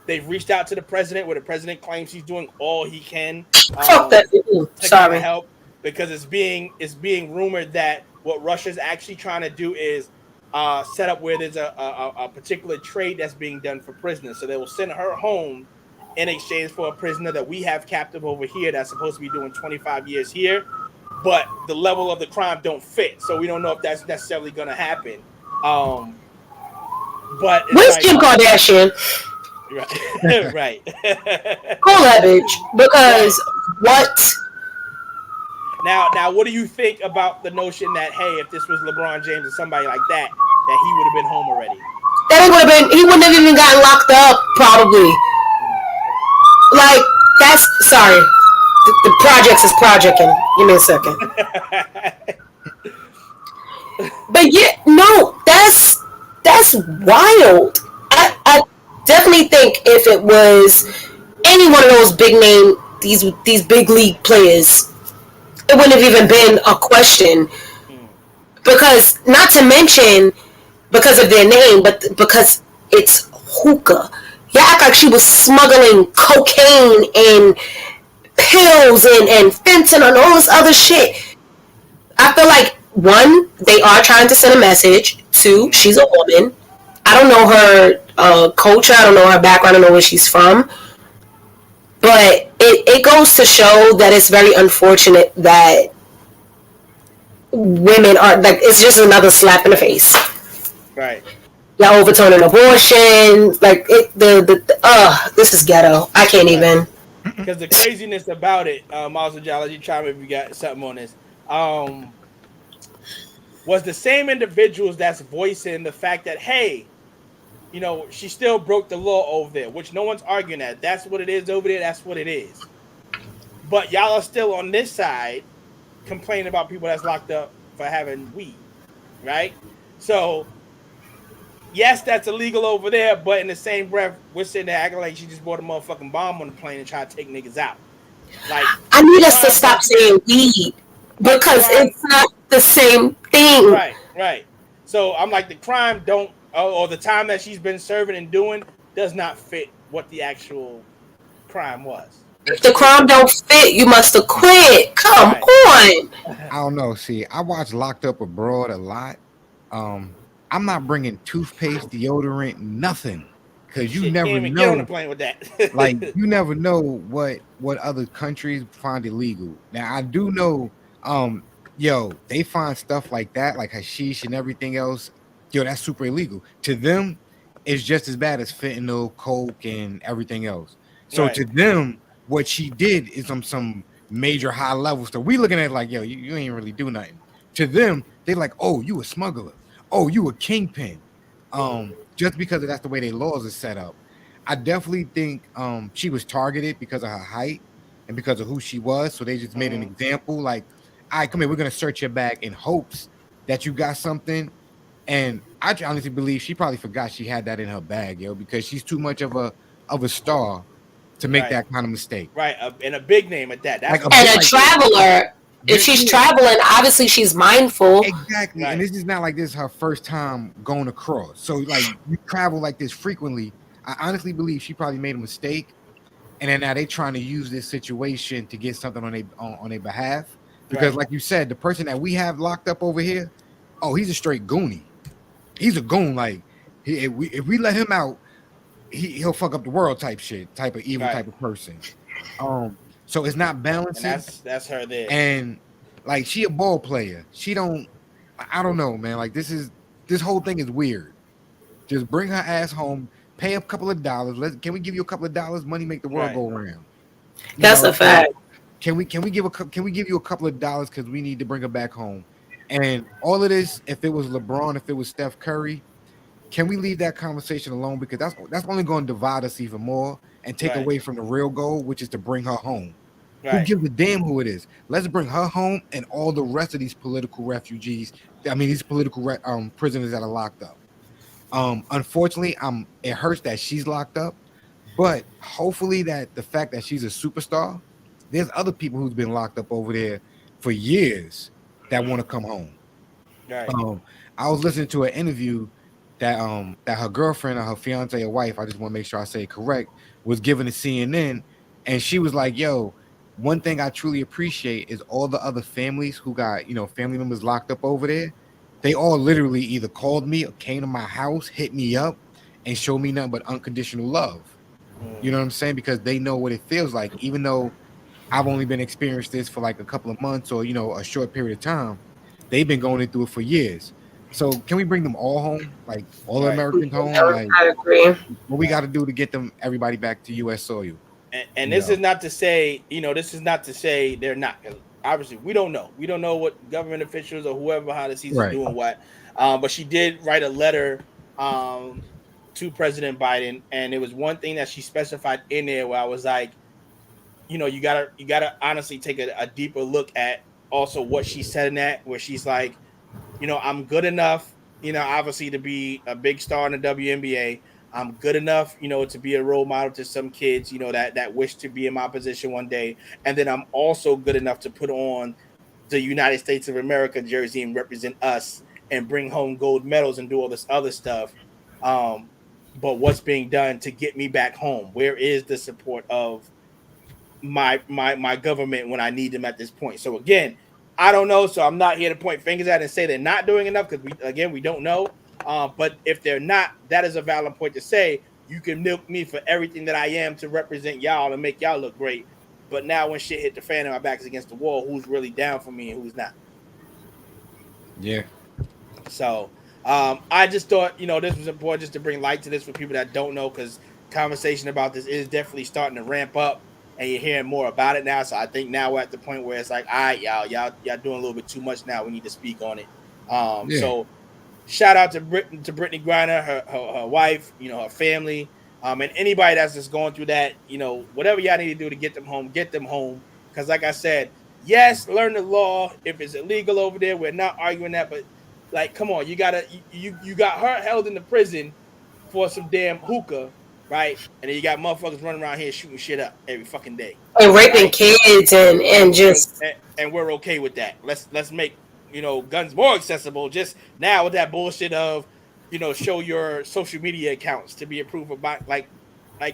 They've reached out to the president, where the president claims he's doing all he can to help, because it's being rumored that what Russia's actually trying to do is set up where there's a particular trade that's being done for prisoners. So they will send her home in exchange for a prisoner that we have captive over here that's supposed to be doing 25 years here. But the level of the crime don't fit, so we don't know if that's necessarily going to happen. But where's Kim Kardashian? Right, right. Call that bitch, because what? Now, what do you think about the notion that, hey, if this was LeBron James or somebody like that he would have been home already? He wouldn't have even gotten locked up, probably. Like, that's sorry. The projects is projecting. Give me a second. But yeah, no, that's wild. I definitely think if it was any one of those big name, these big league players, it wouldn't have even been a question. Because, not to mention, because of their name, but because it's hookah. You act like she was smuggling cocaine and pills and fentanyl and all this other shit. I feel like, one, they are trying to send a message. Two, she's a woman. I don't know her culture. I don't know her background. I don't know where she's from. But it goes to show that it's very unfortunate that women are, like, it's just another slap in the face. Right. Y'all overturning abortion. Like, this is ghetto. I can't even. Because the craziness about it, also, Jolly, you chime in if you got something on this, was the same individuals that's voicing the fact that, hey, you know, she still broke the law over there, which no one's arguing that. That's what it is over there. That's what it is. But y'all are still on this side complaining about people that's locked up for having weed, right? So, yes, that's illegal over there, but in the same breath, we're sitting there acting like she just bought a motherfucking bomb on the plane and tried to take niggas out. Like, I need us to stop saying weed because it's not the same thing. Right. So I'm like, the crime don't, or the time that she's been serving and doing does not fit what the actual crime was. If the crime don't fit, you must have quit. Come on. I don't know. See, I watch Locked Up Abroad a lot. I'm not bringing toothpaste, deodorant, nothing, because you never know. Get on the plane with that. Like, you never know what other countries find illegal. Now, I do know, they find stuff like that, like hashish and everything else. Yo, that's super illegal. To them, it's just as bad as fentanyl, coke, and everything else. So to them, what she did is some major high level stuff. We looking at it like, yo, you ain't really do nothing. To them, they like, oh, you a smuggler. Oh, you a kingpin. Just because that's the way their laws are set up. I definitely think she was targeted because of her height and because of who she was. So they just made an example like, all right, come here, we're gonna search your bag in hopes that you got something. And I honestly believe she probably forgot she had that in her bag, yo, because she's too much of a star to make that kind of mistake. Right, and a big name at that. That's and a traveler. If she's traveling, obviously she's mindful. Exactly. Right. And this is not like this is her first time going across. So, like, you travel like this frequently. I honestly believe she probably made a mistake. And then now they trying to use this situation to get something on their behalf. Because, like you said, the person that we have locked up over here, oh, he's a straight goonie. He's a goon. Like, if we let him out, he'll fuck up the world type shit, type of evil type of person. So it's not balancing. And that's her there. And like, she a ball player. I don't know, man. Like, this whole thing is weird. Just bring her ass home, pay a couple of dollars. Can we give you a couple of dollars? Money make the world go around. That's a fact. Can we give you a couple of dollars because we need to bring her back home? And all of this, if it was LeBron, if it was Steph Curry, can we leave that conversation alone? Because that's only going to divide us even more and take away from the real goal, which is to bring her home. Who gives a damn who it is? Let's bring her home and all the rest of these political refugees. I mean, these political prisoners that are locked up. Unfortunately, it hurts that she's locked up, but hopefully that the fact that she's a superstar, there's other people who's been locked up over there for years that want to come home. Right. I was listening to an interview that her girlfriend or her fiance or wife, I just want to make sure I say it correct, was given to CNN, and she was like, yo, one thing I truly appreciate is all the other families who got, family members locked up over there. They all literally either called me or came to my house, hit me up, and showed me nothing but unconditional love. You know what I'm saying? Because they know what it feels like, even though I've only been experienced this for like a couple of months or, a short period of time. They've been going through it for years. So can we bring them all home? Like all the Americans home? Like, I agree. What we got to do to get everybody back to U.S. soil? And this is not to say, they're not. Obviously, we don't know. We don't know what government officials or whoever behind the scenes are doing what. But she did write a letter to President Biden, and it was one thing that she specified in there where I was like, you gotta honestly take a deeper look at also what she said in that, where she's like, I'm good enough, obviously to be a big star in the WNBA. I'm good enough, to be a role model to some kids, that wish to be in my position one day. And then I'm also good enough to put on the United States of America jersey and represent us and bring home gold medals and do all this other stuff. But what's being done to get me back home? Where is the support of my government when I need them at this point? So again, I don't know. So I'm not here to point fingers at and say they're not doing enough, because we don't know. But if they're not, that is a valid point to say. You can milk me for everything that I am to represent y'all and make y'all look great. But now when shit hit the fan and my back's against the wall, who's really down for me and who's not? Yeah. So I just thought, this was important just to bring light to this for people that don't know, because conversation about this is definitely starting to ramp up and you're hearing more about it now. So I think now we're at the point where it's like, all right, y'all doing a little bit too much now. We need to speak on it. So shout out to Brittany Griner, her wife, her family, and anybody that's just going through that, whatever y'all need to do to get them home. Because like I said, yes, learn the law. If it's illegal over there, we're not arguing that. But like, come on, you got her held in the prison for some damn hookah, right? And then you got motherfuckers running around here shooting shit up every fucking day and raping kids and just and we're okay with that. Let's make guns more accessible. Just now with that bullshit of show your social media accounts to be approved of like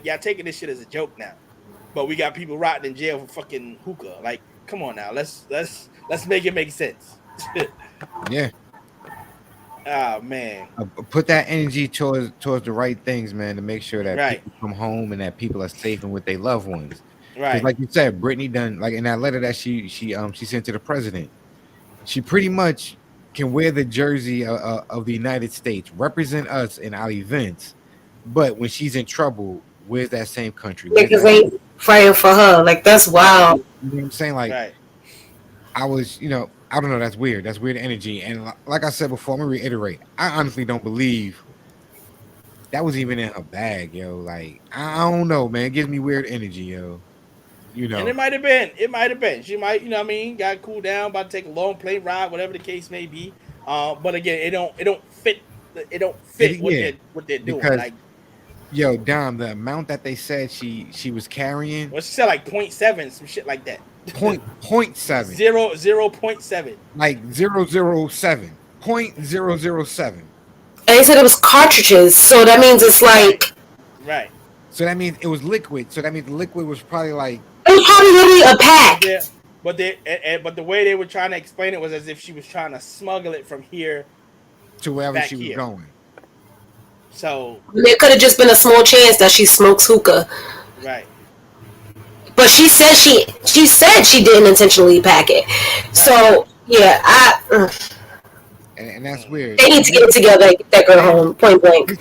y'all taking this shit as a joke now. But we got people rotting in jail for fucking hookah. Like, come on now, let's make it make sense. Yeah. Oh man. Put that energy towards the right things, man, to make sure that people come home and that people are safe and with their loved ones. Right. Like you said, Brittany done, like in that letter that she sent to the president, she pretty much can wear the jersey of the United States, represent us in our events, but when she's in trouble, where's that same country? Niggas ain't fighting for her. Like, that's wild. You know what I'm saying? Like, I was, I don't know. That's weird. That's weird energy. And like I said before, I'm gonna reiterate. I honestly don't believe that was even in her bag, yo. Like, I don't know, man. It gives me weird energy, yo. And it might have been. She might, got cooled down, about to take a long plane ride, whatever the case may be. But again, it don't fit what they're doing. Because, like, yo, Dom, the amount that they said she was carrying. Well, she said like 0.7, some shit like that. 0.7. 0.7. Like 007. 0.007. And they said it was cartridges, so that means it's like. Right. So that means it was liquid. So that means the liquid was probably like. It was probably literally a pack. Yeah, but the way they were trying to explain it was as if she was trying to smuggle it from here to wherever she was going. So there could have just been a small chance that she smokes hookah. Right. But she said she didn't intentionally pack it. Right. So yeah, and that's weird. They need to get it together and get that girl home, point blank.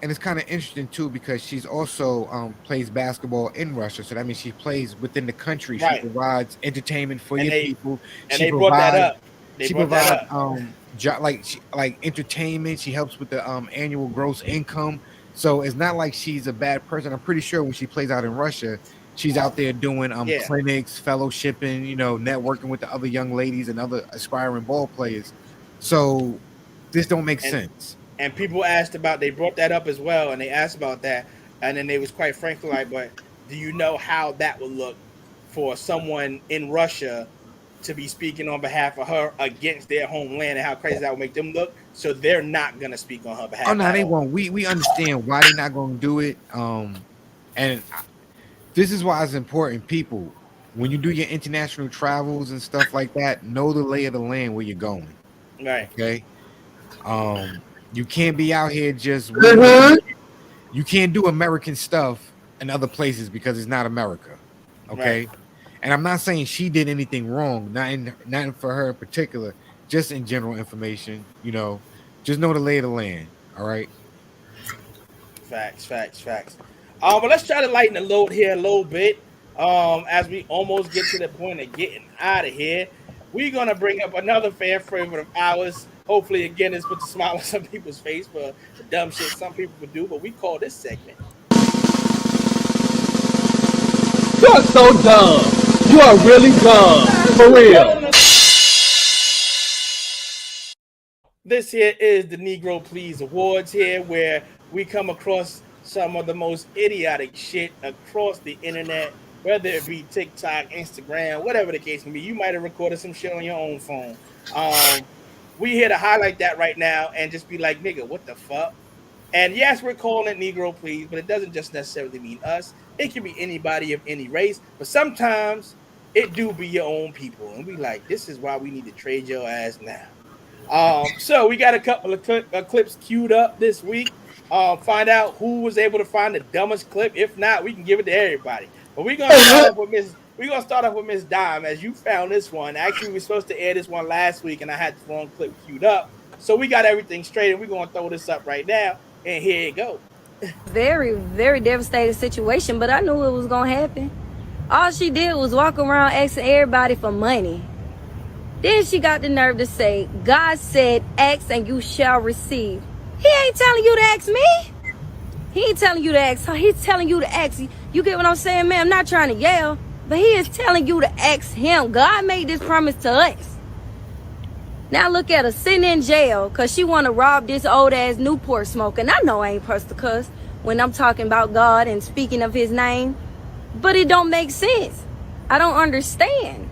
It's kind of interesting too, because she's also plays basketball in Russia, so that means she plays within the country. Right. She provides entertainment for people. And they brought that up. She provides like entertainment. She helps with the annual gross income. So it's not like she's a bad person. I'm pretty sure when she plays out in Russia, she's out there doing clinics, fellowshipping, networking with the other young ladies and other aspiring ball players. So this don't make sense. And people they brought that up as well, and they asked about that, and then they was quite frankly like, but do you know how that would look for someone in Russia to be speaking on behalf of her against their homeland, and how crazy that would make them look? So they're not going to speak on her behalf. Oh, no, they won't. We understand why they're not going to do it. And this is why it's important, people, when you do your international travels and stuff like that, know the lay of the land where you're going. Right. Okay. You can't be out here just. You can't do American stuff in other places because it's not America. Okay. Right. And I'm not saying she did anything wrong, not for her in particular, just in general information, just know the lay of the land. All right. Facts. But let's try to lighten the load here a little bit. As we almost get to the point of getting out of here, we're gonna bring up another fan favorite of ours. Hopefully, again, this puts a smile on some people's face for the dumb shit some people would do, but we call this segment. You're so dumb. You are really dumb. For real. This here is the Negro Please Awards here, where we come across some of the most idiotic shit across the internet, whether it be TikTok, Instagram, whatever the case may be. You might have recorded some shit on your own phone. We here to highlight that right now and just be like, nigga, what the fuck? And yes, we're calling it Negro Please, but it doesn't just necessarily mean us. It can be anybody of any race, but sometimes it do be your own people. And we like, this is why we need to trade your ass now. So we got a couple of clips queued up this week. Find out who was able to find the dumbest clip. If not, we can give it to everybody. But we're gonna start off with Miss Dime, as you found this one. Actually, we were supposed to air this one last week, and I had the wrong clip queued up. So we got everything straight, and we're gonna throw this up right now. And here you go. Very, very devastating situation, but I knew it was gonna happen. All she did was walk around asking everybody for money. Then she got the nerve to say, God said, ask and you shall receive. He ain't telling you to ask me. He ain't telling you to ask her. He's telling you to ask. You get what I'm saying, man? I'm not trying to yell, but he is telling you to ask him. God made this promise to us. Now look at her sitting in jail because she want to rob this old-ass Newport smoker. And I know I ain't supposed to cuss when I'm talking about God and speaking of his name, but it don't make sense. I don't understand.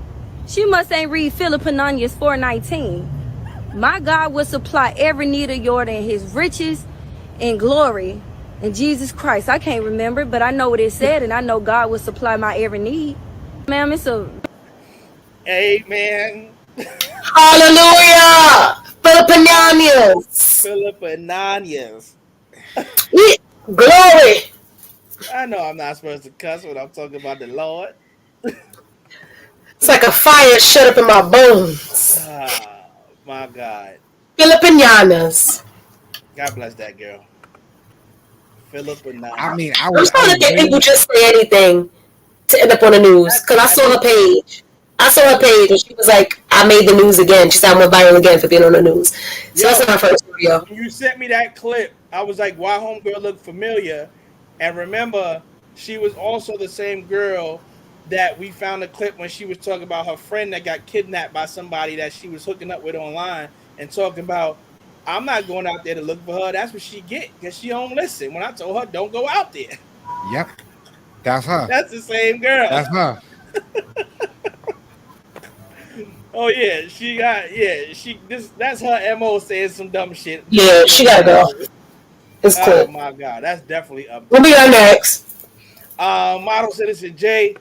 She must ain't read Philip Ananias 4:19. My God will supply every need of yours in his riches and glory in Jesus Christ. I can't remember, but I know what it said, and I know God will supply my every need. Ma'am, it's a... Amen. Hallelujah. Philip Ananias. Philip Ananias. Glory. I know I'm not supposed to cuss when I'm talking about the Lord. It's like a fire shut up in my bones. My God. Philip Ananias. God bless that girl. Philip Ananias. I mean, I'm trying to get people just say anything to end up on the news. Because I saw her page. And she was like, I made the news again. She said I went viral again for being on the news. So that's my first video. When you sent me that clip, I was like, why homegirl look familiar? And remember, she was also the same girl that we found a clip when she was talking about her friend that got kidnapped by somebody that she was hooking up with online and talking about, I'm not going out there to look for her. That's what she get because she don't listen. When I told her, don't go out there. Yep. That's her. That's the same girl. That's her. Oh yeah, that's her MO saying some dumb shit. Yeah, she gotta go. It's cool. Oh my God, that's definitely up. We'll be on next. Model Citizen J,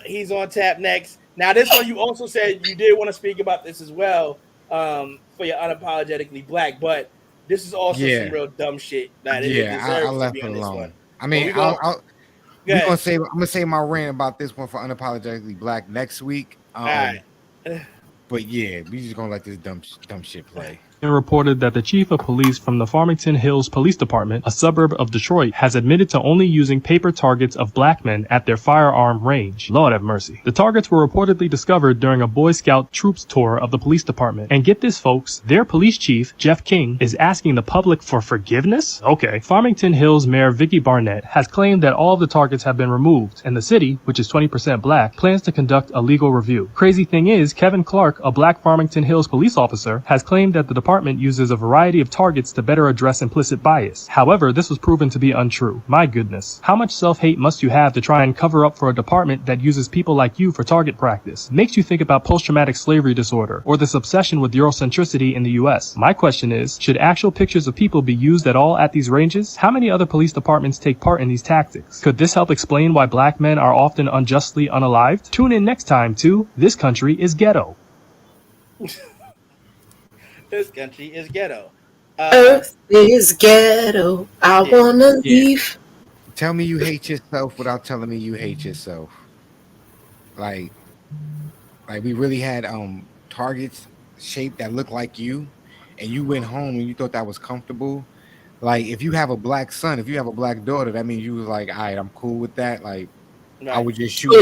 he's on tap next. Now this one you also said you did want to speak about this as well, for your Unapologetically Black, but this is also some real dumb shit that I left it alone. I mean, I'm gonna say my rant about this one for Unapologetically Black next week. All right. But yeah, we just gonna let this dumb shit play. And reported that the chief of police from the Farmington Hills Police Department, a suburb of Detroit, has admitted to only using paper targets of black men at their firearm range. Lord have mercy. The targets were reportedly discovered during a Boy Scout troops tour of the police department. And get this, folks, their police chief, Jeff King, is asking the public for forgiveness? Okay. Farmington Hills Mayor Vicky Barnett has claimed that all of the targets have been removed, and the city, which is 20% black, plans to conduct a legal review. Crazy thing is, Kevin Clark, a black Farmington Hills police officer, has claimed that the department uses a variety of targets to better address implicit bias. However, this was proven to be untrue. My goodness. How much self-hate must you have to try and cover up for a department that uses people like you for target practice? Makes you think about post-traumatic slavery disorder or this obsession with Eurocentricity in the US. My question is, should actual pictures of people be used at all at these ranges? How many other police departments take part in these tactics? Could this help explain why black men are often unjustly unalived? Tune in next time to This Country is Ghetto. This country is ghetto. Earth is ghetto. I wanna leave. Tell me you hate yourself without telling me you hate yourself. Like we really had targets shaped that looked like you, and you went home and you thought that was comfortable. Like if you have a black son, if you have a black daughter, that means you was like, all right, I'm cool with that. Like I would just shoot.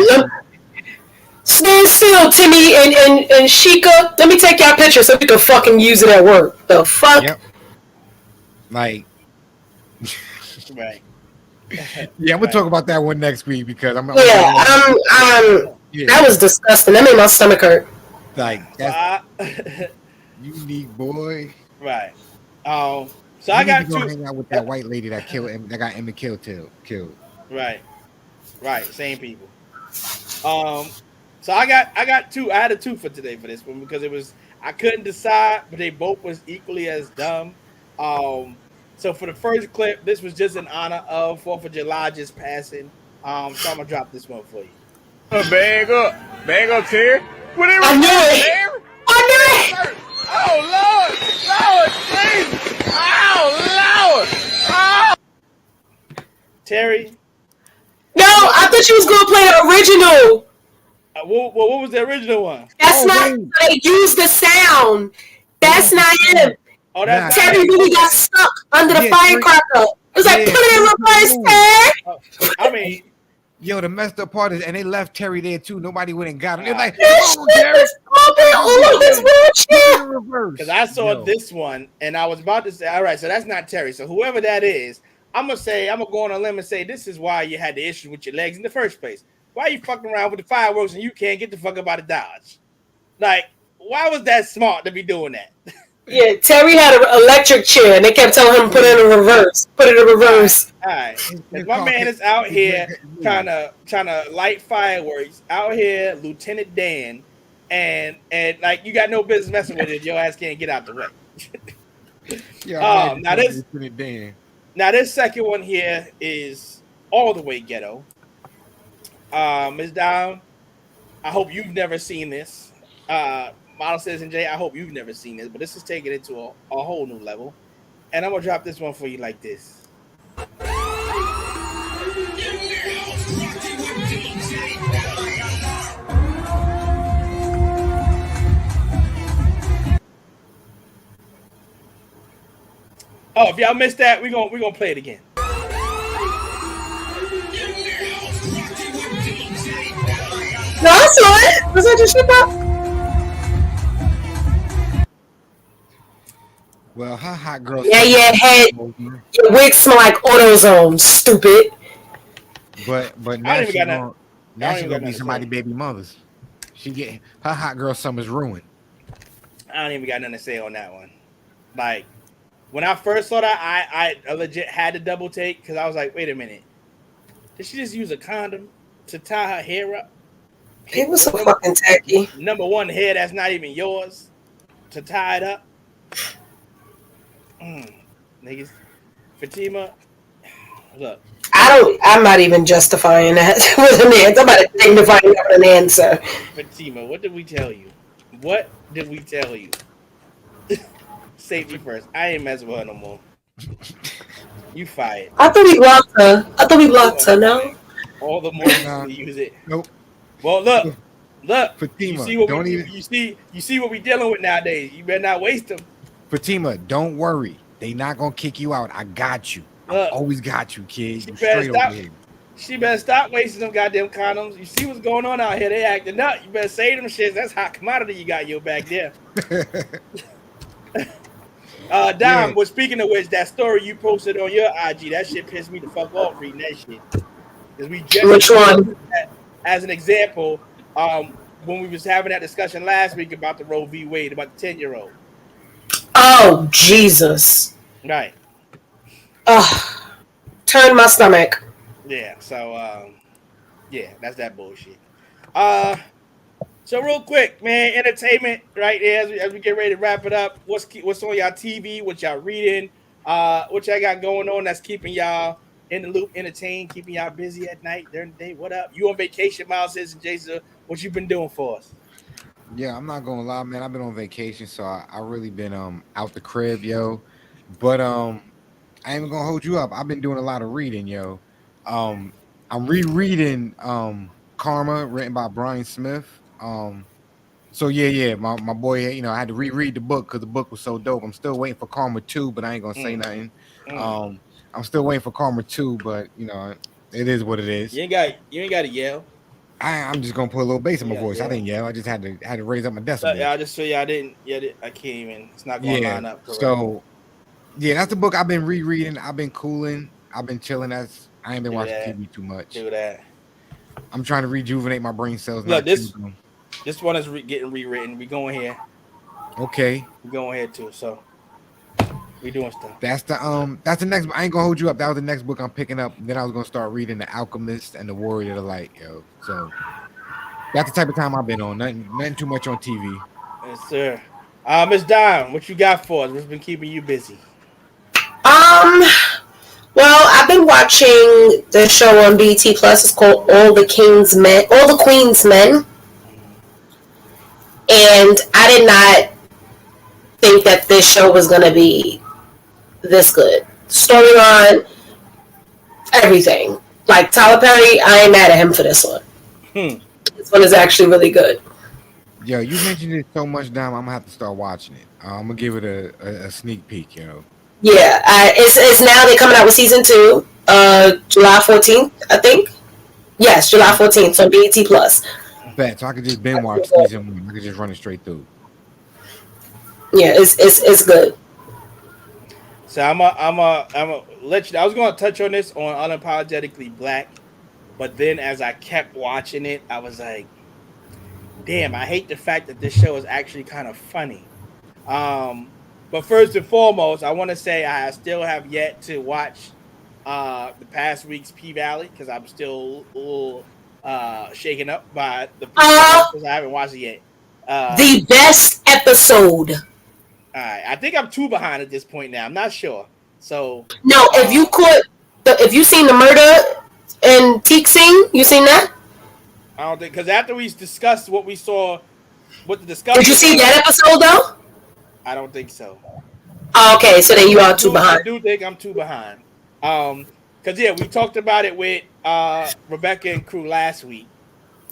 Stand still, Timmy and Sheikah. Let me take y'all picture so we can fucking use it at work. The fuck? Yep. Like, right. Yeah, I'm gonna talk about that one next week because I'm. That was disgusting. That made my stomach hurt. Like that's unique, boy. Right. So I got to two. hang out with that white lady that got Emmett killed. Right. Same people. So I got two. I had a two for today for this one because I couldn't decide, but they both was equally as dumb. So for the first clip, this was just in honor of 4th of July just passing. So I'm gonna drop this one for you. Bag up, Terry. I knew it. Oh Lord, Jesus! Oh Lord! Oh. Terry. No, I thought you was gonna play the original. What was the original one? That's not. They used the sound. That's not him. Oh, that's Terry really got stuck under the firecracker. It was like, put it in reverse, Terry. I mean, yo, the messed up part is, and they left Terry there too. Nobody went and got him. They're like, because I saw this one and I was about to say, all right, so that's not Terry. So whoever that is, I'm gonna go on a limb and say this is why you had the issue with your legs in the first place. Why are you fucking around with the fireworks and you can't get the fuck up out of Dodge? Like, why was that smart to be doing that? Yeah, Terry had an electric chair and they kept telling him put it in reverse. Put it in reverse. All right. If my man is out here trying to light fireworks, out here, Lieutenant Dan, and like you got no business messing with it if your ass can't get out the way. Now this second one here is all the way ghetto. Ms. Dom, I hope you've never seen this. Model Citizen J, I hope you've never seen this, but this is taking it to a whole new level. And I'm gonna drop this one for you like this. Oh, if y'all missed that, we're gonna play it again. No, I saw it. Was that your shit up? Well, her hot girl. Yeah, your head, your wig smell like AutoZone, stupid. But now she's gonna be somebody's baby mother's. Her hot girl summer's ruined. I don't even got nothing to say on that one. Like, when I first saw that, I legit had to double take because I was like, wait a minute. Did she just use a condom to tie her hair up? It was so fucking tacky. Number one, hair that's not even yours to tie it up. Niggas. Fatima, look. I'm not even justifying that with an answer. I'm not dignifying that with an answer. Fatima, what did we tell you? What did we tell you? Safety first. I ain't messing with her no more. You fired. I thought we blocked her. No. All the more to use it. Nope. Well, look. Fatima, you see what we dealing with nowadays. You better not waste them. Fatima, don't worry. They not gonna kick you out. I got you. I always got you, kid. She better stop wasting them goddamn condoms. You see what's going on out here? They acting up. You better save them shits. That's hot commodity you got your back there. Dom, well, speaking of which, that story you posted on your IG, that shit pissed me the fuck off reading that shit. Which one? As an example, when we was having that discussion last week about the Roe v. Wade, about the 10-year-old. Oh, Jesus. Right. Turn my stomach. Yeah, so, that's that bullshit. So real quick, man, entertainment right there as we get ready to wrap it up. What's on y'all TV? What y'all reading? What y'all got going on that's keeping y'all in the loop, entertained, keeping y'all busy at night during the day? What up? You on vacation, Miles and Jason? What you been doing for us? Yeah, I'm not gonna lie, man. I've been on vacation, so I really been out the crib, yo. But I ain't even gonna hold you up. I've been doing a lot of reading, yo. I'm rereading Karma, written by Brian Smith. So yeah, my boy, I had to reread the book because the book was so dope. I'm still waiting for Karma 2, but I ain't gonna say nothing. I'm still waiting for Karma 2, but it is what it is. You ain't got to yell. I'm just gonna put a little bass in my voice. I didn't yell. I just had to raise up my decibel. Yeah, I just feel I didn't. Yeah, I can't even. It's not gonna line up. Correct. So yeah, that's the book I've been rereading. I've been cooling. I've been chilling. I ain't been watching TV too much. Do that. I'm trying to rejuvenate my brain cells. Look, this one is getting rewritten. We going here. Okay. We going here too. So We doing stuff. That's the next. I ain't gonna hold you up. That was the next book I'm picking up. Then I was gonna start reading The Alchemist and The Warrior of the Light, yo. So that's the type of time I've been on. Nothing too much on TV. Yes, sir. Miss Dime, what you got for us? What's been keeping you busy? Well, I've been watching the show on BT Plus. It's called All the Queen's Men, and I did not think that this show was gonna be this good. Storyline, everything. Like Tyler Perry, I ain't mad at him for this one. This one is actually really good. Yo, you mentioned it so much, Dom. I'm gonna have to start watching it. I'm gonna give it a sneak peek, yo. Yeah, it's now they're coming out with season 2, July 14th, I think. Yes, July 14th, so BET Plus. Bet, so I could just binge watch season 1. I could just run it straight through. Yeah, it's good. So I'm a let you. I was going to touch on this on Unapologetically Black, but then as I kept watching it, I was like, damn, I hate the fact that this show is actually kind of funny. But first and foremost, I want to say I still have yet to watch the past week's P-Valley because I'm still a little shaken up by the because I haven't watched it yet. The best episode. All right, I think I'm 2 behind at this point now. I'm not sure. So no, if you seen the murder in Teak Sing, you seen that? I don't think because after we discussed what we saw, what the discussion. Did you see that episode though? I don't think so. Oh, okay, so then you are 2 behind. I do think I'm 2 behind. Because we talked about it with Rebecca and crew last week.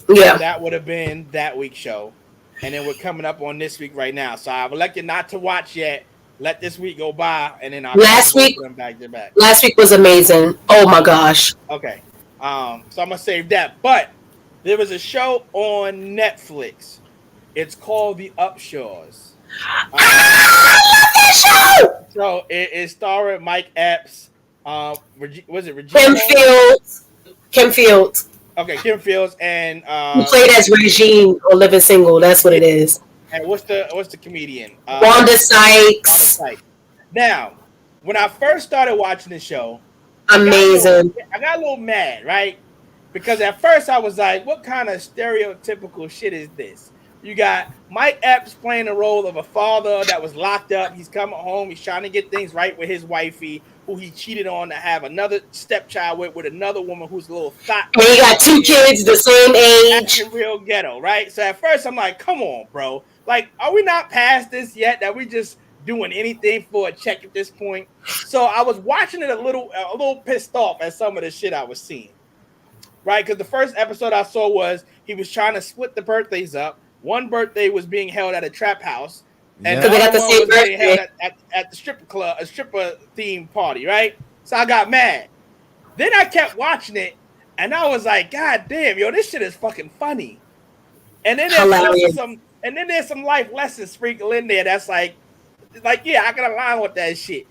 Yeah, so that would have been that week's show, and then we're coming up on this week right now. So I've elected not to watch yet. Let this week go by, and then I'll last week them back to back. Last week was amazing. Oh my gosh. Okay. So I'm gonna save that. But there was a show on Netflix. It's called The Upshaws. I love that show. So it's starring Mike Epps. Was it Regina? Kim Fields. Okay, Kim Fields and who played as Regine or Living Single. That's what it is. And what's the comedian? Wanda Sykes. Now, when I first started watching the show, amazing. I got a little mad, right? Because at first I was like, what kind of stereotypical shit is this? You got Mike Epps playing the role of a father that was locked up. He's coming home. He's trying to get things right with his wifey, who he cheated on to have another stepchild with another woman who's a little thought. And he got 2 kids the same age. That's real ghetto, right? So at first I'm like, come on, bro. Like, are we not past this yet? That we just doing anything for a check at this point? So I was watching it a little pissed off at some of the shit I was seeing, right? Because the first episode I saw was he was trying to split the birthdays up. One birthday was being held at a trap house, and the other one was being held at the stripper club, a stripper themed party, right? So I got mad. Then I kept watching it, and I was like, God damn, yo, this shit is fucking funny. And then there's some life lessons sprinkled in there that's like, yeah, I can align with that shit.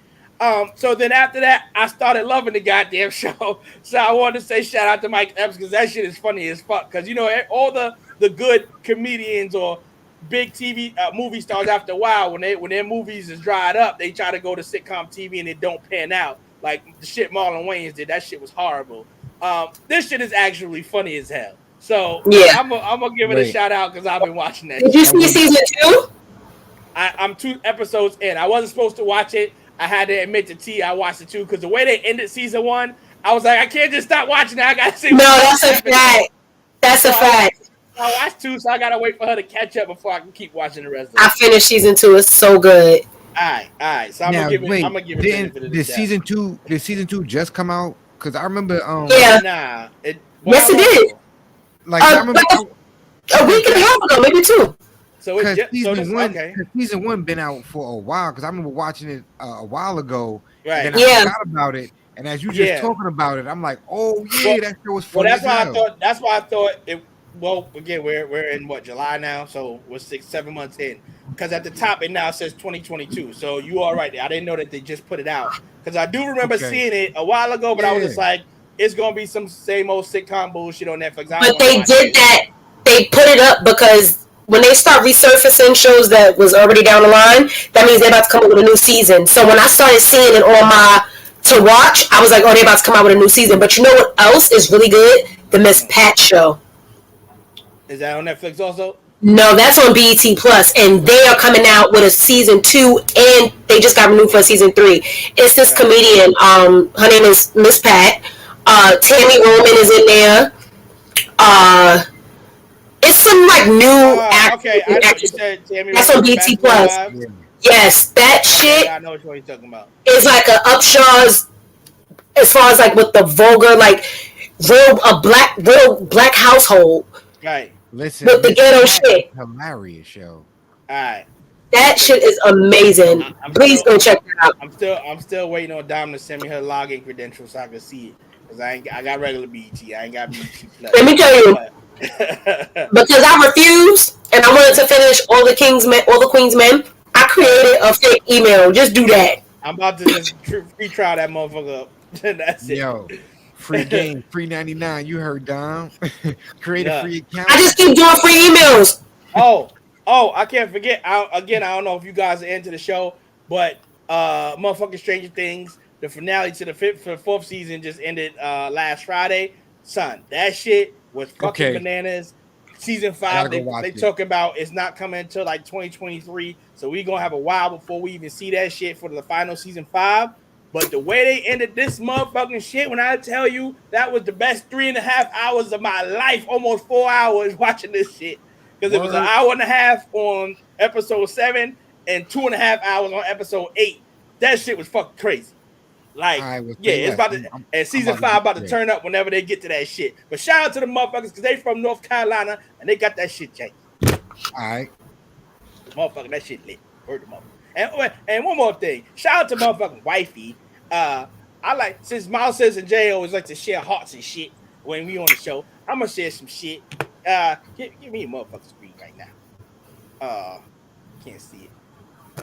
So then after that, I started loving the goddamn show. So I wanted to say shout out to Mike Epps because that shit is funny as fuck. Because all the good comedians or big TV movie stars, after a while, when their movies is dried up, they try to go to sitcom TV and it don't pan out. Like the shit Marlon Wayans did, that shit was horrible. This shit is actually funny as hell. So yeah, I'm gonna give it a shout out because I've been watching that. Did you see season 2? I'm 2 episodes in. I wasn't supposed to watch it. I had to admit to T, I watched it too because the way they ended season 1, I was like, I can't just stop watching it. I gotta see. No, that's a fact. That's a fact. I watched 2, so I gotta wait for her to catch up before I can keep watching the rest of it. I finished season 2. It's so good. All right. So I'm gonna give it. Did season 2 just come out? Because I remember. Yeah. Nah. Yes, it did. Like I remember a week and a half ago, maybe 2. So it's season 1 been out for a while because I remember watching it a while ago. Right. And then I forgot about it, and as you just talking about it, I'm like, oh yeah, that show was funny. Well, that's why I thought it. Well, again, we're in July now, so we're 6-7 months in. Because at the top it now says 2022. So you are right there. I didn't know that they just put it out because I do remember seeing it a while ago, but I was just like, it's gonna be some same old sitcom bullshit on Netflix. But they did that. They put it up because when they start resurfacing shows that was already down the line, that means they're about to come up with a new season. So when I started seeing it on my to watch, I was like, oh, they're about to come out with a new season. But you know what else is really good? The Miss Pat show. Is that on Netflix also? No, that's on BET Plus, and they are coming out with a season 2, and they just got renewed for season 3. It's this comedian. Her name is Miss Pat. Tammy Roman is in there. It's some like new actors. Okay, I know you said Tammy. That's on BET Plus. Yes, that shit. Yeah, I know what you're talking about. It's like a Upshaw's, as far as like with the vulgar, like real black household. Right. Listen, with the ghetto shit. Hilarious show. All right. That shit is amazing. Please go check that out. I'm still waiting on Dom to send me her login credentials so I can see it. Cause I got regular BET. I ain't got BET Plus. Let me tell you, because I refused and I wanted to finish all the Queen's Men. I created a fake email. Just do that. I'm about to just free trial that motherfucker up. That's it. Yo, free game, free 99. You heard Dom. Create a free account. I just keep doing free emails. Oh, I can't forget. I don't know if you guys are into the show, but motherfucking Stranger Things, the finale to the fourth season just ended last Friday. Son, that shit was fucking bananas. Season 5, they talk about it's not coming until like 2023, so we gonna have a while before we even see that shit for the final season 5. But the way they ended this motherfucking shit, when I tell you that was the best 3.5 hours of my life, almost 4 hours watching this shit, because it was an hour and a half on episode 7 and 2.5 hours on episode 8. That shit was fucking crazy. Like, it's about to, and season 5 about to turn up whenever they get to that shit. But shout out to the motherfuckers because they from North Carolina and they got that shit changed. All right. Motherfucker, that shit lit. Word the motherfucker. And one more thing. Shout out to motherfucking wifey. I like, since Miles says and Jay always like to share hearts and shit when we on the show, I'm going to share some shit. Give me a motherfucking screen right now. Can't see it.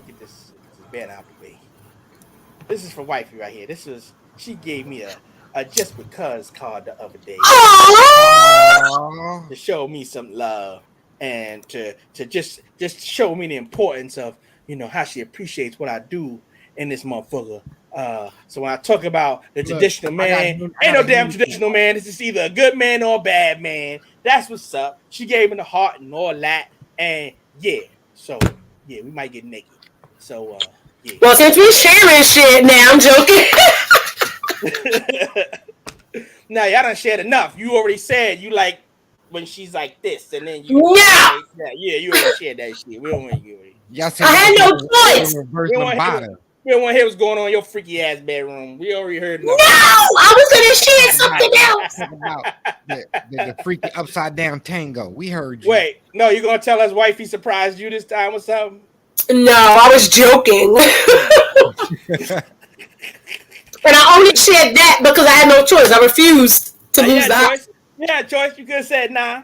Get this bad out of the way. This is for wifey right here. She gave me a just because card the other day. To show me some love and to just show me the importance of, how she appreciates what I do in this motherfucker. So when I talk about the traditional man, ain't no damn traditional man. This is either a good man or a bad man. That's what's up. She gave me the heart and all that. And we might get naked. So yeah. Well, since we're sharing shit now, I'm joking. Now, y'all done shared enough. You already said you like when she's like this, and then you. You already shared that shit. We don't want you. I had no choice. We don't want to hear what's going on in your freaky ass bedroom. We already heard enough. No, I was gonna share something else. About the freaky upside down tango. We heard you. Wait, no, you gonna tell us wifey surprised you this time or something? No, I was joking. And I only shared that because I had no choice. I refused to lose that. Yeah, choice. You could have said nah.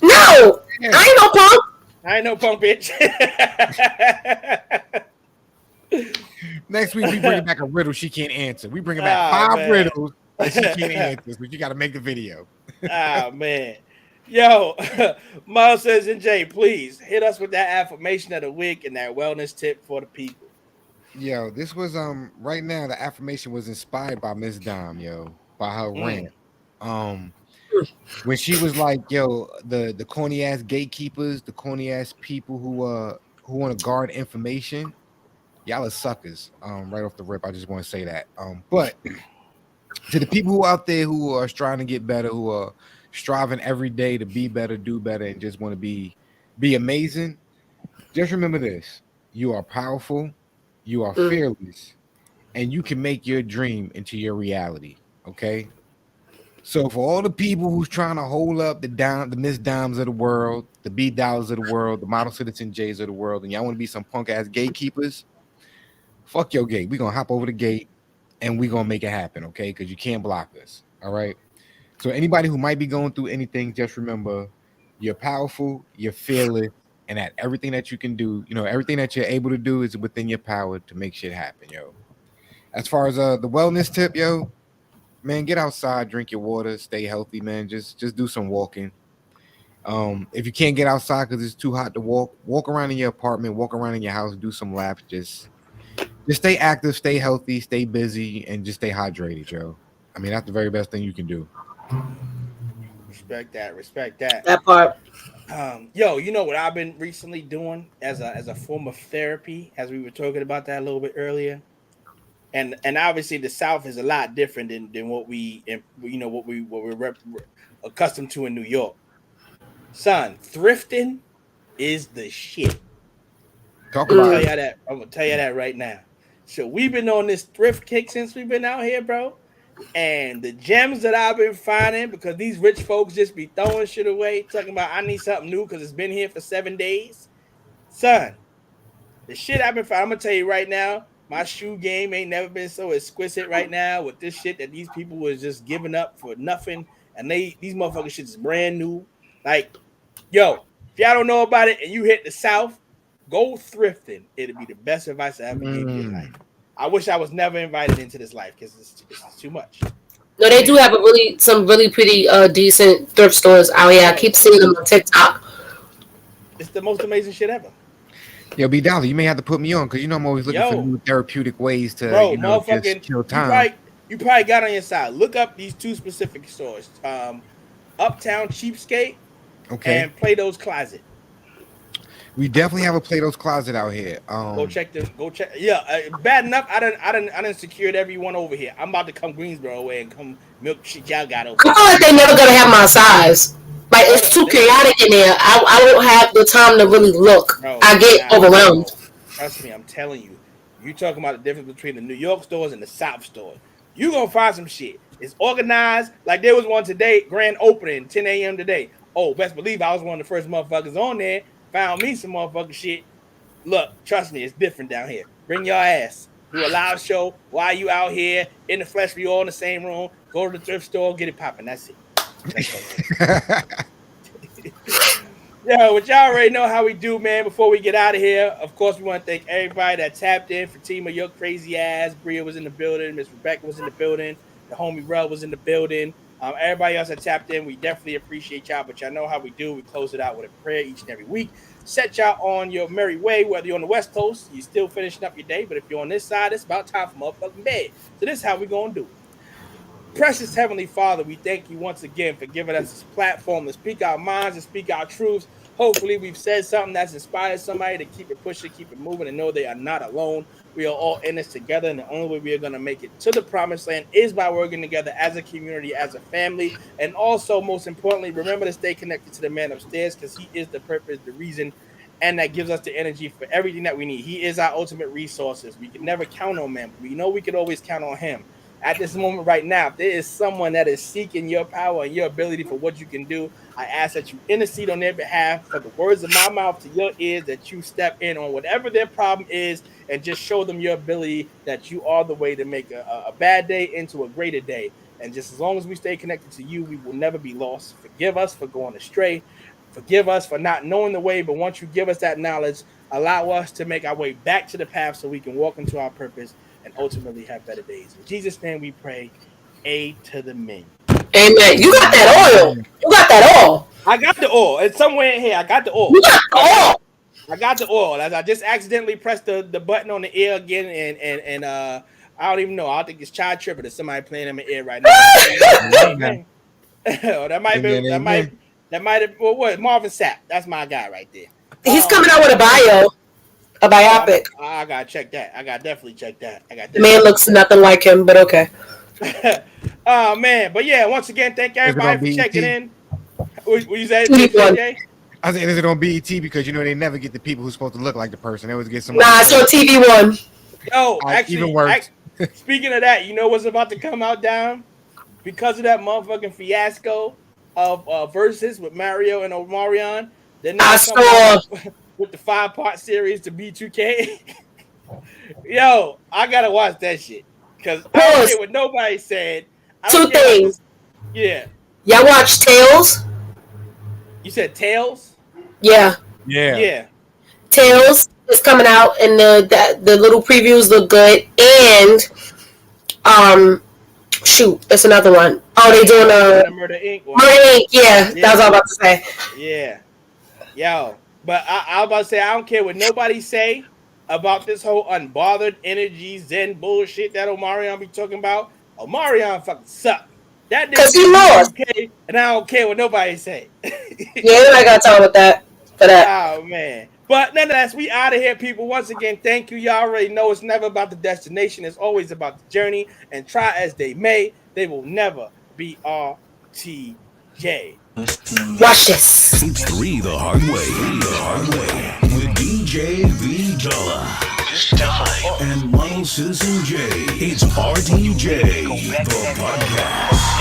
No, I ain't no punk. I ain't no punk, bitch. Next week, we bring back a riddle she can't answer. We bring back 5 riddles that she can't answer, but you got to make the video. Man. Yo, Miles says, and Jay, please hit us with that affirmation of the week and that wellness tip for the people. Yo, this was right now the affirmation was inspired by Miss Dom, by her rant. When she was like, the corny ass gatekeepers, the corny ass people who want to guard information, y'all are suckers. Right off the rip, I just want to say that. But to the people who out there who are striving to get better, who are striving every day to be better, do better, and just want to be amazing, just remember this: you are powerful, you are fearless, and you can make your dream into your reality. Okay. So for all the people who's trying to hold up the Miss Dimes of the world, the BDOLLAs of the world, the Model Citizen J's of the world, and y'all want to be some punk ass gatekeepers, fuck your gate. We're gonna hop over the gate and we're gonna make it happen, okay? Because you can't block us. All right. So anybody who might be going through anything, just remember you're powerful, you're fearless, and that everything that you can do, everything that you're able to do is within your power to make shit happen, As far as the wellness tip, man, get outside, drink your water, stay healthy, man. Just do some walking. If you can't get outside because it's too hot to walk around in your apartment, walk around in your house, do some laps. Just stay active, stay healthy, stay busy, and just stay hydrated, yo. I mean, that's the very best thing you can do. Respect that. That part. Yo, you know what I've been recently doing as a form of therapy, as we were talking about that a little bit earlier, and obviously the South is a lot different than what we're accustomed to in New York. Son, thrifting is the shit. I'm gonna tell you that right now. So we've been on this thrift kick since we've been out here, bro. And the gems that I've been finding, because these rich folks just be throwing shit away, talking about I need something new because it's been here for 7 days. Son, the shit I've been finding, I'm gonna tell you right now, my shoe game ain't never been so exquisite right now with this shit that these people was just giving up for nothing. And these motherfucking shit is brand new. Like, yo, if y'all don't know about it and you hit the South, go thrifting. It'll be the best advice I ever gave you in life. I wish I was never invited into this life because it's too much. No, they do have some really pretty decent thrift stores out here. I keep seeing them on TikTok. It's the most amazing shit ever. Yo, BDOLLA, you may have to put me on because I'm always looking for new therapeutic ways to just kill time. You probably got on your side. Look up these two specific stores: Uptown Cheapskate and Plato's Closet. We definitely have a Plato's Closet out here. Go check. Yeah, bad enough. I done secured everyone over here. I'm about to come Greensboro away and come milk shit y'all got over. I feel like they're never gonna have my size. Like it's too chaotic in there. I don't have the time to really look. Bro, I get overwhelmed. Trust me, I'm telling you. You talking about the difference between the New York stores and the South stores. You gonna find some shit. It's organized. Like there was one today, grand opening, 10 a.m. today. Oh, best believe I was one of the first motherfuckers on there. Found me some motherfucking shit. Look, trust me, it's different down here. Bring your ass. Do a live show while you out here in the flesh. We all in the same room. Go to the thrift store, get it popping. That's it. Yeah, but y'all already know how we do, man. Before we get out of here, of course, we want to thank everybody that tapped in. Fatima, your crazy ass. Bria was in the building. Miss Rebecca was in the building. The homie Rel was in the building. Everybody else that tapped in, we definitely appreciate y'all. But y'all know how we do. We close it out with a prayer each and every week. Set y'all on your merry way. Whether you're on the West Coast, you're still finishing up your day. But if you're on this side, it's about time for motherfucking bed. So this is how we going to do it. Precious Heavenly Father, we thank you once again for giving us this platform to speak our minds and speak our truths. Hopefully we've said something that's inspired somebody to keep it pushing, keep it moving, and know they are not alone. We are all in this together, and the only way we are going to make it to the promised land is by working together as a community, as a family. And also, most importantly, remember to stay connected to the man upstairs because he is the purpose, the reason, and that gives us the energy for everything that we need. He is our ultimate resources. We can never count on man, but we know we could always count on him. At this moment right now, if there is someone that is seeking your power and your ability for what you can do, I ask that you intercede on their behalf for the words of my mouth to your ears, that you step in on whatever their problem is and just show them your ability that you are the way to make a bad day into a greater day. And just as long as we stay connected to you, we will never be lost. Forgive us for going astray. Forgive us for not knowing the way, but once you give us that knowledge, allow us to make our way back to the path so we can walk into our purpose and ultimately have better days. In Jesus' name we pray. A to the men. Amen. You got that oil. You got that oil. I got the oil. It's somewhere in here. I got the oil. You got the oil. I got the oil. As I just accidentally pressed the button on the ear again, and I don't even know. I think it's child tripping. There's somebody playing in my ear right now. that might have. Well, what? Marvin Sapp. That's my guy right there. He's coming out with a biopic. I gotta check that. I gotta definitely check that. The man looks nothing like him, but okay. Oh man, but yeah, once again, thank everybody for checking in. What you say, TJ? I said, is it on BET because they never get the people who's supposed to look like the person. They always get some. Nah, it's on TV One. Yo, actually, even worse. Speaking of that, you know what's about to come out down because of that motherfucking fiasco of verses with Mario and Omarion. They're now coming out with the 5-part series to B2K. Yo, I gotta watch that shit because I don't hear what nobody said. Two things. Yeah. Y'all watch Tales? You said Tales? Yeah. Tales is coming out, and the little previews look good. And shoot, it's another one. Oh, they doing Murder Inc. Murder Inc. Yeah, that's what I was about to say. Yeah, yo, but I was about to say I don't care what nobody say about this whole unbothered energy Zen bullshit that Omarion be talking about. Omarion fucking suck. That because he lost. Okay, and I don't care what nobody say. Yeah, I got to talk with that for that. Oh man. But nonetheless, we out of here, people. Once again, thank you. Y'all already know it's never about the destination. It's always about the journey. And try as they may, they will never be RTJ. Watch this. It's 3 the hard way. With DJ BDOLLA. This time. And Model Citizen J. It's RTJ the Podcast.